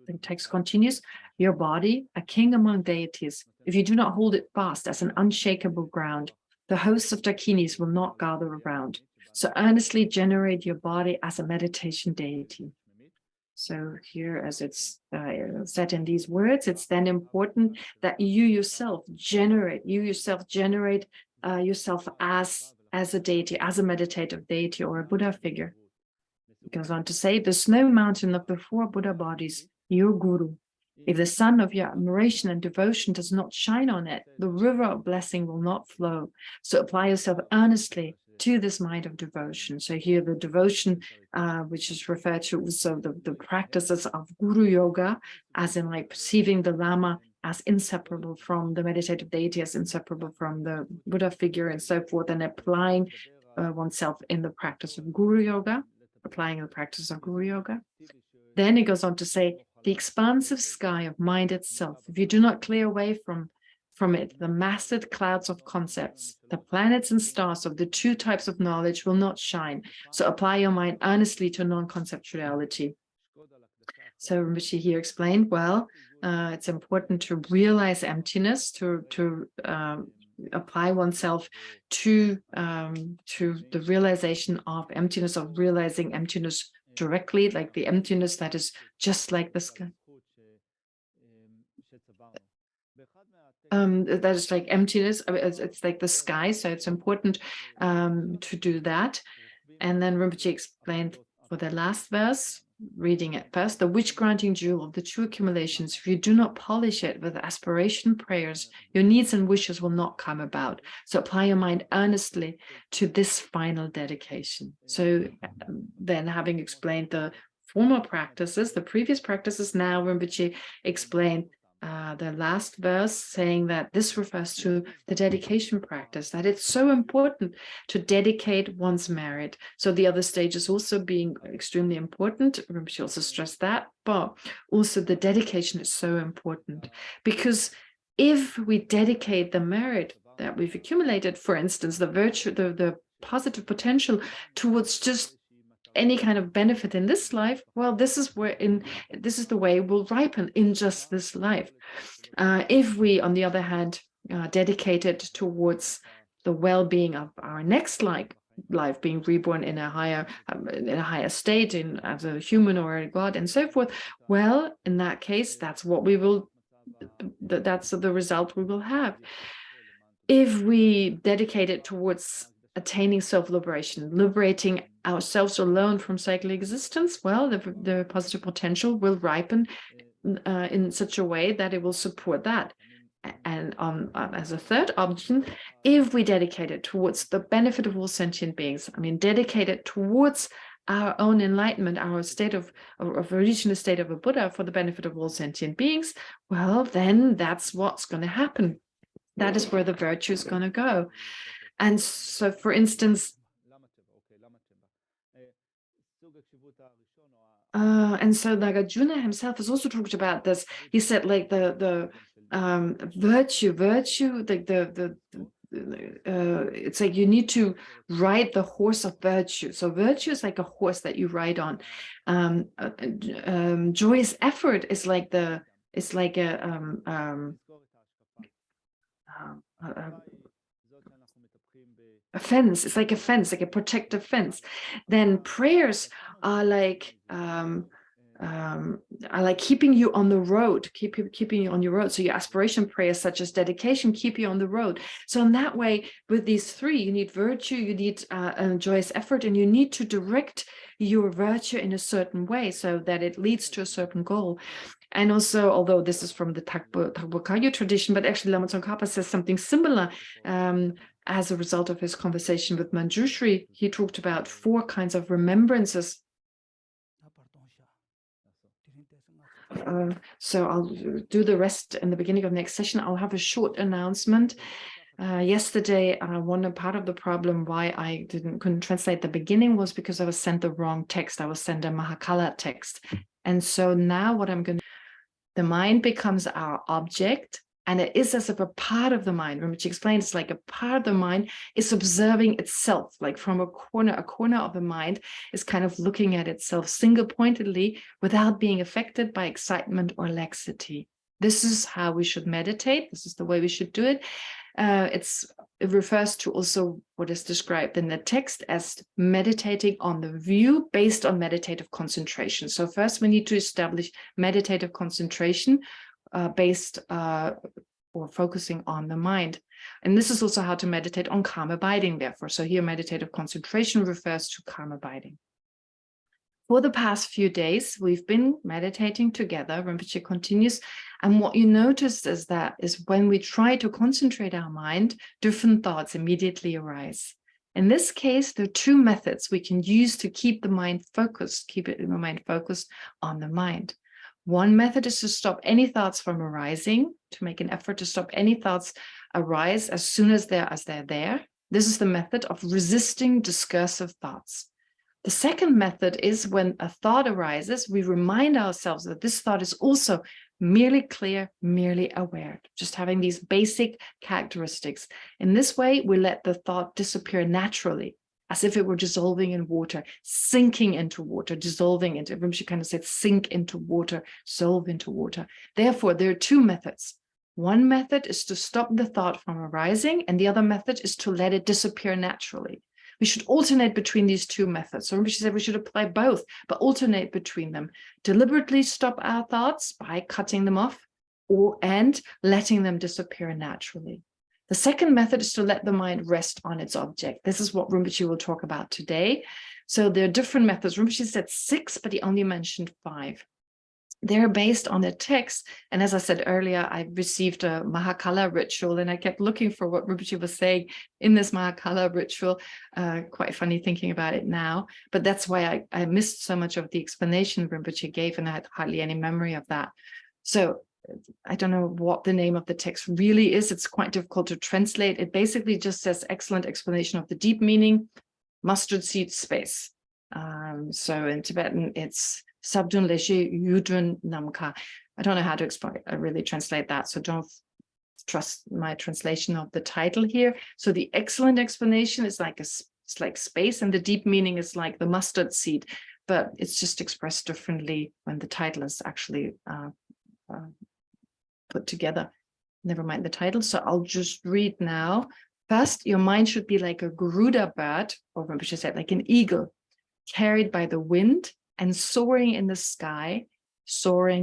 The text continues, your body, a king among deities, if you do not hold it fast as an unshakable ground, the hosts of Dakinis will not gather around. So earnestly generate your body as a meditation deity. So here, as it's said in these words, it's then important that you yourself generate yourself as a deity, as a meditative deity or a Buddha figure. It goes on to say, the snow mountain of the 4 Buddha bodies, your guru. If the sun of your admiration and devotion does not shine on it, the river of blessing will not flow. So apply yourself earnestly to this mind of devotion. So here the devotion, which is referred to also the practices of Guru Yoga, as in like perceiving the Lama as inseparable from the meditative deity, as inseparable from the Buddha figure and so forth, and applying oneself in the practice of Guru Yoga, applying the practice of Guru Yoga. Then it goes on to say, the expansive sky of mind itself, if you do not clear away from it the massive clouds of concepts, the planets and stars of the 2 types of knowledge will not shine. So apply your mind earnestly to non-conceptuality. So Rinpoche here explained, well, it's important to realize emptiness, to apply oneself to the realization of emptiness, of realizing emptiness directly, like the emptiness that is just like the sky. That is like emptiness, it's like the sky, so it's important to do that. And then Rinpoche explained for the last verse, reading it first, the wish-granting jewel of the true accumulations, if you do not polish it with aspiration prayers, your needs and wishes will not come about. So apply your mind earnestly to this final dedication. So then, having explained the former practices, the previous practices, now Rinpoche explained the last verse, saying that this refers to the dedication practice, that it's so important to dedicate one's merit. So the other stages also being extremely important, Rinpoche also stressed that, but also the dedication is so important, because if we dedicate the merit that we've accumulated, for instance, the virtue, the positive potential towards just any kind of benefit in this life, well, this is the way it will ripen in just this life. If we, on the other hand, dedicate it towards the well-being of our next life, being reborn in a higher state, as a human or a god, and so forth, well, in that case, that's the result we will have. If we dedicate it towards attaining self-liberation, liberating ourselves alone from cyclic existence, well, the positive potential will ripen in such a way that it will support that. And as a third option, if we dedicate it towards the benefit of all sentient beings, I mean, dedicate it towards our own enlightenment, our state of reaching the state of a Buddha for the benefit of all sentient beings, well, then that's what's going to happen. That is where the virtue is going to go. And so, for instance, and so Nagarjuna himself has also talked about this. He said, like the virtue, like it's like you need to ride the horse of virtue. So virtue is like a horse that you ride on. Joyous effort is like a fence. It's like a fence, like a protective fence. Then prayers are like keeping you on the road, keeping you on your road. So your aspiration prayers, such as dedication, keep you on the road. So in that way, with these three, you need virtue, you need joyous effort, and you need to direct your virtue in a certain way so that it leads to a certain goal. And also, although this is from the Thakpa Kagyu tradition, but actually Lama Tsongkhapa says something similar. As a result of his conversation with Manjushri, he talked about 4 kinds of remembrances. So I'll do the rest in the beginning of next session. I'll have a short announcement. Yesterday, one part of the problem why I couldn't translate the beginning was because I was sent the wrong text. I was sent a Mahakala text. And so now what I'm going to do, the mind becomes our object, and it is as if a part of the mind, Rinpoche explains, like a part of the mind is observing itself, like from a corner of the mind is kind of looking at itself single-pointedly without being affected by excitement or laxity. This is how we should meditate. This is the way we should do it. It refers to also what is described in the text as meditating on the view based on meditative concentration. So first we need to establish meditative concentration based or focusing on the mind. And this is also how to meditate on calm abiding, therefore. So here meditative concentration refers to calm abiding. For the past few days, we've been meditating together. Rinpoche continues. And what you notice is when we try to concentrate our mind, different thoughts immediately arise. In this case, there are 2 methods we can use to keep the mind focused, on the mind. One method is to stop any thoughts from arising, to make an effort to stop any thoughts arise as soon as they're there. This is the method of resisting discursive thoughts. The second method is when a thought arises, we remind ourselves that this thought is also merely clear, merely aware, just having these basic characteristics. In this way, we let the thought disappear naturally, as if it were dissolving in water, sinking into water, dissolving into, Rinpoche kind of said, sink into water, dissolve into water. Therefore, there are 2 methods. One method is to stop the thought from arising, and the other method is to let it disappear naturally. We should alternate between these 2 methods. So Rinpoche said we should apply both, but alternate between them. Deliberately stop our thoughts by cutting them off, and letting them disappear naturally. The second method is to let the mind rest on its object. This is what Rinpoche will talk about today. So there are different methods. Rinpoche said 6, but he only mentioned 5. They're based on a text. And as I said earlier, I received a Mahakala ritual, and I kept looking for what Rinpoche was saying in this Mahakala ritual. Quite funny thinking about it now. But that's why I missed so much of the explanation Rinpoche gave, and I had hardly any memory of that. So I don't know what the name of the text really is. It's quite difficult to translate. It basically just says excellent explanation of the deep meaning, mustard seed space. So in Tibetan, it's Sabdun Leshi Yudrun Namka. I don't know how to really translate that, so don't trust my translation of the title here. So the excellent explanation is like it's like space, and the deep meaning is like the mustard seed, but it's just expressed differently when the title is actually put together. Never mind the title. So I'll just read now. First, your mind should be like a Garuda bird, or Rinpoche said, like an eagle, carried by the wind and soaring in the sky,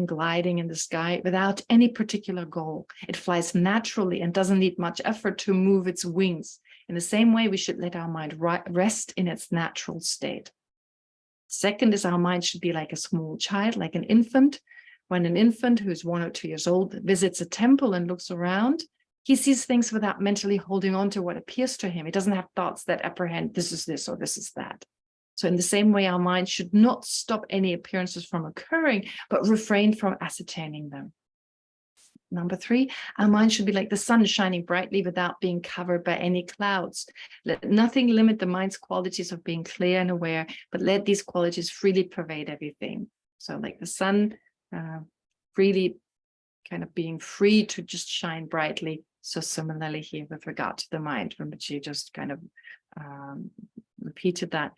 gliding in the sky without any particular goal. It flies naturally and doesn't need much effort to move its wings. In the same way, we should let our mind rest in its natural state. Second is our mind should be like a small child, like an infant, when an infant who's 1 or 2 years old visits a temple and looks around, he sees things without mentally holding on to what appears to him. He doesn't have thoughts that apprehend this is this or this is that. So in the same way, our mind should not stop any appearances from occurring, but refrain from ascertaining them. Number 3, our mind should be like the sun shining brightly without being covered by any clouds. Let nothing limit the mind's qualities of being clear and aware, but let these qualities freely pervade everything. So like the sun, freely kind of being free to just shine brightly. So similarly here with regard to the mind, Rinpoche just kind of repeated that.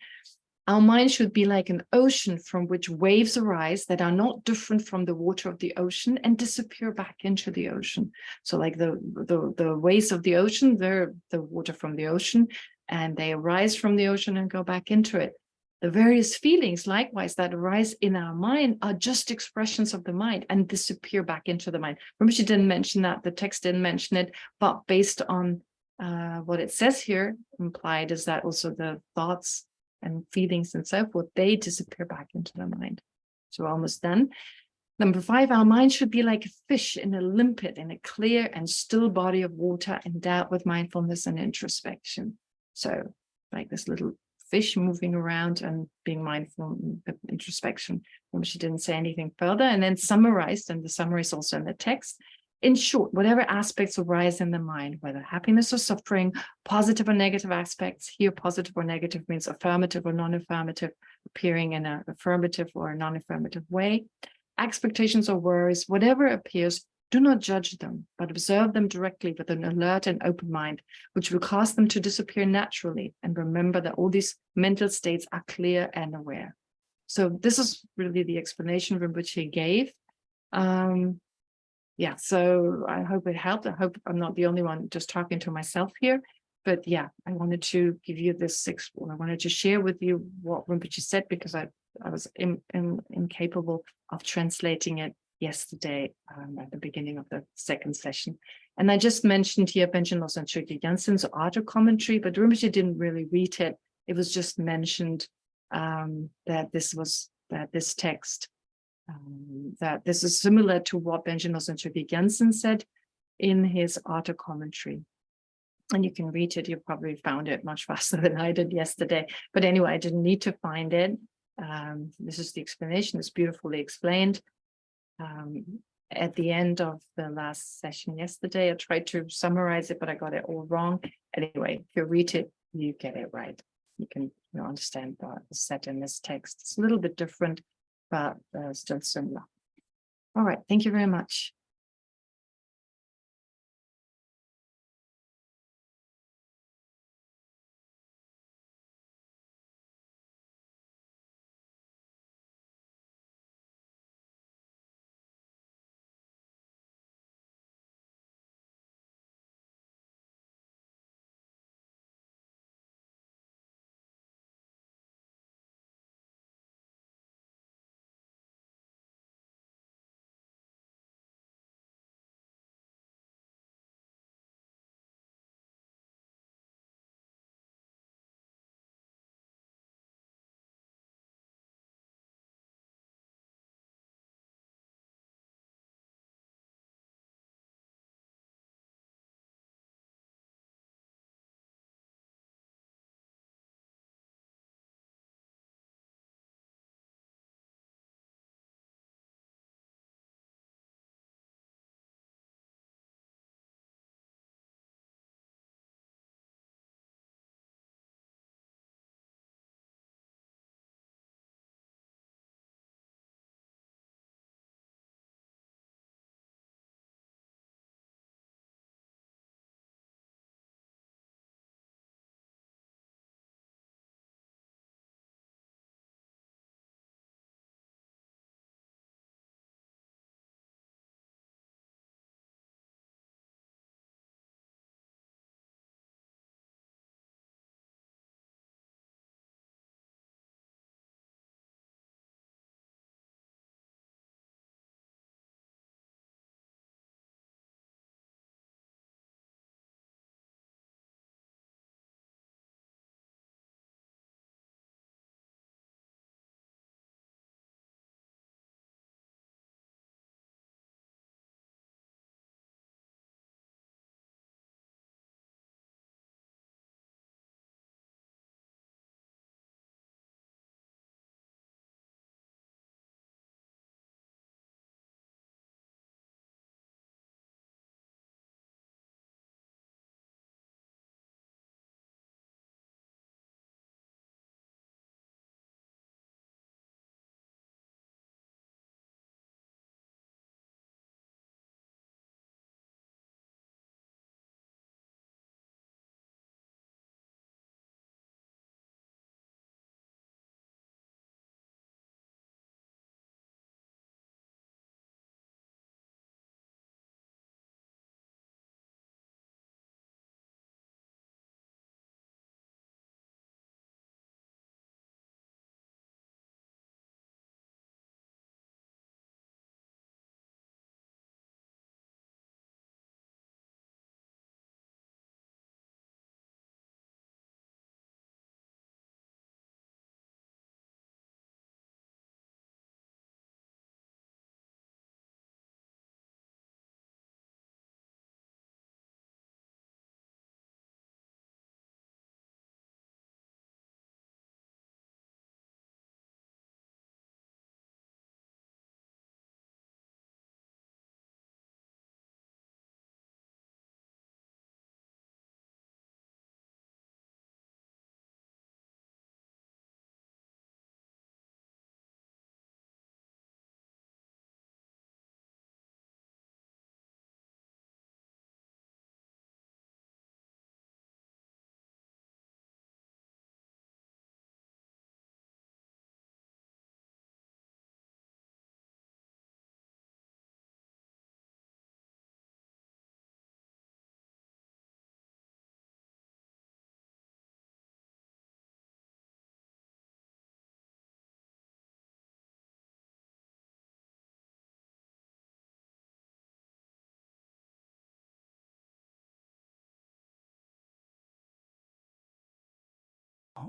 Our mind should be like an ocean from which waves arise that are not different from the water of the ocean and disappear back into the ocean. So like the waves of the ocean, they're the water from the ocean, and they arise from the ocean and go back into it. The various feelings, likewise, that arise in our mind are just expressions of the mind and disappear back into the mind. Rinpoche didn't mention that, the text didn't mention it, but based on what it says here, implied is that also the thoughts and feelings and so forth, they disappear back into the mind. So we're almost done. Number 5, our mind should be like a fish in a limpid, in a clear and still body of water, endowed with mindfulness and introspection. So like this little fish moving around and being mindful of introspection. She didn't say anything further, and then summarized, and the summary is also in the text. In short, whatever aspects arise in the mind, whether happiness or suffering, positive or negative aspects, here positive or negative means affirmative or non-affirmative, appearing in an affirmative or a non-affirmative way, expectations or worries, whatever appears, do not judge them, but observe them directly with an alert and open mind, which will cause them to disappear naturally. And remember that all these mental states are clear and aware. So this is really the explanation Rinpoche gave. Yeah, so I hope it helped. I hope I'm not the only one just talking to myself here. But yeah, I wanted to give you this, I wanted to share with you what Rinpoche said, because I was incapable of translating it yesterday at the beginning of the second session. And I just mentioned here Benjamin Losang Chökyi Gyaltsen's auto commentary, but Rinpoche didn't really read it. It was just mentioned that this text, that this is similar to what Benjamin Losang Chökyi Gyaltsen said in his auto commentary. And you can read it. You probably found it much faster than I did yesterday. But anyway, I didn't need to find it. This is the explanation. It's beautifully explained. At the end of the last session yesterday, I tried to summarize it, but I got it all wrong. Anyway, if you read it, you get it right. You can understand what is said in this text. It's a little bit different, but still similar. All right, thank you very much.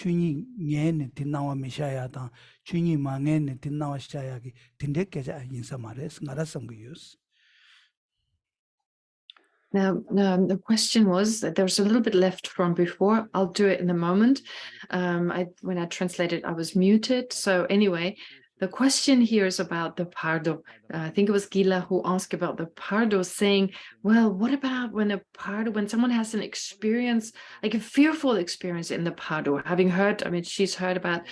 chuni ngene tinawa mishaya ta chuni mangene tinawa shaya ki tinde keja insa mares ngara sambuyus. Now, the question was that there's a little bit left from before. I'll do it in a moment. When I translated, I was muted. So anyway, the question here is about the Pardo. I think it was Gila who asked about the Pardo, saying, well, what about when someone has an experience, like a fearful experience in the Pardo, having heard, she's heard about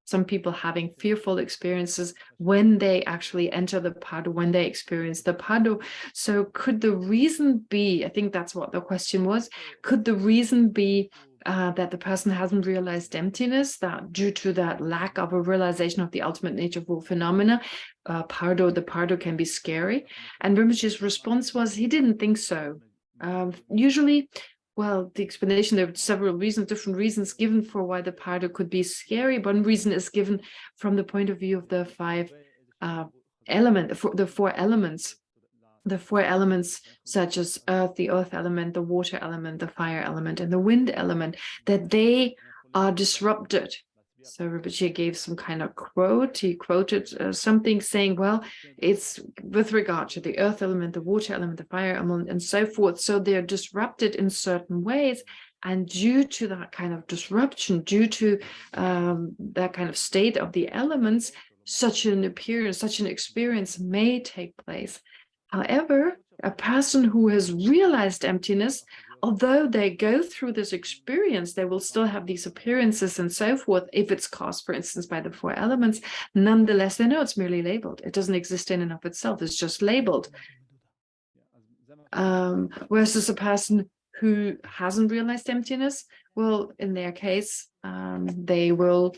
some people having fearful experiences when they actually enter the Pardo, when they experience the Pardo. So could the reason be, I think that's what the question was, could the reason be that the person hasn't realized emptiness, that due to that lack of a realization of the ultimate nature of all phenomena, the Pardo can be scary? And Rinpoche's response was he didn't think so. Usually, well, the explanation, there are several reasons, different reasons given for why the Pardo could be scary. One reason is given from the point of view of the the four elements. The four elements such as earth, the earth element, the water element, the fire element, and the wind element, that they are disrupted. So Rinpoche gave some kind of quote. He quoted something saying, well, it's with regard to the earth element, the water element, the fire element, and so forth. So they're disrupted in certain ways. And due to that kind of disruption, due to that kind of state of the elements, such an experience may take place. However, a person who has realized emptiness, although they go through this experience, they will still have these appearances and so forth. If it's caused, for instance, by the four elements, nonetheless, they know it's merely labeled. It doesn't exist in and of itself. It's just labeled. Versus a person who hasn't realized emptiness, well, in their case, they will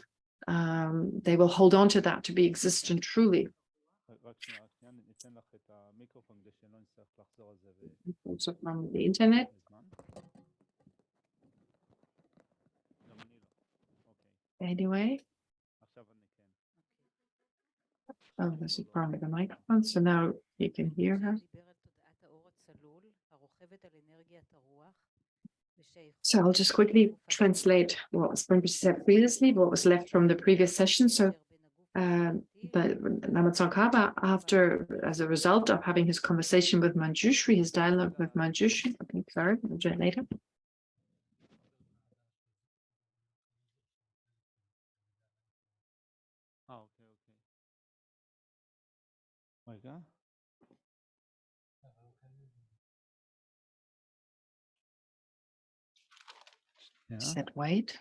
hold on to that to be existent truly. Also from the internet. Anyway. Oh, this is part of the microphone, so now you can hear her. So I'll just quickly translate what was said previously, what was left from the previous session. So but Namatsangkhapa, as a result of having his conversation with Manjushri, his dialogue with Manjushri, okay, sorry, I'll do it later. Oh, okay. Yeah. Said wait.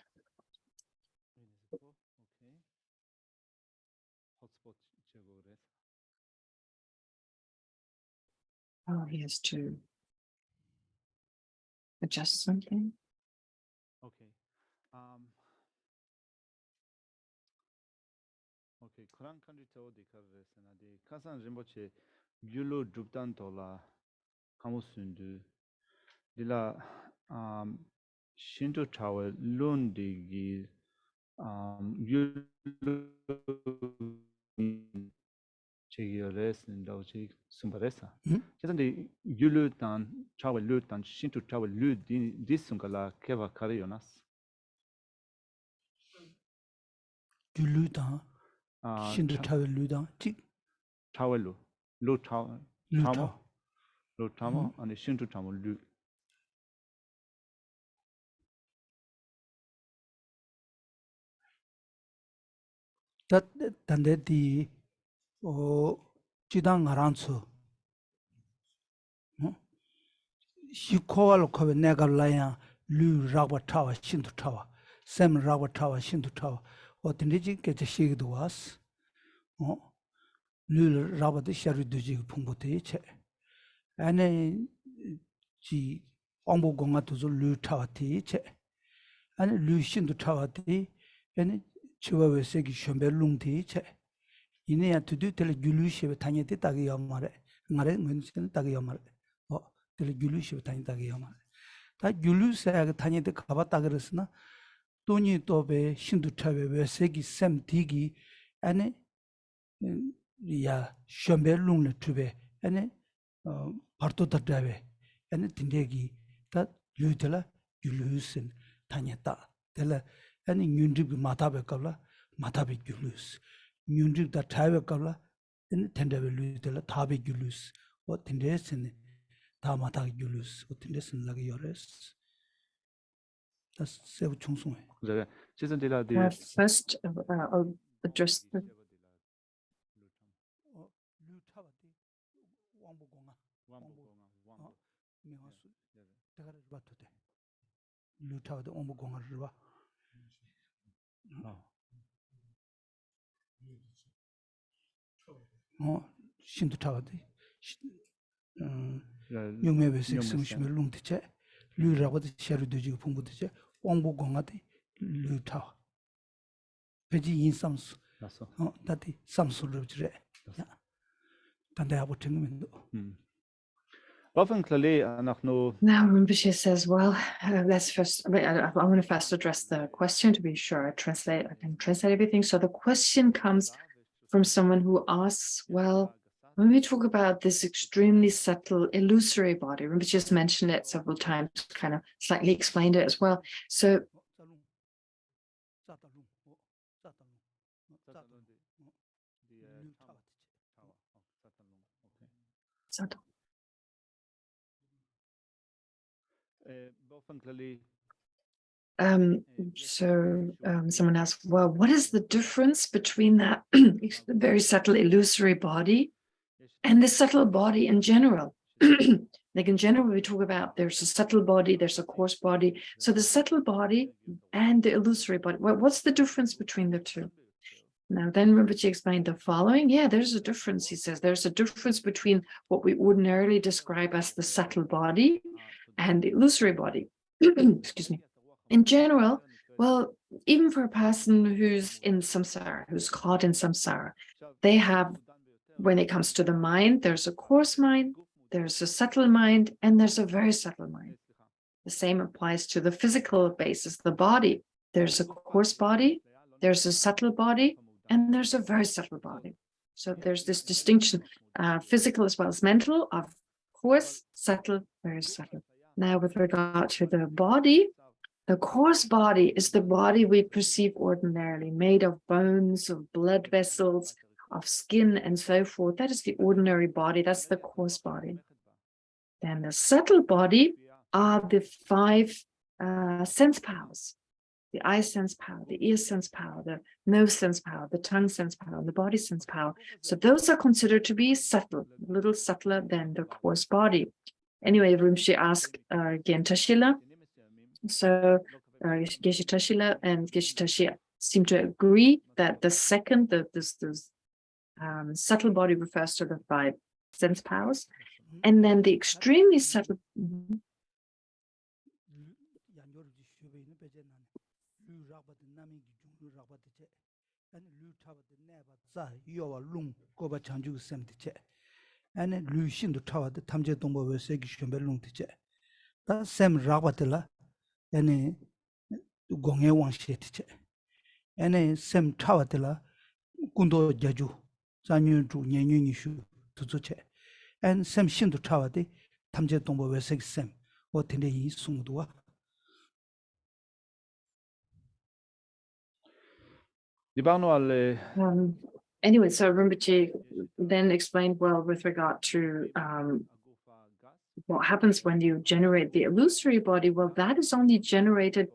Oh, he has to adjust something. Okay. Okay. Kurang kanji to di karres na di kasan Rinpoche gyulu druptan tola kamusundu dila shinto chawe lundi gi gyulu chegiyores ndauchi sumbaresa. Chesande gyulu tan chawe lu tan shinto chawe lu di sungala keva karionas. Gyulu tan shinto chawe lu tan chawe lu chamo and shinto chamo lu. That tande di chidang ngaransu shikowa lo kowe nega laya lu ragwa tawa shinto tawa sem ragwa tawa shinto tawa o tindiji kecha shigido was lu ragwa de sharu duji pungpo te che ane ji ombo gonga tuzo lu tawa te che ane lu shinto tawa te ane chiwa we segi shombe lung te che ine ya tudu tele gyulu shebe tanya te tagi yamare ngare nguen chen tagi yamare tele gyulu shebe tanya tagi yamare ta gyulu sayaga tanya te kaba tagi resna toni tobe shindu chawe we segi sem tigi ane ya shombe lung le tube ane parto tadawe ane tindegi ta lu tela gyulu sen tanya ta tele and Yundrib Matabe Kavla, Matabe Gulus. Yundrib the Tabe Kavla, and Tendabe Lutella, Tabe Gulus, what Tindes and Tamata Gulus, what Tindes and Lagayores. That's Sev Chungsung. First, I'll address the Shindu Tawadi. You may be 6 Lung Tiche, Lu Rabot Sherudu Pumbuche, Wambu Gongati, Lu Tawa. Peji in some that is some sort of re. Now Rinpoche says, well, let's first, I want to first address the question to be sure I can translate everything. So the question comes from someone who asks, well, when we talk about this extremely subtle illusory body, Rinpoche just mentioned it several times, kind of slightly explained it as well. So someone asked, well, what is the difference between that very subtle illusory body and the subtle body in general? Like in general, we talk about there's a subtle body, there's a coarse body. So the subtle body and the illusory body, what's the difference between the two? Now, then Rinpoche explained the following. Yeah, there's a difference. He says there's a difference between what we ordinarily describe as the subtle body and the illusory body. Excuse me. In general, well, even for a person who's in samsara, who's caught in samsara, they have, when it comes to the mind, there's a coarse mind, there's a subtle mind, and there's a very subtle mind. The same applies to the physical basis, the body. There's a coarse body, there's a subtle body, and there's a very subtle body. So there's this distinction, physical as well as mental, of coarse, subtle, very subtle. Now, with regard to the body, the coarse body is the body we perceive ordinarily, made of bones, of blood vessels, of skin, and so forth. That is the ordinary body. That's the coarse body. Then the subtle body are the 5 sense powers. The eye sense power, the ear sense power, the nose sense power, the tongue sense power, and the body sense power. So those are considered to be subtle, a little subtler than the coarse body. Anyway, Rinpoche asked Gen Tashila. So Geshe Tashila and Geshe Tashia seem to agree that the second, this subtle body refers to the 5 sense powers. And then the extremely subtle... And Lucian to Tower, the Tamje Dombo was Segishumbe Luntiche. That same Rabatilla, and Gonge one shetiche. And same Tawatilla, Gundo Jaju, Zanyu to Nyan issue to Zuche. And same Shin to Tower, the Tamje Dombo was Sem, what in the Sundua. Anyway, so Rinpoche then explained, well, with regard to what happens when you generate the illusory body, well, that is only generated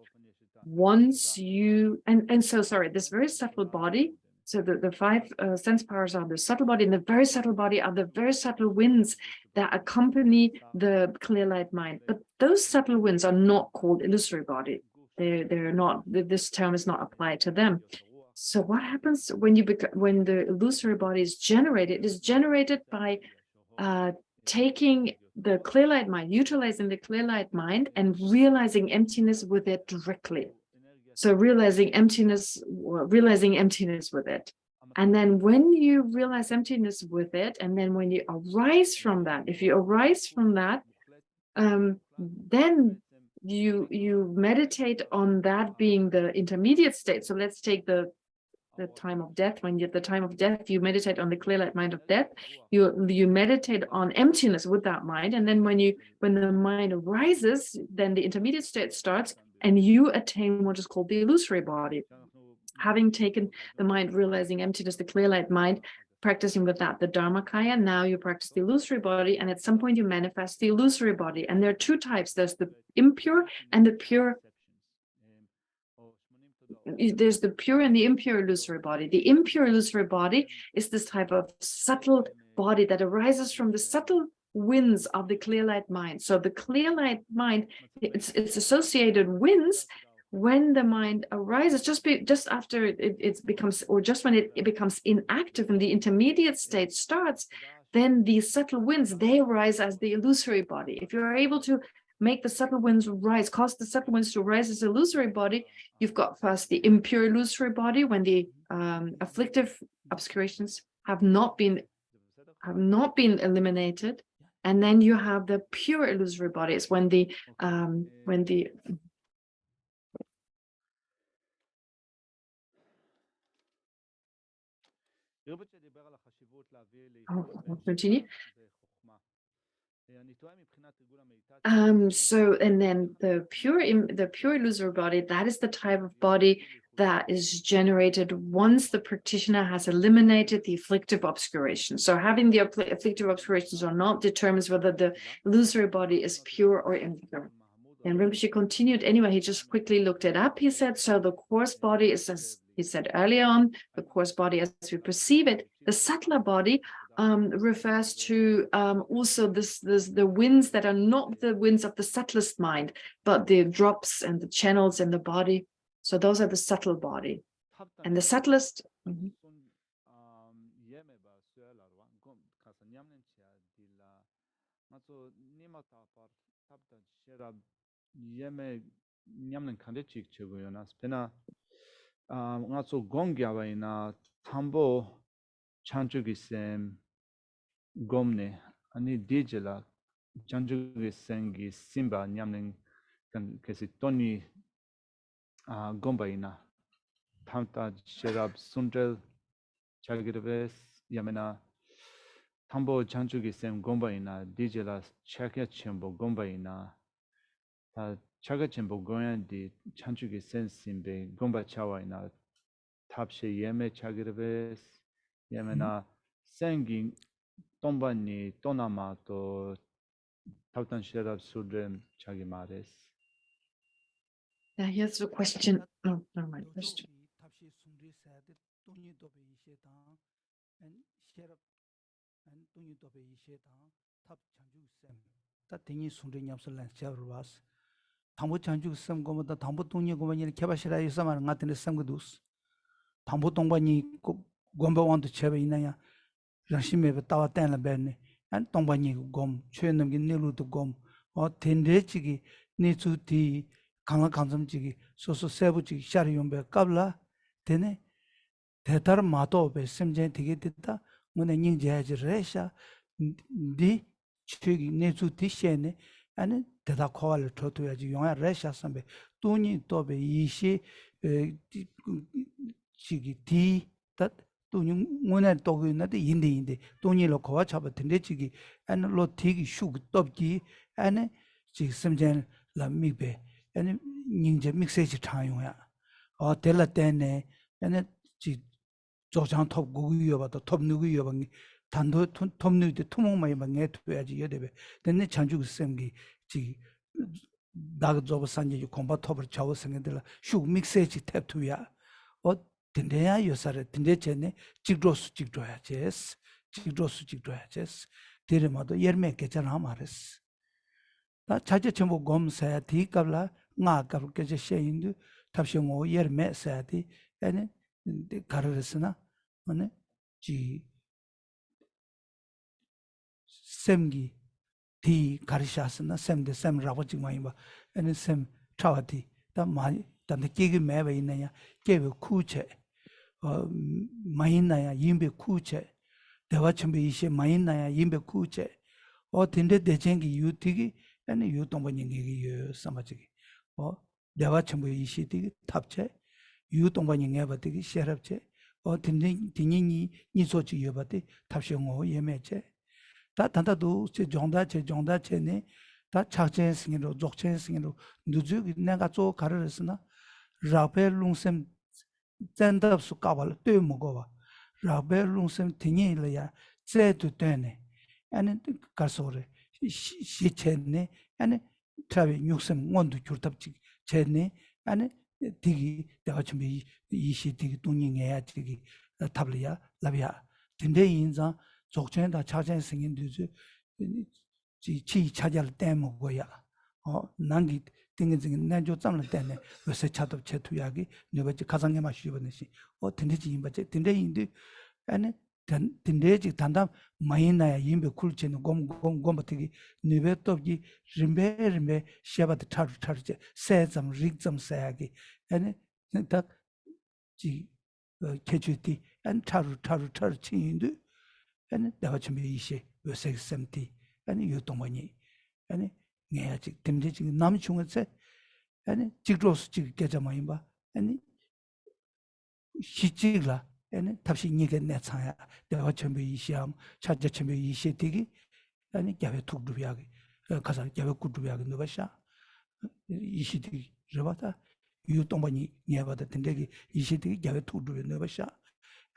once you, and so, sorry, this very subtle body, so the 5 sense powers are the subtle body, and the very subtle body are the very subtle winds that accompany the clear light mind. But those subtle winds are not called illusory body. They're not, this term is not applied to them. So what happens when when the illusory body is generated? It is generated by taking the clear light mind, utilizing the clear light mind, and realizing emptiness with it directly. So realizing emptiness with it. And then when you realize emptiness with it, and then when you arise from that, if you arise from that, then you meditate on that being the intermediate state. So let's take the time of death. When you're at the time of death, you meditate on the clear light mind of death. You meditate on emptiness with that mind, and then when the mind arises, then the intermediate state starts, and you attain what is called the illusory body. Having taken the mind, realizing emptiness, the clear light mind, practicing with that, the Dharmakaya, now you practice the illusory body, and at some point you manifest the illusory body. And there are two types. There's the impure and the pure. There's the pure and the impure illusory body. The impure illusory body is this type of subtle body that arises from the subtle winds of the clear light mind. So the clear light mind, it's associated winds when the mind arises, just after it becomes, or just when it becomes inactive and the intermediate state starts, then these subtle winds, they arise as the illusory body. If you're able to make the subtle winds rise, cause the subtle winds to rise as illusory body, you've got first the impure illusory body, when the afflictive obscurations have not been eliminated, and then you have the pure illusory bodies when the continue. So, and then the pure illusory body, that is the type of body that is generated once the practitioner has eliminated the afflictive obscuration. So having the afflictive obscurations or not determines whether the illusory body is pure or impure. And Rinpoche continued, anyway, he just quickly looked it up. He said, so the coarse body is, as he said earlier on, the coarse body as we perceive it. The subtler body refers to also the winds that are not the winds of the subtlest mind, but the drops and the channels in the body. So those are the subtle body. And the subtlest. Gomne ani dijela janjugi sengi simba nyamning kan kesi toni gomba ina tamta sherab sundel chagirves yamena tambo janjugi sem gomba ina dijela chakya chembo gomba ina ta chaga chembo goyan di janjugi sen simbe gomba chawa ina tapshe yeme chagirves yamena sengi Tombani Tonamato Tautan Sherab Sudrem Chagimares. Now here's the question. Oh, never mind. Question. Rashime tawa tenla berne and tombani gom chönam gi nelu to gom o tendre chigi nichu ti kanga kansam chigi so sebu chigi shar yombe kabla tene tetar mato be semjen tige tita mone ning jaji resha di chigi nichu ti shene ane teta khawal thotu yaji yonga resha sambe tuni tobe yishi chigi ti tat Mune togu na the indi Tony lo kowa chaba tendechigi and lo tigi shug topki and chig semjen la mibe and ninja mixage time ya or tella tene and chig jochang top gugu ba top nugu bang tando top nu de tumong mai bang et yaji yedebe then chanju semgi chi dag job sanje yu komba top chawo sengedela shug mixage tap to ya or Tindea yosare tindechene chigdrosu chigdroyaches, Tirimado yerme kechanamares. Ta chaja chambo gom sayati kabla nga karu kecha shayindu tapshango yerme sayati ane kararesana ane ji semgi ti karishasana semde sem rabachingmayimba ane sem chawati ta mani tanda kegi mewa inaya kewe kuche Mainaya yimbe kuche, Devachambe ishe Mainaya yimbe kuche, or Tinde dechengi yu tigi, and you tombangi yu samachigi, or Devachambe ishi tigi tapche, you tombangi ever tigi sherapche, or Tinini nisochi yubati, tapshango yemeche. Tata do che jonda che ne, 다 착제 생으로 족체 생으로 누주 내가 저 가르르스나 라베 룽셈 짠답수 까발 또 먹어봐 라베 룽셈 팅이려야 제도 되네 아니 가서래 시체네 아니 트라비 육셈 원도 줄답지 제네 아니 디기 내가 준비 이시 디기 동행해야 디기 탑리야 라비야 근데 인자 족체다 착제 생인도지 지 차절 때 먹어야 난기 띵긴 난조 짬을 때네 왜서 차도 제투야기 네버지 가상에 마시버네시 든데지 임바제 든데인데 아니 든데지 단담 마이나야 임베 쿨체는 곰곰곰버티기 네베톱기 림베 샤바드 차르제 세점 릭점 사야기 아니 딱지 개주티 안 차르 치인데 아니 내가 준비 이시 왜서 샘티 아니 요동원이 아니 내가 지금 든데 지금 남 중에서 아니 직로스 지금 계자마인 봐 아니 시지라 아니 답시 니게 내 차야 내가 준비 이시함 차제 준비 이시 되기 아니 야외 tukdubiagi 가서 야외 kudubiagi 누가샤 이시 되기 저바다 요동원이 내가다 든데기 이시 되기 야외 tukdubi 누가샤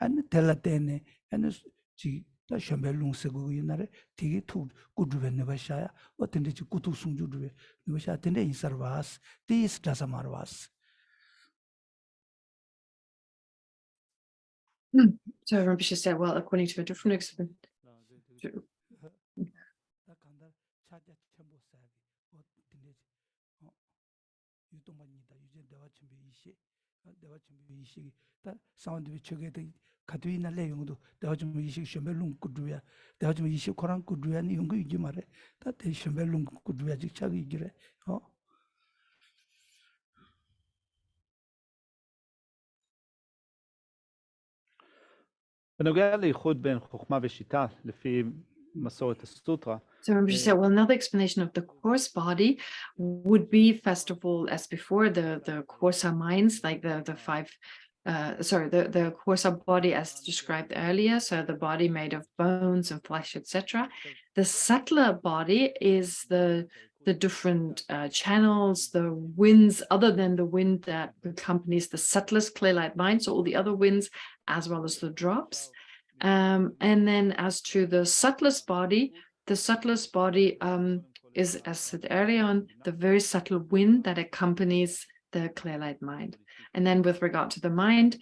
아니 텔라테네 아니 지 다 샴벨룽 세고 이나래 되게 투 구드베 네바샤야 어떤데 지 구투 숭주드베 네바샤 텐데 인서바스 디스 다사마르바스 So Rinpoche said, well, according to a different experience. 내가 준비 이시 다 사운드 쪽에도 가두이나 내용도 내가 좀 이시 셴벨룽 꾸두야 내가 좀 이시 코란 꾸두야 니 용거 이지 말해 다 셴벨룽 꾸두야 직착이 이기래 בנוגע לייחוד בין חוכמה ושיטה, לפי מסורת הסוטרה, So Rinpoche said, well, another explanation of the coarse body would be, first of all, as before, the coarser minds, like the five, the coarser body as described earlier, so the body made of bones and flesh, etc. The subtler body is the different channels, the winds, other than the wind that accompanies the subtlest clear light mind, so all the other winds, as well as the drops. And then as to the subtlest body is, as said earlier on, the very subtle wind that accompanies the clear light mind. And then with regard to the mind,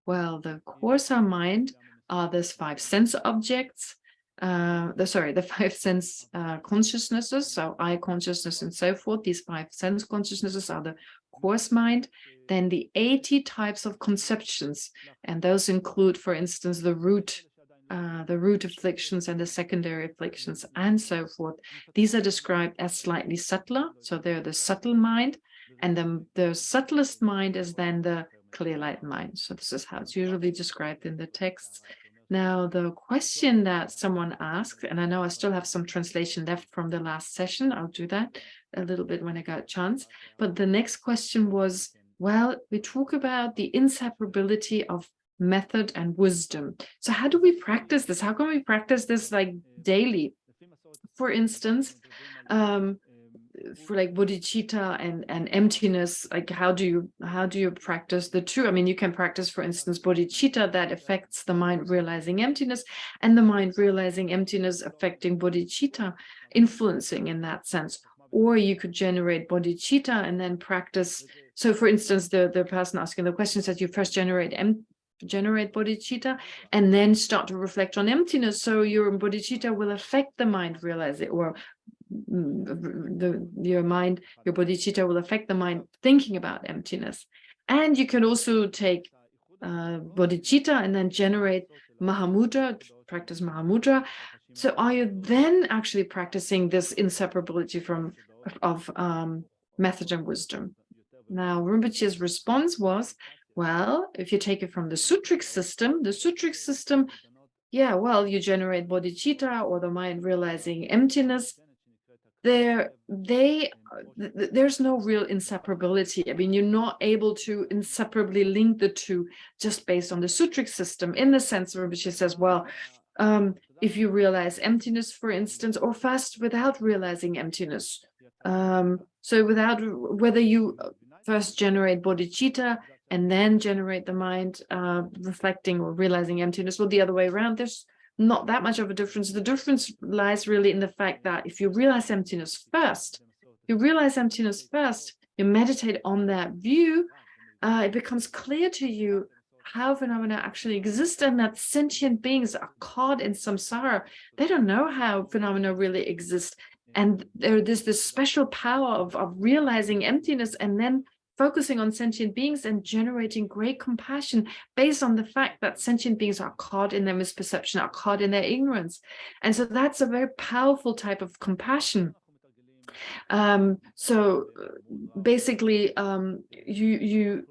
well, the coarser mind are those five sense objects, the five sense consciousnesses, so eye consciousness and so forth. These five sense consciousnesses are the coarse mind. Then the 80 types of conceptions, and those include, for instance, the root afflictions and the secondary afflictions and so forth. These are described as slightly subtler, so they're the subtle mind, and then the subtlest mind is then the clear light mind. So this is how it's usually described in the texts. Now, the question that someone asked, and I know I still have some translation left from the last session, I'll do that a little bit when I got a chance, but the next question was, well, we talk about the inseparability of method and wisdom. So how do we practice this? How can we practice this like daily? For instance, for like bodhicitta and emptiness, like how do you practice the two? I mean, you can practice, for instance, bodhicitta that affects the mind realizing emptiness, and the mind realizing emptiness affecting bodhicitta, influencing in that sense. Or you could generate bodhicitta and then practice. So for instance, the person asking the question says you first generate bodhicitta and then start to reflect on emptiness, so your bodhicitta will affect the mind realizing, or your bodhicitta will affect the mind thinking about emptiness. And you can also take bodhicitta and then generate Mahamudra, practice Mahamudra. So are you then actually practicing this inseparability of method and wisdom? Now, Rinpoche's response was, well, if you take it from the sutric system, yeah, well, you generate bodhicitta or the mind realizing emptiness. There's no real inseparability. I mean, you're not able to inseparably link the two just based on the sutric system, in the sense of Rinpoche says, well, if you realize emptiness, for instance, or fast without realizing emptiness, So without, whether you first generate bodhicitta and then generate the mind reflecting or realizing emptiness, or the other way around, there's not that much of a difference. The difference lies really in the fact that if you realize emptiness first, you meditate on that view, it becomes clear to you how phenomena actually exist, and that sentient beings are caught in samsara. They don't know how phenomena really exist. And there's this special power of realizing emptiness and then focusing on sentient beings and generating great compassion based on the fact that sentient beings are caught in their misperception, are caught in their ignorance. And so that's a very powerful type of compassion. So basically, you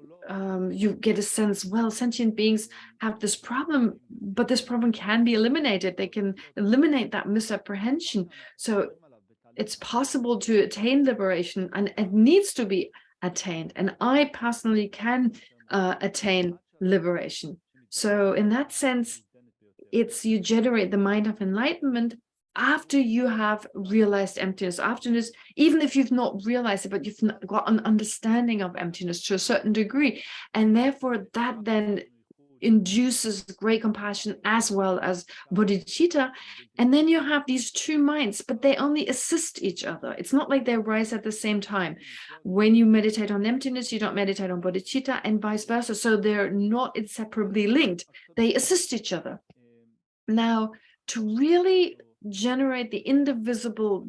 get a sense, well, sentient beings have this problem, but this problem can be eliminated. They can eliminate that misapprehension. So it's possible to attain liberation, and it needs to be attained. And I personally can attain liberation. So in that sense, it's you generate the mind of enlightenment after you have realized emptiness, after this, even if you've not realized it, but you've got an understanding of emptiness to a certain degree. And therefore that then induces great compassion as well as bodhicitta. And then you have these two minds, but they only assist each other. It's not like they rise at the same time. When you meditate on emptiness, you don't meditate on bodhicitta, and vice versa. So they're not inseparably linked. They assist each other. Now, to really generate the indivisible,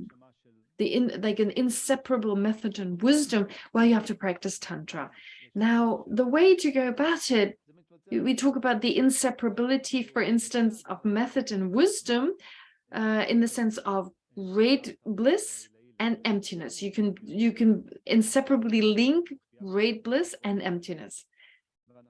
like an inseparable method and wisdom, well, you have to practice Tantra. Now, the way to go about it, we talk about the inseparability, for instance, of method and wisdom in the sense of great bliss and emptiness. You can inseparably link great bliss and emptiness.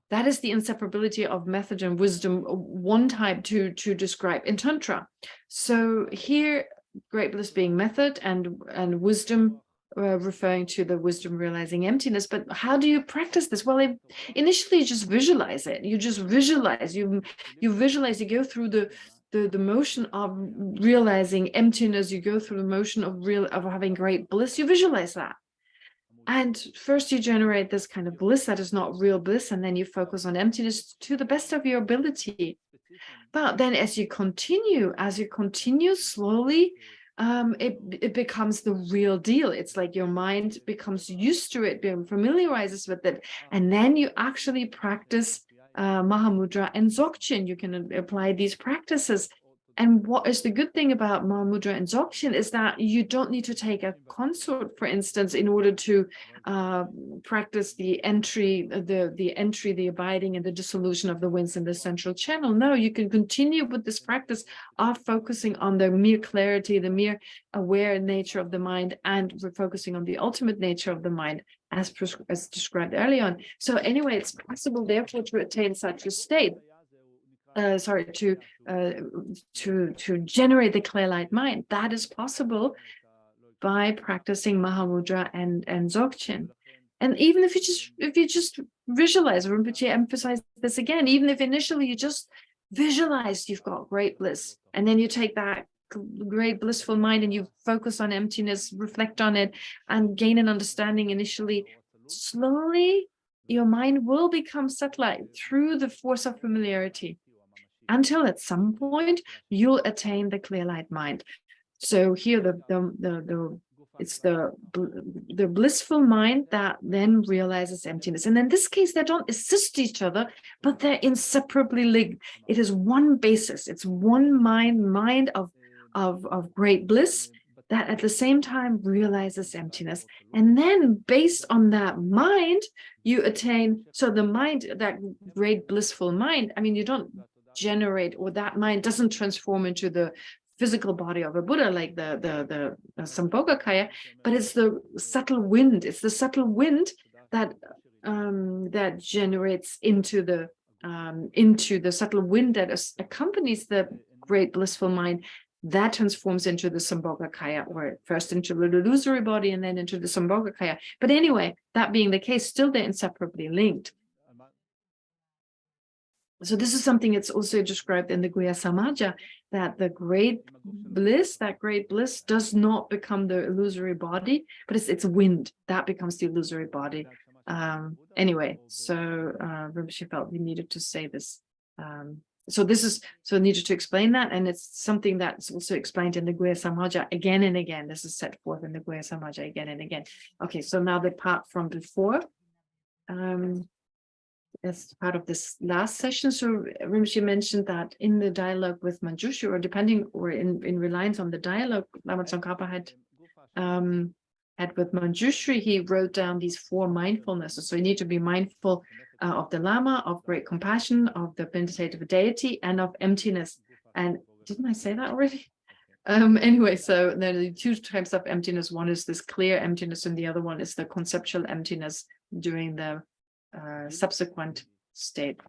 That is the inseparability of method and wisdom, one type to describe in Tantra. So here, great bliss being method and wisdom referring to the wisdom realizing emptiness. But how do you practice this? Well, initially you just visualize it. You just visualize, you visualize, you go through the motion of realizing emptiness, you go through the motion of having great bliss, you visualize that. And first you generate this kind of bliss that is not real bliss, and then you focus on emptiness to the best of your ability. But then as you continue slowly, it becomes the real deal. It's like your mind becomes used to it, familiarizes with it, and then you actually practice Mahamudra and Dzogchen. You can apply these practices. And what is the good thing about Mahamudra and Dzogchen is that you don't need to take a consort, for instance, in order to practice the entry, the abiding, and the dissolution of the winds in the central channel. No, you can continue with this practice of focusing on the mere clarity, the mere aware nature of the mind, and we're focusing on the ultimate nature of the mind, as described early on. So anyway, it's possible, therefore, to attain such a state. To generate the clear light mind. That is possible by practicing Mahamudra and Dzogchen. And even if you just visualize, Rinpoche emphasized this again, even if initially you just visualize you've got great bliss, and then you take that great blissful mind and you focus on emptiness, reflect on it, and gain an understanding initially, slowly your mind will become subtler through the force of familiarity, until at some point you'll attain the clear light mind. So here it's the blissful mind that then realizes emptiness. And in this case, they don't assist each other, but they're inseparably linked. It is one basis. It's one mind of great bliss that at the same time realizes emptiness. And then based on that mind, you attain, so the mind, that great blissful mind, I mean, you don't generate, or that mind doesn't transform into the physical body of a Buddha like the Sambhogakaya, but it's the subtle wind. It's the subtle wind that that generates into the subtle wind that accompanies the great blissful mind, that transforms into the Sambhogakaya, or first into the illusory body and then into the Sambhogakaya. But anyway, that being the case, still they're inseparably linked. So this is something that's also described in the Guhya Samaja, that the great bliss, does not become the illusory body, but it's wind that becomes the illusory body. Anyway, so Rinpoche felt we needed to say this. So I needed to explain that, and it's something that's also explained in the Guhya Samaja again and again. This is set forth in the Guhya Samaja again and again. Okay, so now the part from before. As part of this last session, so Rinpoche mentioned that in the dialogue with Manjushri, or in reliance on the dialogue Lama Tsongkhapa had with Manjushri, he wrote down these 4 mindfulnesses. So you need to be mindful of the Lama, of great compassion, of the meditative deity, and of emptiness. And didn't I say that already? Anyway, so there are 2 types of emptiness. One is this clear emptiness, and the other one is the conceptual emptiness during the subsequent state.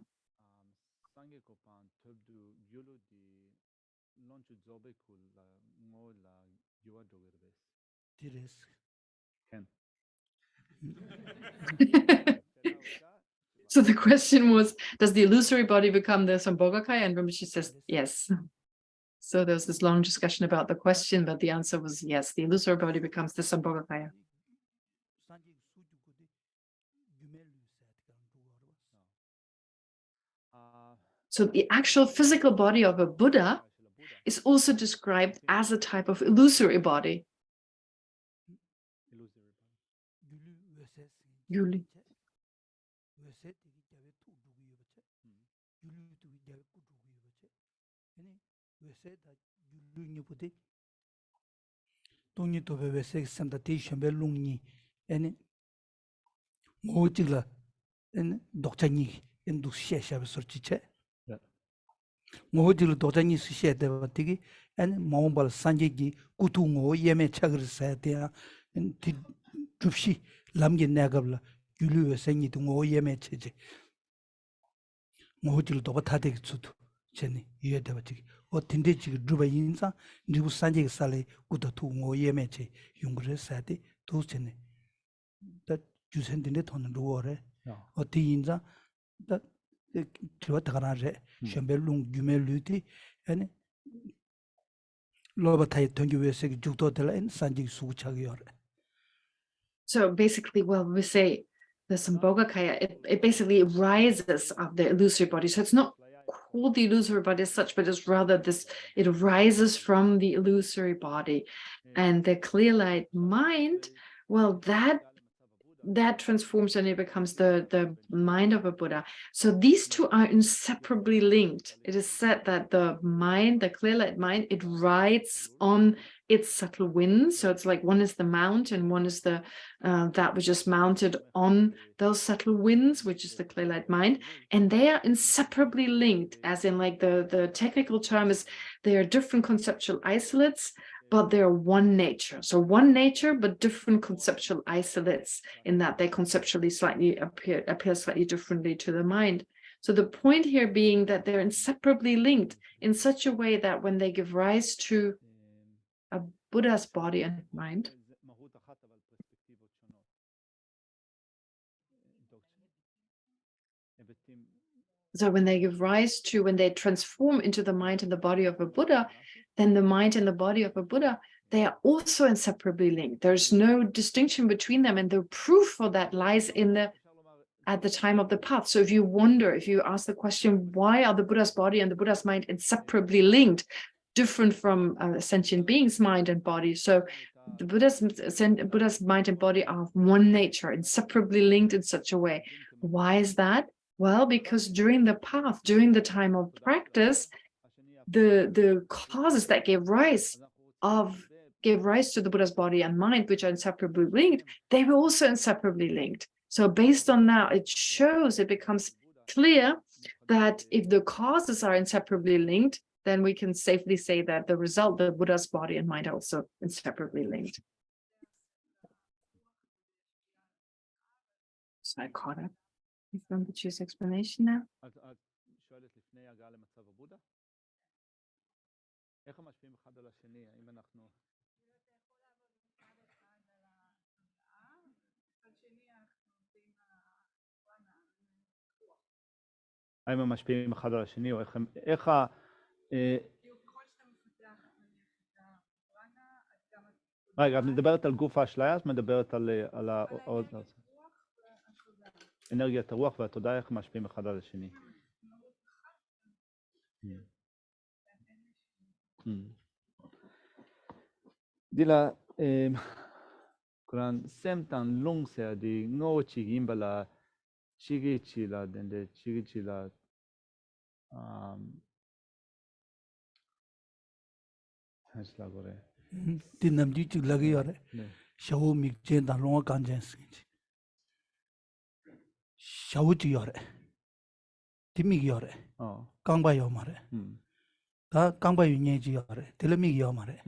So the question was, does the illusory body become the Sambhogakaya? And Rinpoche says yes. So there's this long discussion about the question, but the answer was yes, the illusory body becomes the Sambhogakaya. So the actual physical body of a Buddha is also described as a type of illusory body. Yuli. 모호지로 도장이 쓰셔야 되고 되게 아니 마음발 산지기 구투고 예매 착을 써야 돼야 줍시 남게 내가블라 귤루에 생이도 뭐 예매 체제 모호지로 도바 다되게 주도 전에 이해돼 버티기 어딘데 지금 주바 인사 니부 산지기 살에 구투고 예매 체 용거를 써야 돼 도전에 다 주선된데 돈은 루어래 어디 인자 다 들어다가나래 셴벨룽 규멜루티 아니 로바타이 던규웨스기 죽도들라 산지 수구차기요. So basically, well, we say the Sambhogakaya, it basically rises of the illusory body. So it's not called the illusory body as such, but it's rather this, it rises from the illusory body. And the clear light mind, well, that transforms and it becomes the mind of a Buddha. So these 2 are inseparably linked. It is said that the mind, the clear light mind, it rides on its subtle winds. So it's like one is the mount and one is the that which is mounted on those subtle winds, which is the clear light mind. And they are inseparably linked, as in like the technical term is they are different conceptual isolates, but they're one nature. So one nature, but different conceptual isolates in that they conceptually appear slightly differently to the mind. So the point here being that they're inseparably linked in such a way that when they give rise to a Buddha's body and mind, so when they transform into the mind and the body of a Buddha, then the mind and the body of a Buddha, they are also inseparably linked. There's no distinction between them. And the proof for that lies at the time of the path. So if you ask the question, why are the Buddha's body and the Buddha's mind inseparably linked, different from a sentient being's mind and body? So the Buddha's mind and body are of one nature, inseparably linked in such a way. Why is that? Well, because during the path, during the time of practice, the causes that gave rise to the Buddha's body and mind, which are inseparably linked, they were also inseparably linked. So based on that, it becomes clear that if the causes are inseparably linked, then we can safely say that the result, the Buddha's body and mind, are also inseparably linked. So I caught up with Rinpoche's explanation now. איך הם משפיעים אחד על השני, האם אנחנו... האם הם משפיעים אחד על השני, או איך רגע, את מדברת על גוף האשליה, את מדברת על אנרגיית הרוח והתודעה, איך משפיעים אחד על השני. Dila, kuran semtan lungse di ngochi gimbala chigichila dende chigichila hasla gore. Dinamji chik lagi yore. Shawu mikchen dan longa kanjen sinchi. Shawu chik yore. Timik yore. Kangba yomare. Ta kangba yu nyeji yore. Tilamik yomare.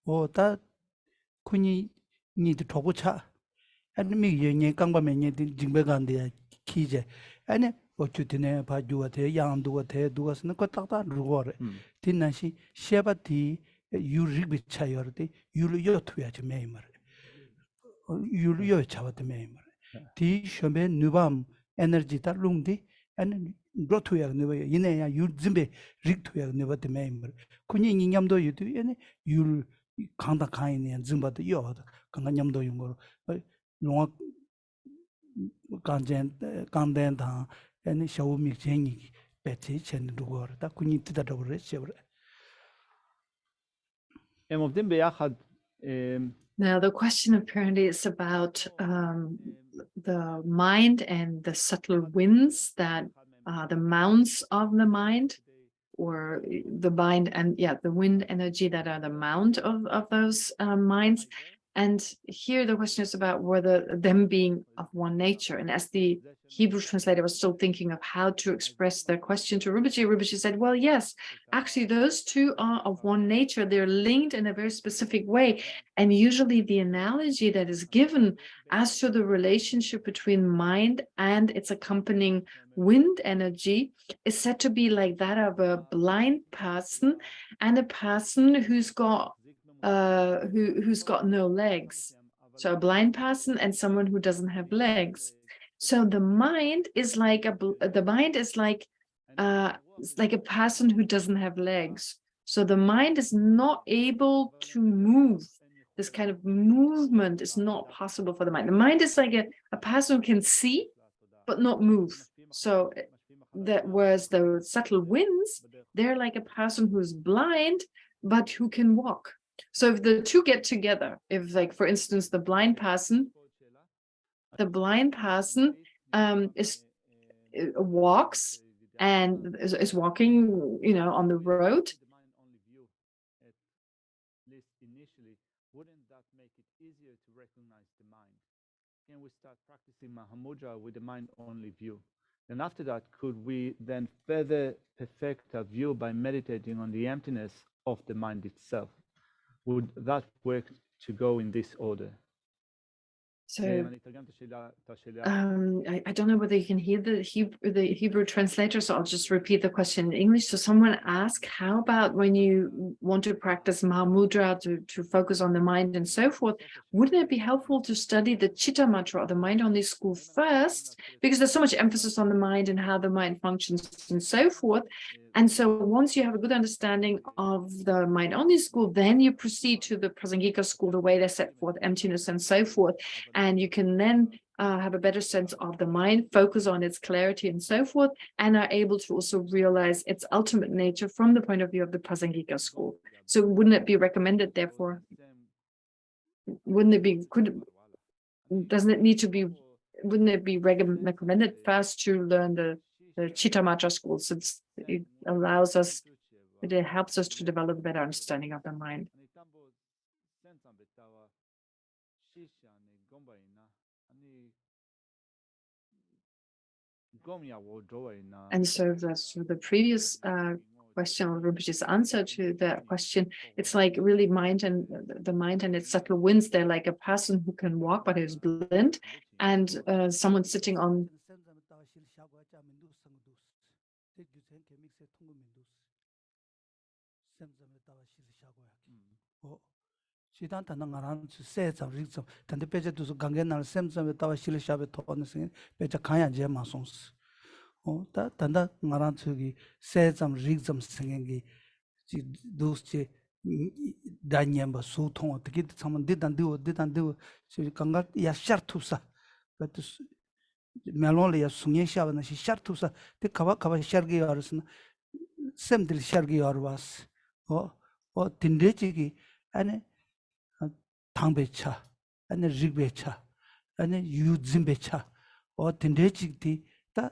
O ta kuni ni de togu cha. Ani mi yu nye kangba me nye jingbe gandhi kije. Ani o chutine pa juwa te, yang duwa te, duwa sina ko takta rugore. Tina shi sheba ti yu rigbi cha yore te, yulu yo tuya che me imare. Yulu yo chawa te me imare. Ti shombe nubam energy ta lungdi, ani ro tuya nuba yine ya yul zimbe rig tuya nuba te me imare. Kuni ni nyamdo yu tu, ani yul kanda kani ni zimba te yo wada, kanga nyamdo yungoro. Longa kanden tang, ani shawu mikchengi peche chen rugore, ta kuni tita rugore chevre. הם עובדים ביחד. Now, the question apparently is about the mind and the subtle winds that the mounts of the mind, or the mind and the wind energy that are the mount of those minds. And here the question is about whether them being of one nature. And as the Hebrew translator was still thinking of how to express their question to Rinpoche, Rinpoche said, well, yes, actually those two are of one nature. They're linked in a very specific way. And usually the analogy that is given as to the relationship between mind and its accompanying wind energy is said to be like that of a blind person and a person who's got no legs. So a blind person and someone who doesn't have legs. So the mind is like a person who doesn't have legs. So the mind is not able to move. This kind of movement is not possible for the mind. The mind is like a person who can see but not move. So that whereas the subtle winds, they're like a person who's blind but who can walk. So if the two get together, if, like, for instance, the blind person walks and is walking, on the road. Wouldn't that make it easier to recognize the mind? Can we start practicing Mahamudra with the mind-only view? And after that, could we then further perfect our view by meditating on the emptiness of the mind itself? Would that work to go in this order? So I don't know whether you can hear the Hebrew translator, so I'll just repeat the question in English. So someone asked, how about when you want to practice Mahamudra to focus on the mind and so forth, wouldn't it be helpful to study the Chitta Matra or the mind-only school first? Because there's so much emphasis on the mind and how the mind functions and so forth. And so once you have a good understanding of the mind-only school, then you proceed to the Prasangika school, the way they set forth emptiness and so forth. And you can then have a better sense of the mind, focus on its clarity and so forth, and are able to also realize its ultimate nature from the point of view of the Prasangika school. So wouldn't it be recommended, therefore, wouldn't it be recommended first to learn the Chitta Matra school, since it helps us to develop a better understanding of the mind? And so the previous question, or Rinpoche's answer to that question, it's like really the mind and its subtle winds. They're like a person who can walk but is blind, and someone sitting on. 다 단다 나랑 저기 세점 리점 생행기 도스체 다니엠바 소통 어떻게 참은 데단도 저 강가 야 샤르투사 그것도 멜론리아 숭예샤바나 샤르투사 데 카바 샤르게 알았으나 샘들 샤르게 알아봤어 딘데지기 아니 당배차 아니 리배차 아니 유진배차 딘데지기 다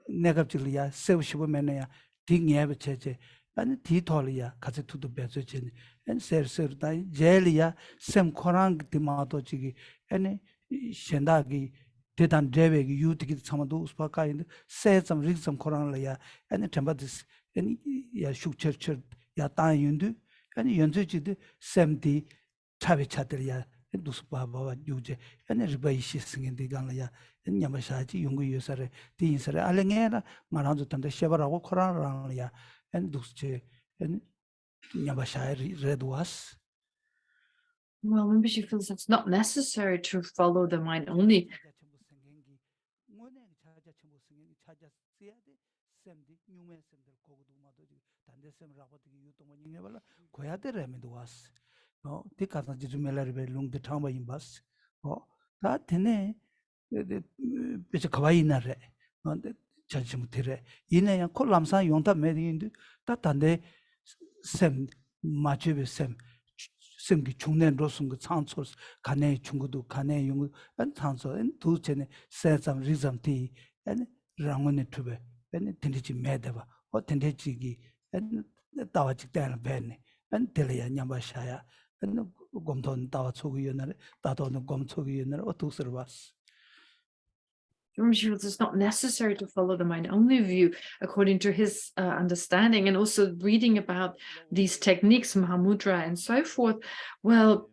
내갑질이야 세우시보면야 딩예베체제 아니 디톨이야 같이 투도 배서체니 엔 세르다 제리야 셈코랑 디마도지기 아니 셴다기 대단 제베기 유티기 참도 스파카인데 세점 리점 코랑라야 아니 템바디스 아니 야 슈처처 야 따윤드 아니 연주지도 셈디 차비차들이야 누스바바와 유제 아니 리바이시 승인디 간라야 냐마샤지 용구 유사레 디인사레 알랭에라 마란도 탐데 셰바라고 코란랑이야 엔 두스체 엔 냐마샤이 레드와스. Well, maybe she feels it's not necessary to follow the mind only. 비저 가와이나래 자지 못해래 이내야 콜람사 용다 메디인데 다단데 셈 마치베 셈기 중년 로슨 그 창소 간에 중고도 간에 용 창소 두체네 세점 리점티 엔 랑원네 투베 엔 딘디지 메데바 딘디지기 엔 다와직 때는 벤네 엔 텔이야 냠바샤야 엔 곰돈 다와 초기 옛날에 다도는 곰 초기 옛날에 어떻게 봤어. She feels it's not necessary to follow the mind only view according to his understanding, and also reading about these techniques, Mahamudra and so forth. Well,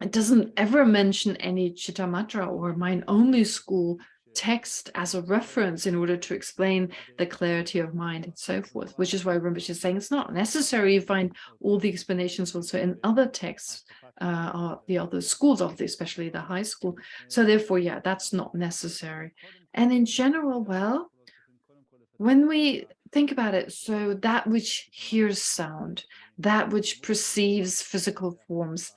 it doesn't ever mention any Chittamatra or mind only school text as a reference in order to explain the clarity of mind and so forth, which is why Rinpoche is saying it's not necessary. You find all the explanations also in other texts, or the other schools of especially the high school. So therefore, yeah, that's not necessary. And in general, well, when we think about it, so that which hears sound, that which perceives physical forms,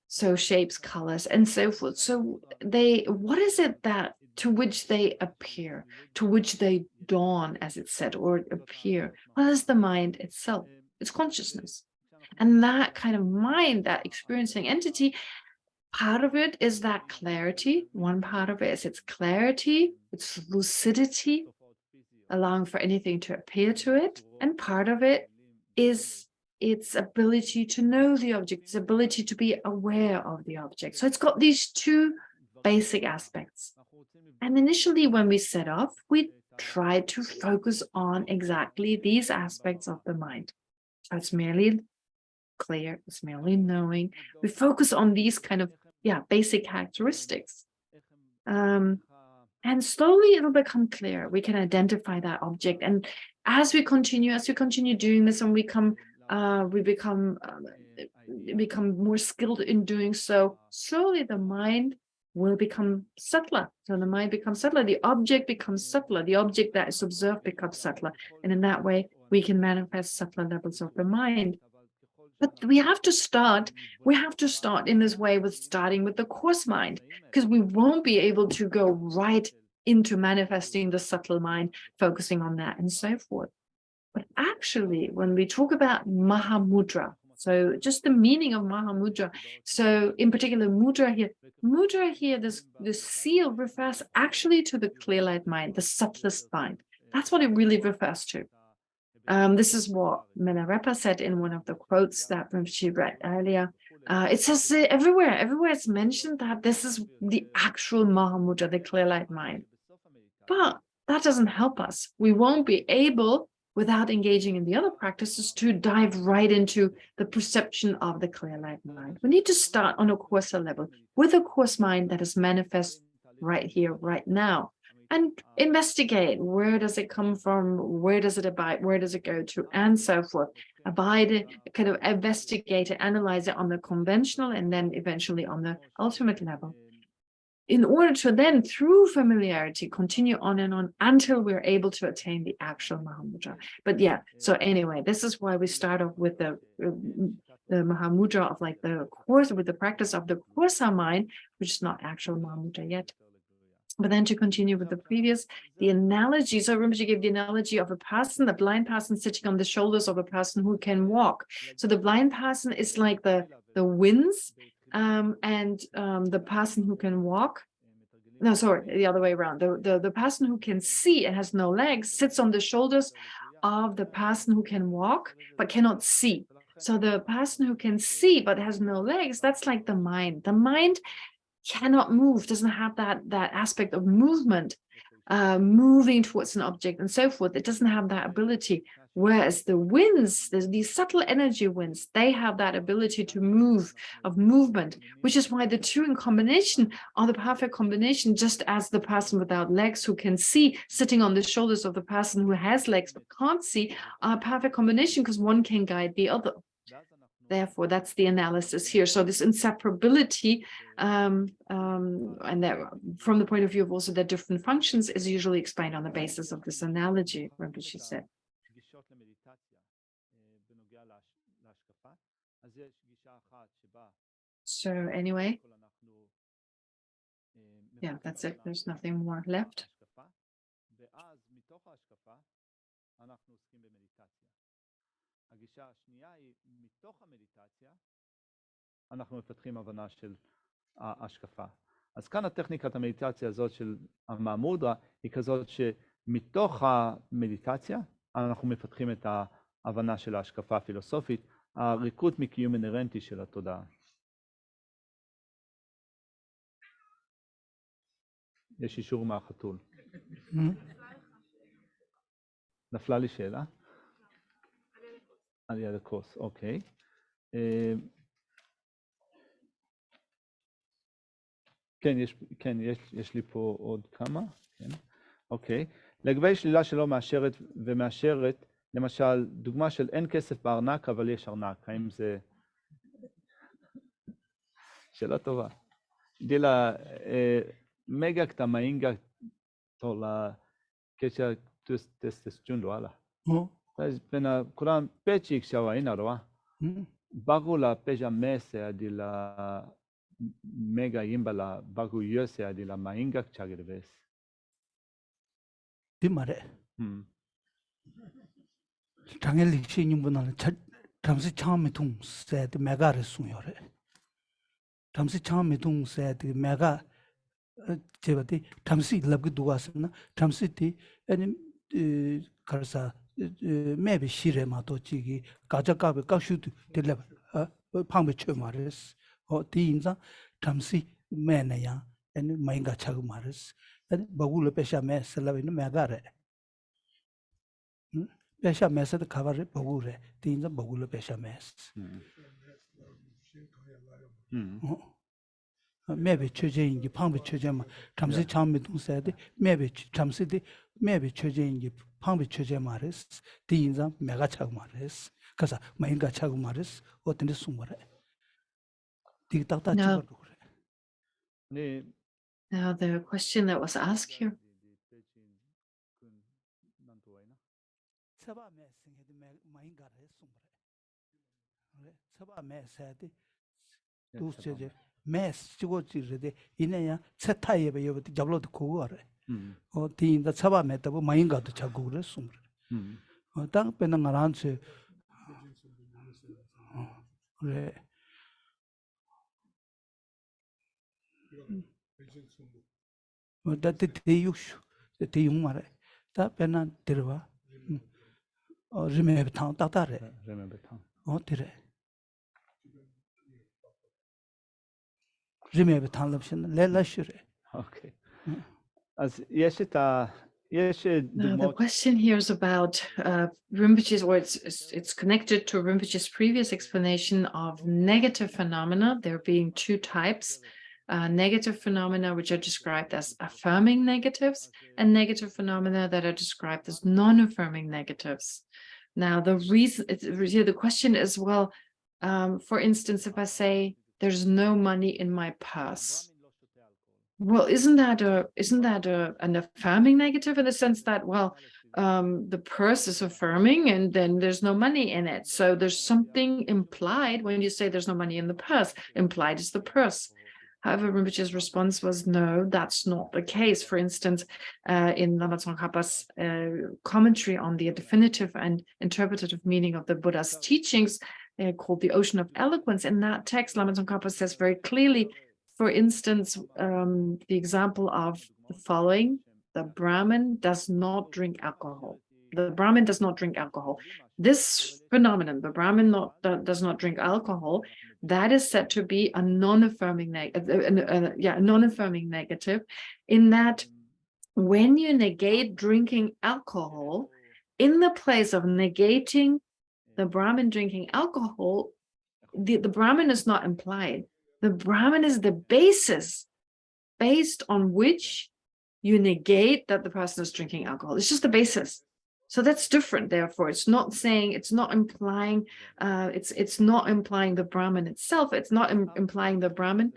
so shapes, colors, and so forth. So what is it that to which they appear, to which they dawn, as it said, or appear? Well, is the mind itself, it's consciousness. And that kind of mind, that experiencing entity, part of it is that clarity. One part of it is its clarity, its lucidity, allowing for anything to appear to it. And part of it is its ability to know the object, its ability to be aware of the object. So it's got these two basic aspects. And initially, when we set off, we tried to focus on exactly these aspects of the mind. So it's merely clear, it's merely knowing. We focus on these kind of, basic characteristics. And slowly it'll become clear. We can identify that object. And as we continue doing this, and we become more skilled in doing so, slowly the mind will become subtler. So the mind becomes subtler, the object becomes subtler, the object that is observed becomes subtler. And in that way, we can manifest subtler levels of the mind. But we have to start in this way with starting with the coarse mind, because we won't be able to go right into manifesting the subtle mind, focusing on that and so forth. But actually, when we talk about Mahamudra, so just the meaning of Mahamudra, so in particular, mudra here, this seal refers actually to the clear light mind, the subtlest mind. That's what it really refers to. This is what Milarepa said in one of the quotes that she read earlier. It says everywhere it's mentioned that this is the actual Mahamudra, the clear light mind. But that doesn't help us. We won't be able, without engaging in the other practices, to dive right into the perception of the clear light mind. We need to start on a coarser level with a coarse mind that is manifest right here, right now, and investigate where does it come from, where does it abide, where does it go to, and so forth. Kind of investigate it, analyze it on the conventional, and then eventually on the ultimate level. in order to then, through familiarity, continue on and on until we're able to attain the actual Mahamudra. But yeah, so anyway, this is why we start off with the Mahamudra of like the course, with the practice of the Kosa mind, which is not actual Mahamudra yet. But then to continue with the previous, the analogy, so Rinpoche gave the analogy of a person, the blind person sitting on the shoulders of a person who can walk. So the blind person is like the winds, and the person who can walk, no, sorry, the other way around. The person who can see and has no legs sits on the shoulders of the person who can walk but cannot see. So the person who can see but has no legs, that's like the mind. The mind cannot move, doesn't have that aspect of movement, moving towards an object and so forth. It doesn't have that ability. Whereas the winds, there's these subtle energy winds, they have that ability to move, of movement, which is why the two in combination are the perfect combination, just as the person without legs who can see sitting on the shoulders of the person who has legs but can't see are a perfect combination because one can guide the other. Therefore, that's the analysis here. So this inseparability, and that from the point of view of also the different functions, is usually explained on the basis of this analogy, Rinpoche said. So anyway, yeah, that's it. There's nothing more left. הגישה השנייה היא מתוך המדיטציה, אנחנו מפתחים הבנה של ההשקפה. אז כאן הטכניקת המדיטציה הזאת של המהמודרה היא כזאת שמתוך המדיטציה אנחנו מפתחים את ההבנה של ההשקפה הפילוסופית, הריקות מקיום אינרנטי של התודעה. יש אישור מהחתול. נפלה לי שאלה? על יד הכוס, אוקיי. כן, יש לי פה עוד כמה, כן, אוקיי. לגבי שלילה שלא מאשרת ומאשרת, למשל, דוגמה של אין כסף בארנק, אבל יש ארנק, האם זה... שאלה טובה. דילה, מגה כתמה אינגה תולה, כשהתוסטס ג'ון לא עלה. Pena kuran pechik shawa inarwa. Bagula peja mese adila mega imbala bagu yose adila mainga chagirves. Dimare. Tangeli shinyumbuna tamsi chamitung said mega resuyore. Tamsi chamitung said mega chevati tamsi labguduasana tamsi ti and karsa maybe shire mato chigi gajakabe kashutu dele pangbe chömares o tinza tamsi menaya and mainga chagmares and bagula pesha mes lavin megare pesha mes the cover bagure tinza bagula pesha mes maybe chöjing pangbe chöjema tamsi chamidung said maybe tamsi the maybe chöjing pangbe chöje mares tinza mega chag mares kasa mainga chag mares otende sumare tik tak ta chibar dure. Now the question that was asked here. Saba mes singe mainga re sumare. Saba mes said dus chöje mes chigo chirede ineya chetaye be yobti jablo ko are. O tinza saba mes tabu mainga to chagure sumre. Tang penang aranse re that the yush the yumare ta pena dirwa remember town tatare remember town o dire remember town option lela shure. Okay. As the question here is about Rinpoche's, or it's connected to Rinpoche's previous explanation of negative phenomena. There being two types, negative phenomena which are described as affirming negatives, and negative phenomena that are described as non-affirming negatives. Now, the question is, well, for instance, if I say there's no money in my purse, Well, isn't that an affirming negative in the sense that, well, the purse is affirming and then there's no money in it. So there's something implied when you say there's no money in the purse. Implied is the purse. However, Rinpoche's response was, no, that's not the case. For instance, in Lama Tsongkhapa's commentary on the definitive and interpretative meaning of the Buddha's teachings, called the Ocean of Eloquence, in that text, Lama Tsongkhapa says very clearly, for instance, the example of the following: the Brahmin does not drink alcohol. The Brahmin does not drink alcohol. This phenomenon, the Brahmin does not drink alcohol, that is said to be a non-affirming non-affirming negative, in that when you negate drinking alcohol, in the place of negating the Brahmin drinking alcohol, the Brahmin is not implied. The Brahmin is the basis based on which you negate that the person is drinking alcohol. It's just the basis. So that's different. Therefore, it's not implying the Brahmin itself. It's not implying the Brahmin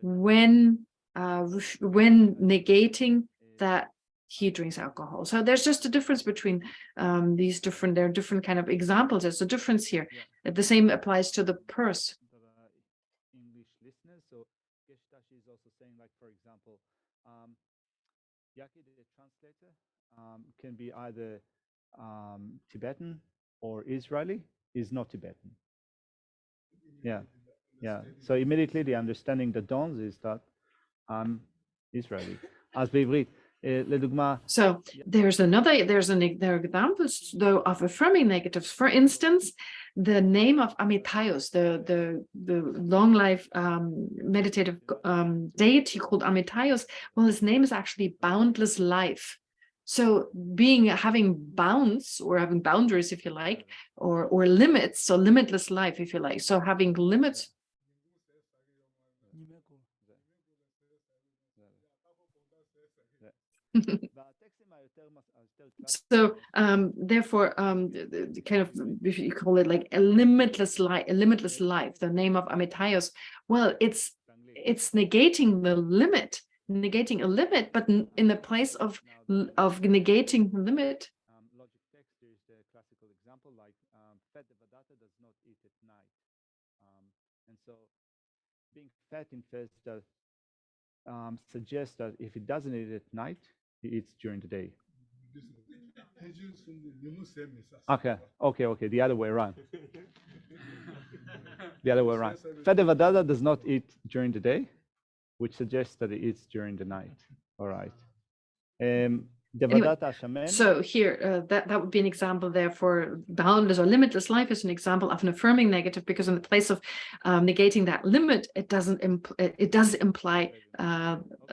when negating that he drinks alcohol. So there's just a difference between there are different kind of examples. There's a difference here. The same applies to the purse. English listeners, so Geshtashi is also saying, like, for example, Yaki, the translator, can be either Tibetan or Israeli, is not Tibetan. Yeah. So immediately the understanding that dawns is that I'm Israeli. As בעברית, לדוגמה. So there are examples though of affirming negatives. For instance, the name of Amitaios, the long life meditative deity called Amitaios. Well, his name is actually boundless life. So having bounds, or having boundaries, if you like, or limits, so limitless life, if you like. So having limits. So therefore, kind of, if you call it like a limitless life, the name of Amitaios, well, it's negating the limit, negating a limit, but in the place of negating the limit. Logic text is the classical example, like fat Devadatta does not eat at night, and so being fat in first suggests that if he doesn't eat at night, he eats during the day. Okay, the other way around. Fat Devadatta does not eat during the day, which suggests that he eats during the night. All right. Anyway, so here, that would be an example there for boundless or limitless life is an example of an affirming negative, because in the place of negating that limit, it does imply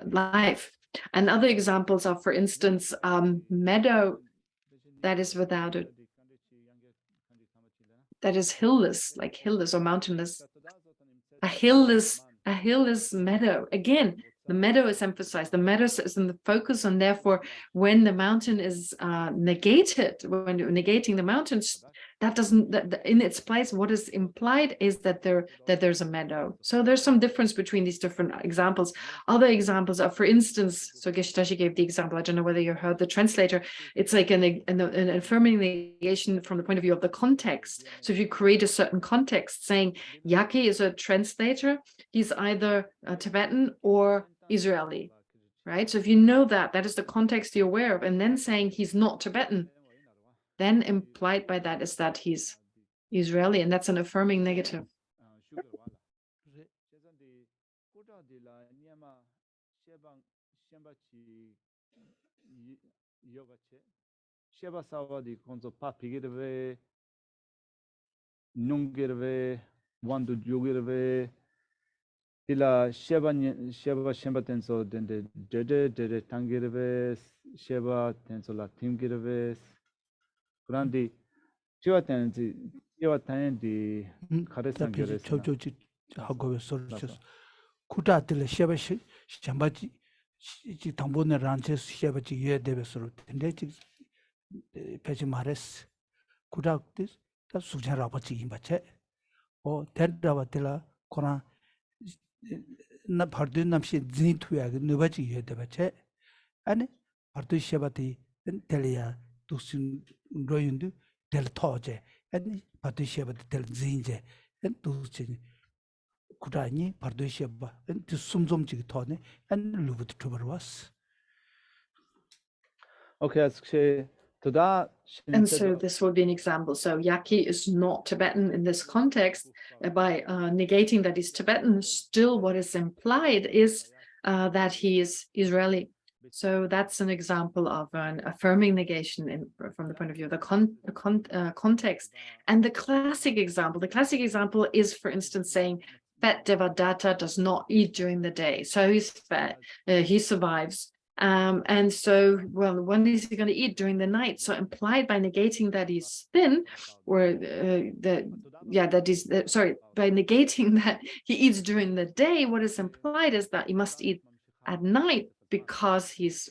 life. And other examples are, for instance, meadow that is without it, that is hillless, like hillless or mountainless. A hillless meadow. Again, the meadow is emphasized. The meadow is in the focus, and therefore, when the mountain is negated, when you're negating the mountains, that in its place, what is implied is that there's a meadow. So there's some difference between these different examples. Other examples are, for instance, so Geshtashi gave the example. I don't know whether you heard the translator. It's like an affirming negation from the point of view of the context. So if you create a certain context, saying Yaki is a translator, he's either Tibetan or Israeli, right? So if you know that is the context you're aware of, and then saying he's not Tibetan, then implied by that is that he's Israeli, and that's an affirming negative. Tila sheba tenso dende dede tangirves, sheba tenso la timgirves. Grandi sheba tendi karesangirves. chochochi hagobe sorchos. Kuta tila sheba shambachi chi tambone ranches sheba chi ye debe soro. Tende chi pechi mares. Kuta tis ta sukjan rabachi imbache. O tenda batila kona na pardu namshi zin tuya nubachi yedebache ane pardu shebati telia tusin royundu tel toje ane pardu shebati tel zinje en tusin kudani pardu sheba en tusumzom chig tone en lubut tubarwas. Okay, אז כשתודה And שנמצאת so this would be an example. So Yaki is not Tibetan in this context. By negating that he's Tibetan, still what is implied is that he is Israeli. So that's an example of an affirming negation from the point of view of the context. And the classic example is, for instance, saying fat Devadatta does not eat during the day. So he's fat, he survives. And so, well, when is he going to eat during the night? So implied by negating that he's thin, or by negating that he eats during the day, what is implied is that he must eat at night because he's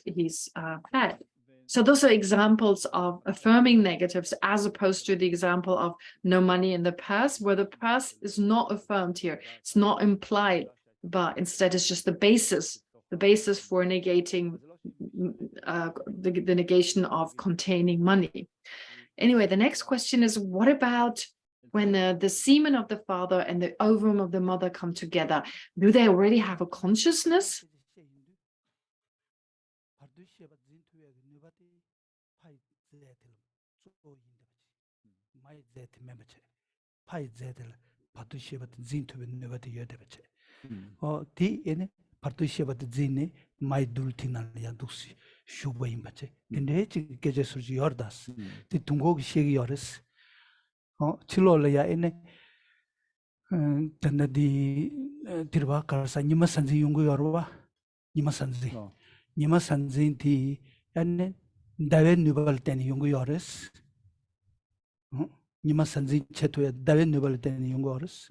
fat. So those are examples of affirming negatives as opposed to the example of no money in the purse, where the purse is not affirmed here. It's not implied, but instead it's just the basis for negating the negation of containing money. Anyway, the next question is, what about when the semen of the father and the ovum of the mother come together? Do they already have a consciousness? Partushebat zine mai dultina ya duksi shuba imbache dinde geje surji yordas ti tungo shegi yores chilo ya ene tanadi tirwa karsa nima sanzi yungu yorwa nima sanzi ti ane dawe nubal ten yungu yores nima sanzi chetu ya dawe nubal ten yungu yores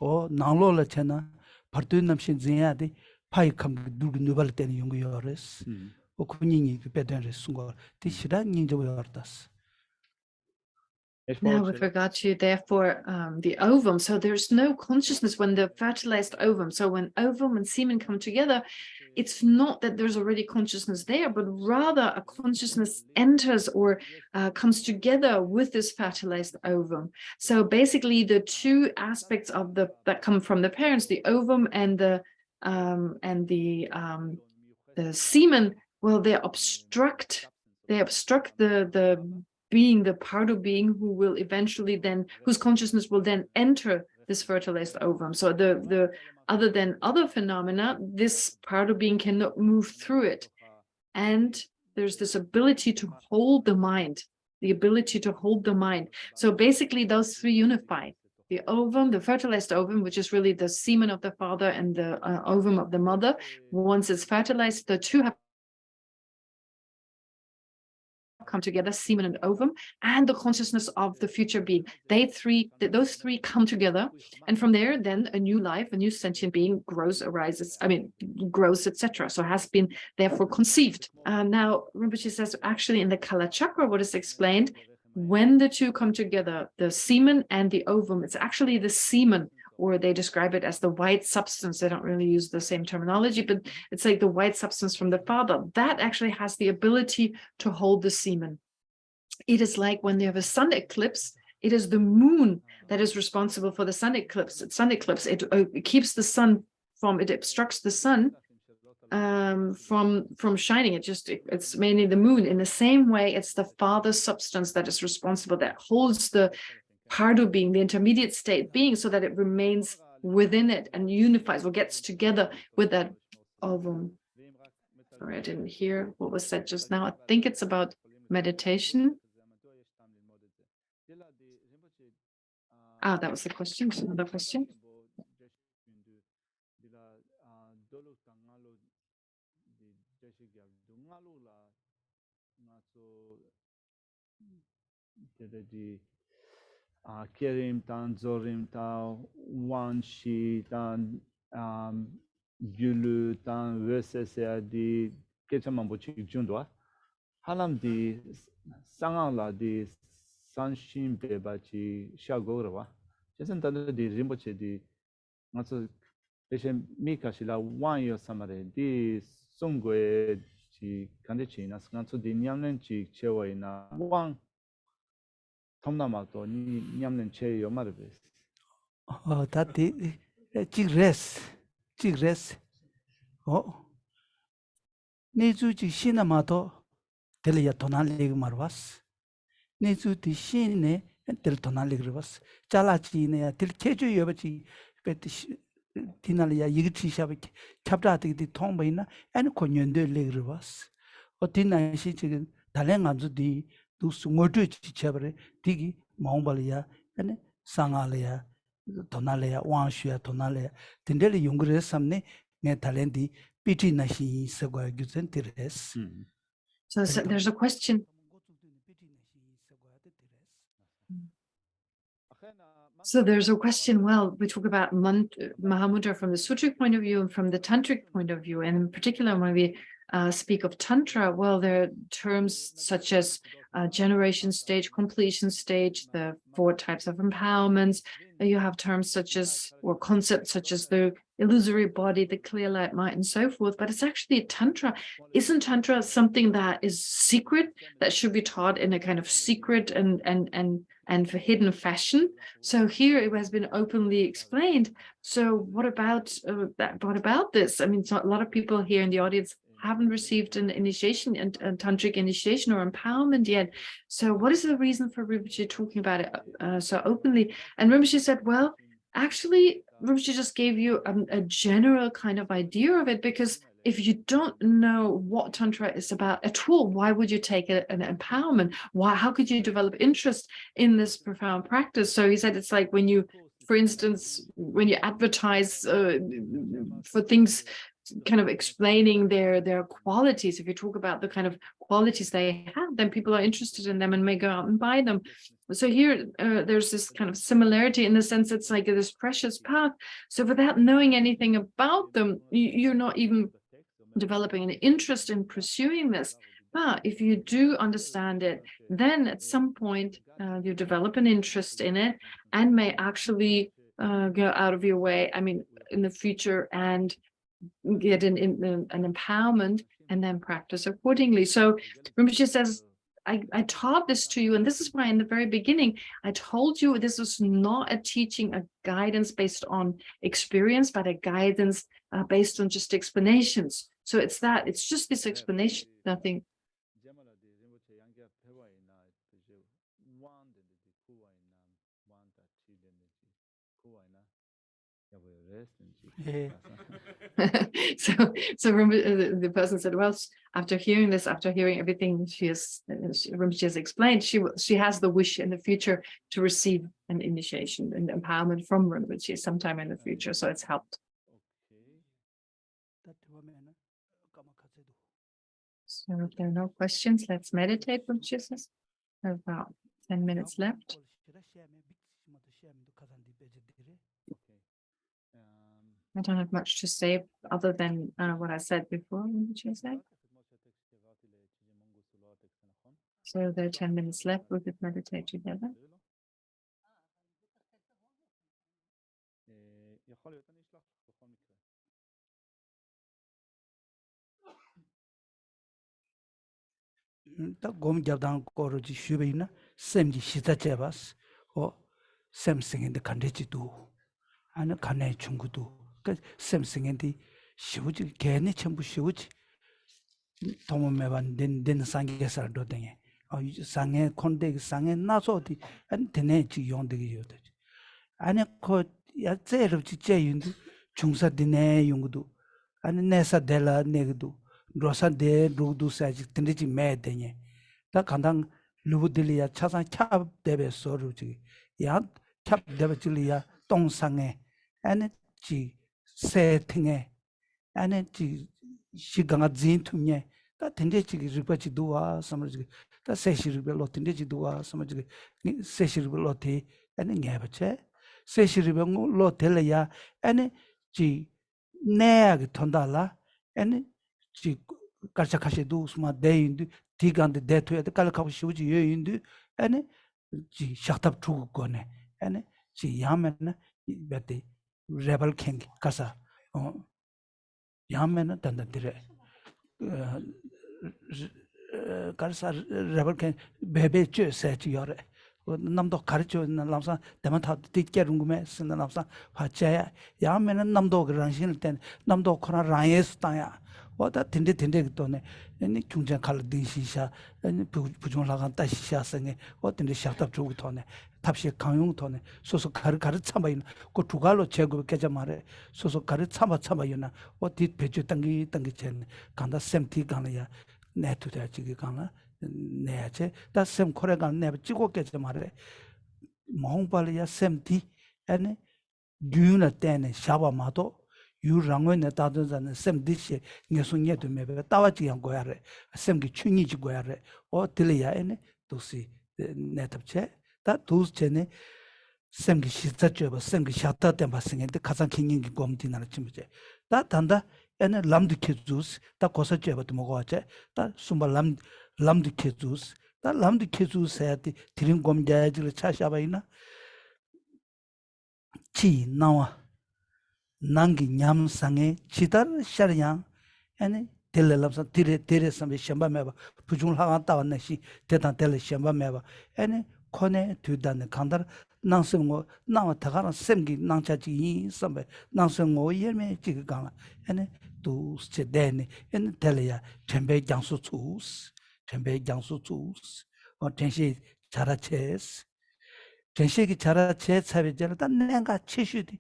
o nanglo la chena partu namshin zinyadi 파이 컴 누구 누발 때는 연구요레스 오 군인이 그 배던레 순고 디시라 닌저 요르다스. Now, with regard to, therefore, the ovum, so there's no consciousness when the fertilized ovum, so when ovum and semen come together, it's not that there's already consciousness there, but rather a consciousness enters or comes together with this fertilized ovum. So basically the two aspects of that come from the parents, the ovum and the semen, well, they obstruct the being, the part of being who will eventually then, whose consciousness will then enter this fertilized ovum. So the other than other phenomena, this part of being cannot move through it. And there's this ability to hold the mind, So basically those three unify. The ovum, the fertilized ovum, which is really the semen of the father, and the ovum of the mother. Once it's fertilized, the two have come together, semen and ovum, and the consciousness of the future being. Those three come together, and from there, then a new life, a new sentient being grows, etc. So has been therefore conceived. Now, Rinpoche says, actually, in the Kala Chakra, what is explained, when the two come together, the semen and the ovum, it's actually the semen, or they describe it as the white substance. They don't really use the same terminology, but it's like the white substance from the father. That actually has the ability to hold the semen. It is like when they have a sun eclipse, it is the moon that is responsible for the sun eclipse. It keeps the sun it obstructs the sun from shining. It's mainly the moon. In the same way, it's the father's substance that is responsible, that holds the part of being, the intermediate state being, so that it remains within it and unifies or gets together with that ovum. Sorry, I didn't hear what was said just now. I think it's about meditation. That was the question. Another question. Kerim tan zorim tan wanshi tan gulu tan vesese di kechamambochi jundwa halam di sangala di sanshin bebachi shagorwa jason tan di rimboche di matso Eshe mika shila wan yo samare di sungwe chi kande chi na skansu di nyamnen chi chewa ina wan tomna mato ni nyamnen che yo marabes. Tati chigres. Nezu chi shina mato tele ya tonali marwas. Nezu ti shine tel tonali grivas. Chala chi ne ya tel keju yobachi pet tinali ya yigchi shabik chapdati di tomba ina and konyende legrivas. O tina shi chi talenganzu di du sungotu chi chabre digi maumbalia and sangalia tonalea wanshuya tonalea tindeli yungre samne ne talenti piti nashi sagwa gyusen tires. So there's a question. So there's a question, well, we talk about Mahamudra from the Sutric point of view and from the Tantric point of view. And in particular, when we speak of Tantra, well, there are terms such as generation stage, completion stage, the 4 types of empowerments. You have terms such as, or concepts such as the illusory body, the clear light might, and so forth. But it's actually Tantra. Isn't Tantra something that is secret, that should be taught in a kind of secret and for hidden fashion? So here it has been openly explained. So what about that? What about this? I mean, so a lot of people here in the audience haven't received an initiation and tantric initiation or empowerment yet. So what is the reason for Rinpoche talking about it so openly? And Rinpoche said, well, actually, Rinpoche just gave you a general kind of idea of it, because if you don't know what Tantra is about at all, why would you take an empowerment? How could you develop interest in this profound practice? So he said it's like when you, for instance, when you advertise for things kind of explaining their qualities, if you talk about the kind of qualities they have, then people are interested in them and may go out and buy them. So here there's this kind of similarity in the sense it's like this precious path. So without knowing anything about them, you're not even developing an interest in pursuing this. But if you do understand it, then at some point you develop an interest in it and may actually go out of your way, I mean, in the future, and get an empowerment and then practice accordingly. So Rinpoche says, I taught this to you, and this is why in the very beginning I told you this was not a teaching, a guidance based on experience, but a guidance based on just explanations. So it's just this explanation, nothing. So the person said, well, after hearing this, after hearing everything Rinpoche has explained, she has the wish in the future to receive an initiation and empowerment from Rinpoche sometime in the future. So it's helped. So if there are no questions, let's meditate, Rinpoche says. About 10 minutes left. I don't have much to say other than what I said before, Rinpoche said. So there are 10 minutes left. We could meditate together. Ta gom jabdang koro ji shube ina sem ji shita chebas o sem singen de kande ji du ana kane chungu du ka sem singen di shibuji gene chambu shibuji tomo meban den sange sar do denge o sange konde sange naso di an tene ji yong de yo de ana ko ya zero ji je yundu chungsa dine yungdu ana nesa dela negdu rosa de rudu saji tindiji me denye da kandang lubudilia chasan chap debe soruji ya chap debe jilia tongsange ane ji settinge ane ji shiganga zintumye da tindiji ripachi duwa samajigi da seshiribe lo tindiji duwa samajigi seshiribe lo ti ane ngebache seshiribe lo tele ya ane ji neag tondala ane 지 가르쳐가시도 스마 대인도 디간데 대토야 깔카고 쉬우지 여인도 아니 지 샤탑 주고 거네 아니 지 야면나 베데 레벨 킹 가사 야면은 단단들에 가르사 레버ken 베베츠 세치요레 남도 가르쳐 남사 대만 다 띠께lun구메 쓴 남사 화자야 야면은 남도 그런 신을 땐 남도 코나 라이스타야 와다 딘데 또네 아니 중간 칼 딘시샤 아니 부중라간 따시샤생에 어떤데 샤답 주고 토네 탑시 강용 토네 소소 가르 참아인 그 두갈로 제고 깨자 말에 소소 가르 참아이나 어디 배주 당기 chen 간다 셈티 간이야 네트다 지기 간나 네제 다셈 코레가 네 찍고 깨자 말에 몽발이야 셈티 아니 듀나 때네 샤바마도 유랑원에 따든자는 셈디시 녀송예도 메베 따와지한 거야래 셈기 춘이지 거야래 들려야네 도시 네탑체 다 도스체네 셈기 시자죠 셈기 샤타 때 봤으니까 가장 긴긴기 검디나를 침제 다 단다 에네 람드케주스 다 고사제부터 먹어왔제 다 숨발 람드케주스 다 람드케주스 해야지 드림 검자지를 차샤바이나 치 나와 nangi nyam sange chidar sharyang ane tele lapsa tire sambe shamba meba pujung laga tawa nashi tetan tele shamba meba ane kone tuidane kandar nangsengo nawa tagara semgi nangchaji yin sambe nangsengo yerme jiga ganga ane tu che dene ane tele ya tembe jangsu tsus o tenshi chara ches tenshi ki chara che chabe jara ta nenga cheshudi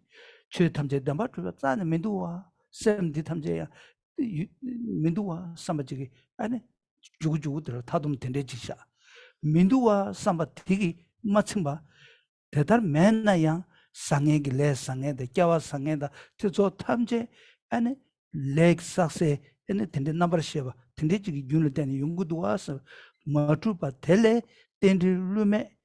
최 탐제 담바트가 짜네 민두와 샘디 탐제야 민두와 삼바지기 아니 주구주구 들어 타돔 텐데지샤 민두와 삼바티기 마침바 대단 맨나야 상에기 레 상에데 꺄와 상에다 저 탐제 아니 렉사세 아니 텐데 넘버시바 텐데지기 윤을 때니 연구도 와서 마투바 텔레 텐디루메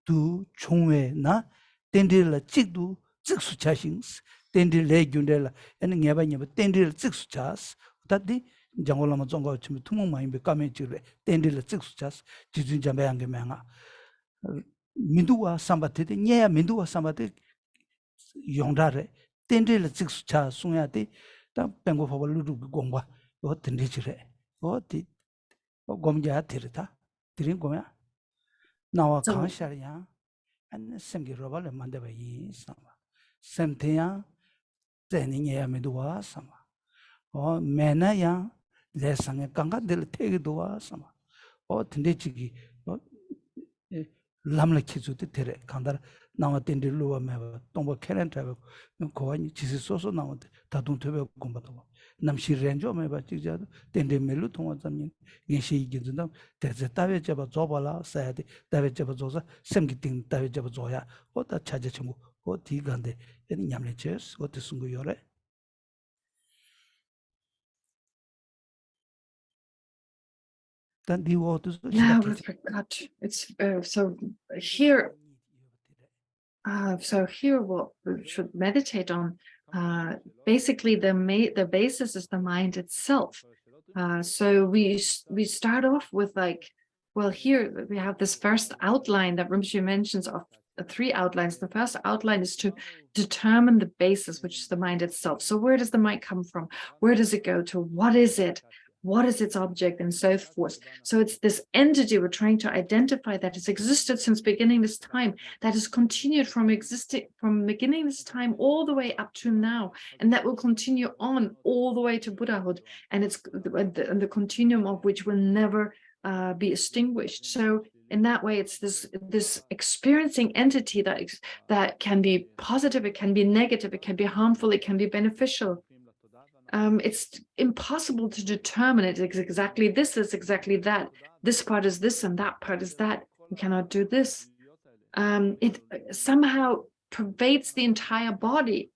두 총회나 텐딜라 찍도 찍수 차싱스 텐딜 레균델라 에는 녀바녀바 텐딜 찍수 차스 다디 장올라마 종가 좀 투몽 많이 베까메 지레 텐딜 찍수 차스 지준 잠배한게 명아 민두와 삼바테데 녀야 민두와 삼바테 용다레 텐딜 찍수 차 송야데 다 뱅고 포벌루루 공바 어 텐디지레 어디 곰자 데르다 드린 거야 나와 강샤리야 안 생기 로발에 만들어 이 삼아 샘태야 제니냐 메도와 삼아 메나야 레상에 강가들 태기도와 삼아 든데지기 람레키주데 테레 강다 나와 텐딜로와 메바 동바 캐렌타고 고아니 지시 소소 나오데 다동 되베 공바도 남시 렌조 메바 찍자도 텐데멜로 통화자민 예시 이긴다 대제 따베 잡아 줘발라 사야데 따베 잡아 줘서 샘기팅 따베 잡아 줘야 어다 찾아 친구 어디 간데 얘는 냠레체스 어디 쓴거 요래 단 디워도 Yeah, we forgot. It's so here. So here, what we should meditate on, basically the basis is the mind itself. So we start off with like, well, here we have this first outline that Rinpoche mentions of the three outlines. The first outline is to determine the basis, which is the mind itself. So where does the mind come from? Where does it go to? What is it? What is its object, and so forth. So it's this entity we're trying to identify that has existed since beginning this time, that has continued from beginning this time all the way up to now, and that will continue on all the way to Buddhahood, and it's the continuum of which will never be extinguished. So in that way, it's this experiencing entity that can be positive, it can be negative, it can be harmful, it can be beneficial. It's impossible to determine it. It's exactly this is exactly that. This part is this and that part is that. You cannot do this. It somehow pervades the entire body,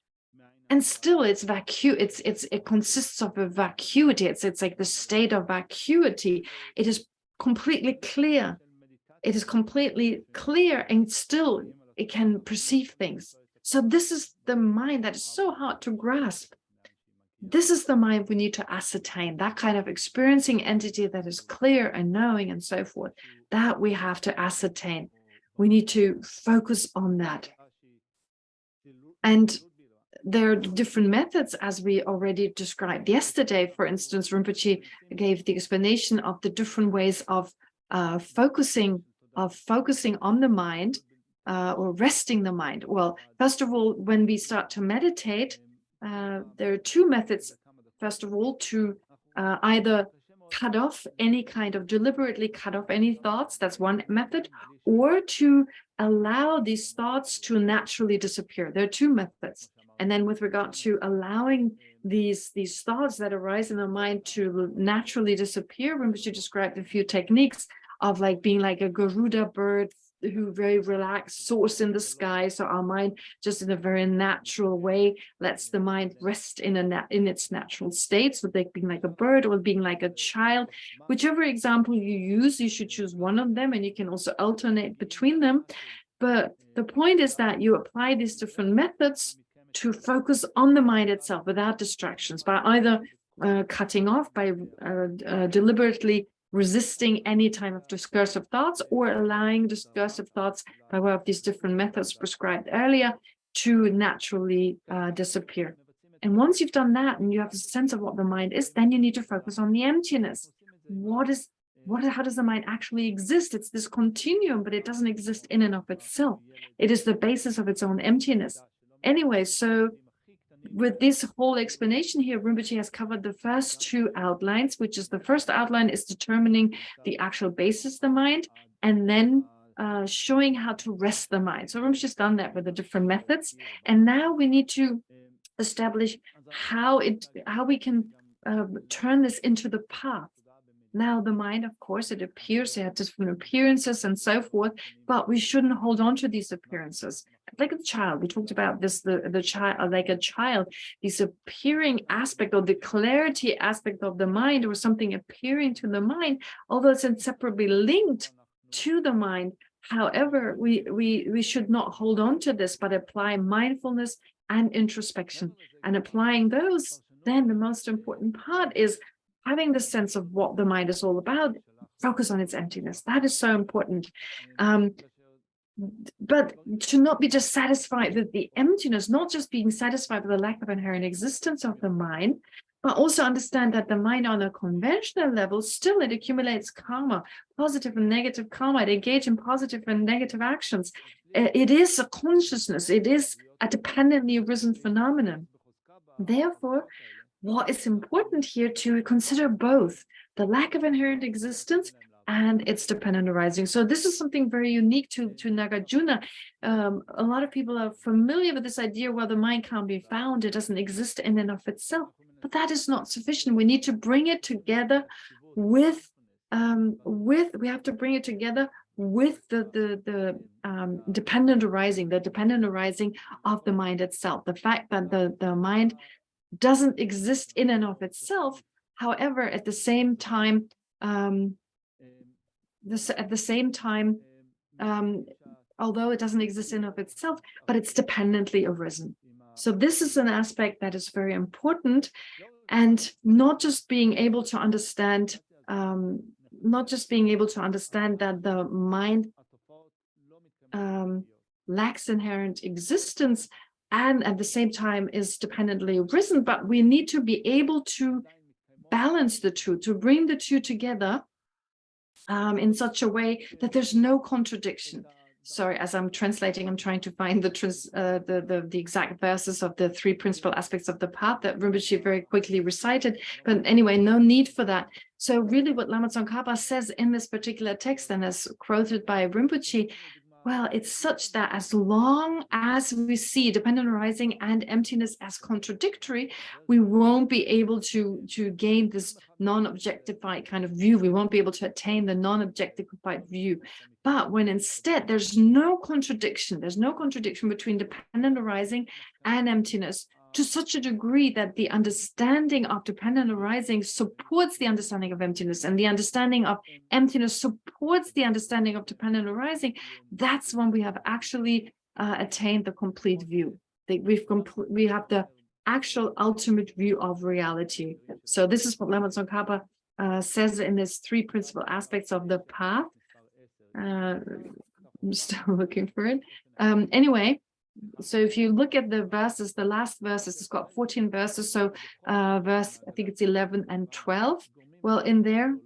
and still it's vacuum. It consists of a vacuity. It's like the state of vacuity. It is completely clear. It is completely clear, and still it can perceive things. So this is the mind that is so hard to grasp. This is the mind we need to ascertain, that kind of experiencing entity that is clear and knowing and so forth, that we have to ascertain. We need to focus on that. And there are different methods, as we already described yesterday. For instance, Rinpoche gave the explanation of the different ways of focusing on the mind or resting the mind. Well, first of all, when we start to meditate, there are two methods. First of all, to either deliberately cut off any thoughts, that's one method, or to allow these thoughts to naturally disappear. There are two methods. And then with regard to allowing these thoughts that arise in the mind to naturally disappear, Rinpoche described a few techniques of like being like a Garuda bird who very relaxed soars in the sky. So our mind just in a very natural way lets the mind rest in its natural state. So like being like a bird or being like a child, whichever example you use, you should choose one of them, and you can also alternate between them. But the point is that you apply these different methods to focus on the mind itself without distractions, by either cutting off, by deliberately resisting any type of discursive thoughts, or allowing discursive thoughts by way of these different methods prescribed earlier to naturally disappear. And once you've done that and you have a sense of what the mind is, then you need to focus on the emptiness. How does the mind actually exist? It's this continuum, but it doesn't exist in and of itself. It is the basis of its own emptiness. Anyway, so with this whole explanation here, Rinpoche has covered the first two outlines, which is the first outline is determining the actual basis of the mind, and then showing how to rest the mind. So Rinpoche has done that with the different methods. And now we need to establish how we can turn this into the path. Now, the mind, of course, it appears, it has different appearances and so forth, but we shouldn't hold on to these appearances. Like a child, we talked about this, the child, like a child, this appearing aspect or the clarity aspect of the mind, or something appearing to the mind, although it's inseparably linked to the mind. However, we should not hold on to this, but apply mindfulness and introspection. And applying those, then the most important part is having the sense of what the mind is all about, focus on its emptiness. That is so important. But to not be just satisfied with the emptiness, not just being satisfied with the lack of inherent existence of the mind, but also understand that the mind on a conventional level, still it accumulates karma, positive and negative karma, it engages in positive and negative actions. It is a consciousness, it is a dependently arisen phenomenon. Therefore, what is important here to consider both the lack of inherent existence and its dependent arising. So this is something very unique to Nagarjuna. A lot of people are familiar with this idea where the mind can't be found, it doesn't exist in and of itself, but that is not sufficient. We need to bring it together with we have to bring it together with the dependent arising, of the mind itself. The fact that the mind doesn't exist in and of itself, however, at the same time, although it doesn't exist in and of itself, but it's dependently arisen. So this is an aspect that is very important, and not just being able to understand, that the mind lacks inherent existence and at the same time is dependently arisen, but we need to be able to balance the two, to bring the two together in such a way that there's no contradiction. Sorry, as I'm translating, I'm trying to find the exact verses of the three principal aspects of the path that Rinpoche very quickly recited. But anyway, no need for that. So really what Lama Tsongkhapa says in this particular text, and as quoted by Rinpoche, well, it's such that as long as we see dependent arising and emptiness as contradictory, we won't be able to gain this non-objectified kind of view. We won't be able to attain the non-objectified view. But when instead there's no contradiction between dependent arising and emptiness, to such a degree that the understanding of dependent arising supports the understanding of emptiness, and the understanding of emptiness supports the understanding of dependent arising, that's when we have actually attained the complete view. We have the actual ultimate view of reality. So this is what Lama Tsongkhapa says in his three principal aspects of the path. I'm still looking for it. Anyway, So if you look at the verses, the last verses, it's got 14 verses. So verse, I think it's 11 and 12. Well, in there,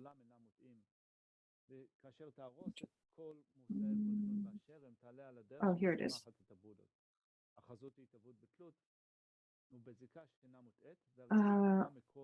oh, here it is.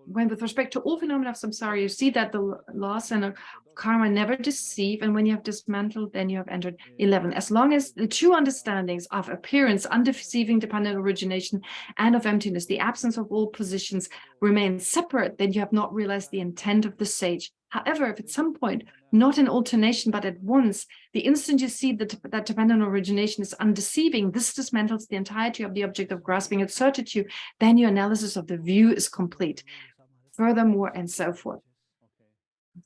When with respect to all phenomena of samsara, you see that the laws and karma never deceive, and when you have dismantled, then you have entered 11. As long as the two understandings of appearance, undeceiving dependent origination, and of emptiness, the absence of all positions, remain separate, then you have not realized the intent of the sage. However, if at some point, not in alternation, but at once, the instant you see that dependent origination is undeceiving, this dismantles the entirety of the object of grasping its certitude, then your analysis of the view is complete. Furthermore, and so forth.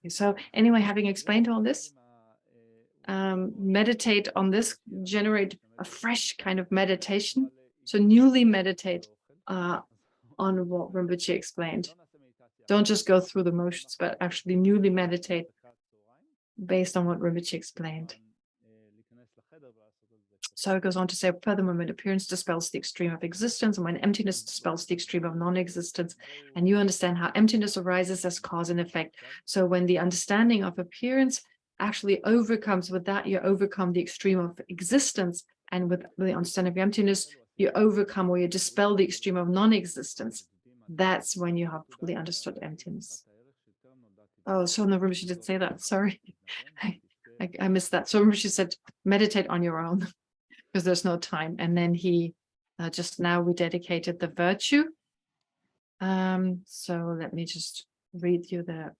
Okay, so anyway, having explained all this, meditate on this, generate a fresh kind of meditation. So newly meditate on what Rinpoche explained. Don't just go through the motions, but actually newly meditate based on what Rinpoche explained. So it goes on to say, furthermore, when appearance dispels the extreme of existence, and when emptiness dispels the extreme of non-existence, and you understand how emptiness arises as cause and effect. So when the understanding of appearance actually overcomes, with that, you overcome the extreme of existence, and with the understanding of emptiness, you overcome or you dispel the extreme of non-existence. That's when you have fully understood emptiness. Oh, so no, Rinpoche did say that. Sorry, I missed that. So Rinpoche said, meditate on your own, because there's no time. And then he just now we dedicated the virtue. So let me just read you the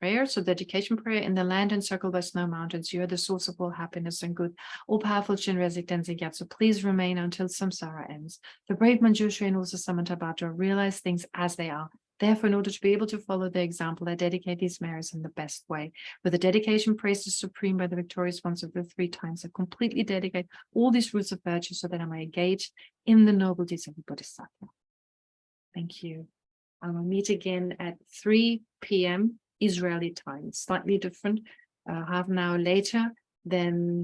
prayer. So dedication prayer: in the land encircled by snow mountains, you are the source of all happiness and good, all powerful Shinrezig Tenzin Gyatso. Please remain until samsara ends. The brave Manjushri and also Samantabhadra realize things as they are. Therefore, in order to be able to follow their example, I dedicate these merits in the best way. With the dedication praised as supreme by the victorious ones of the 3 times, I completely dedicate all these roots of virtue so that I may engage in the noble deeds of the Bodhisattva. Thank you. I will meet again at 3 p.m. Israeli time, slightly different, half an hour later than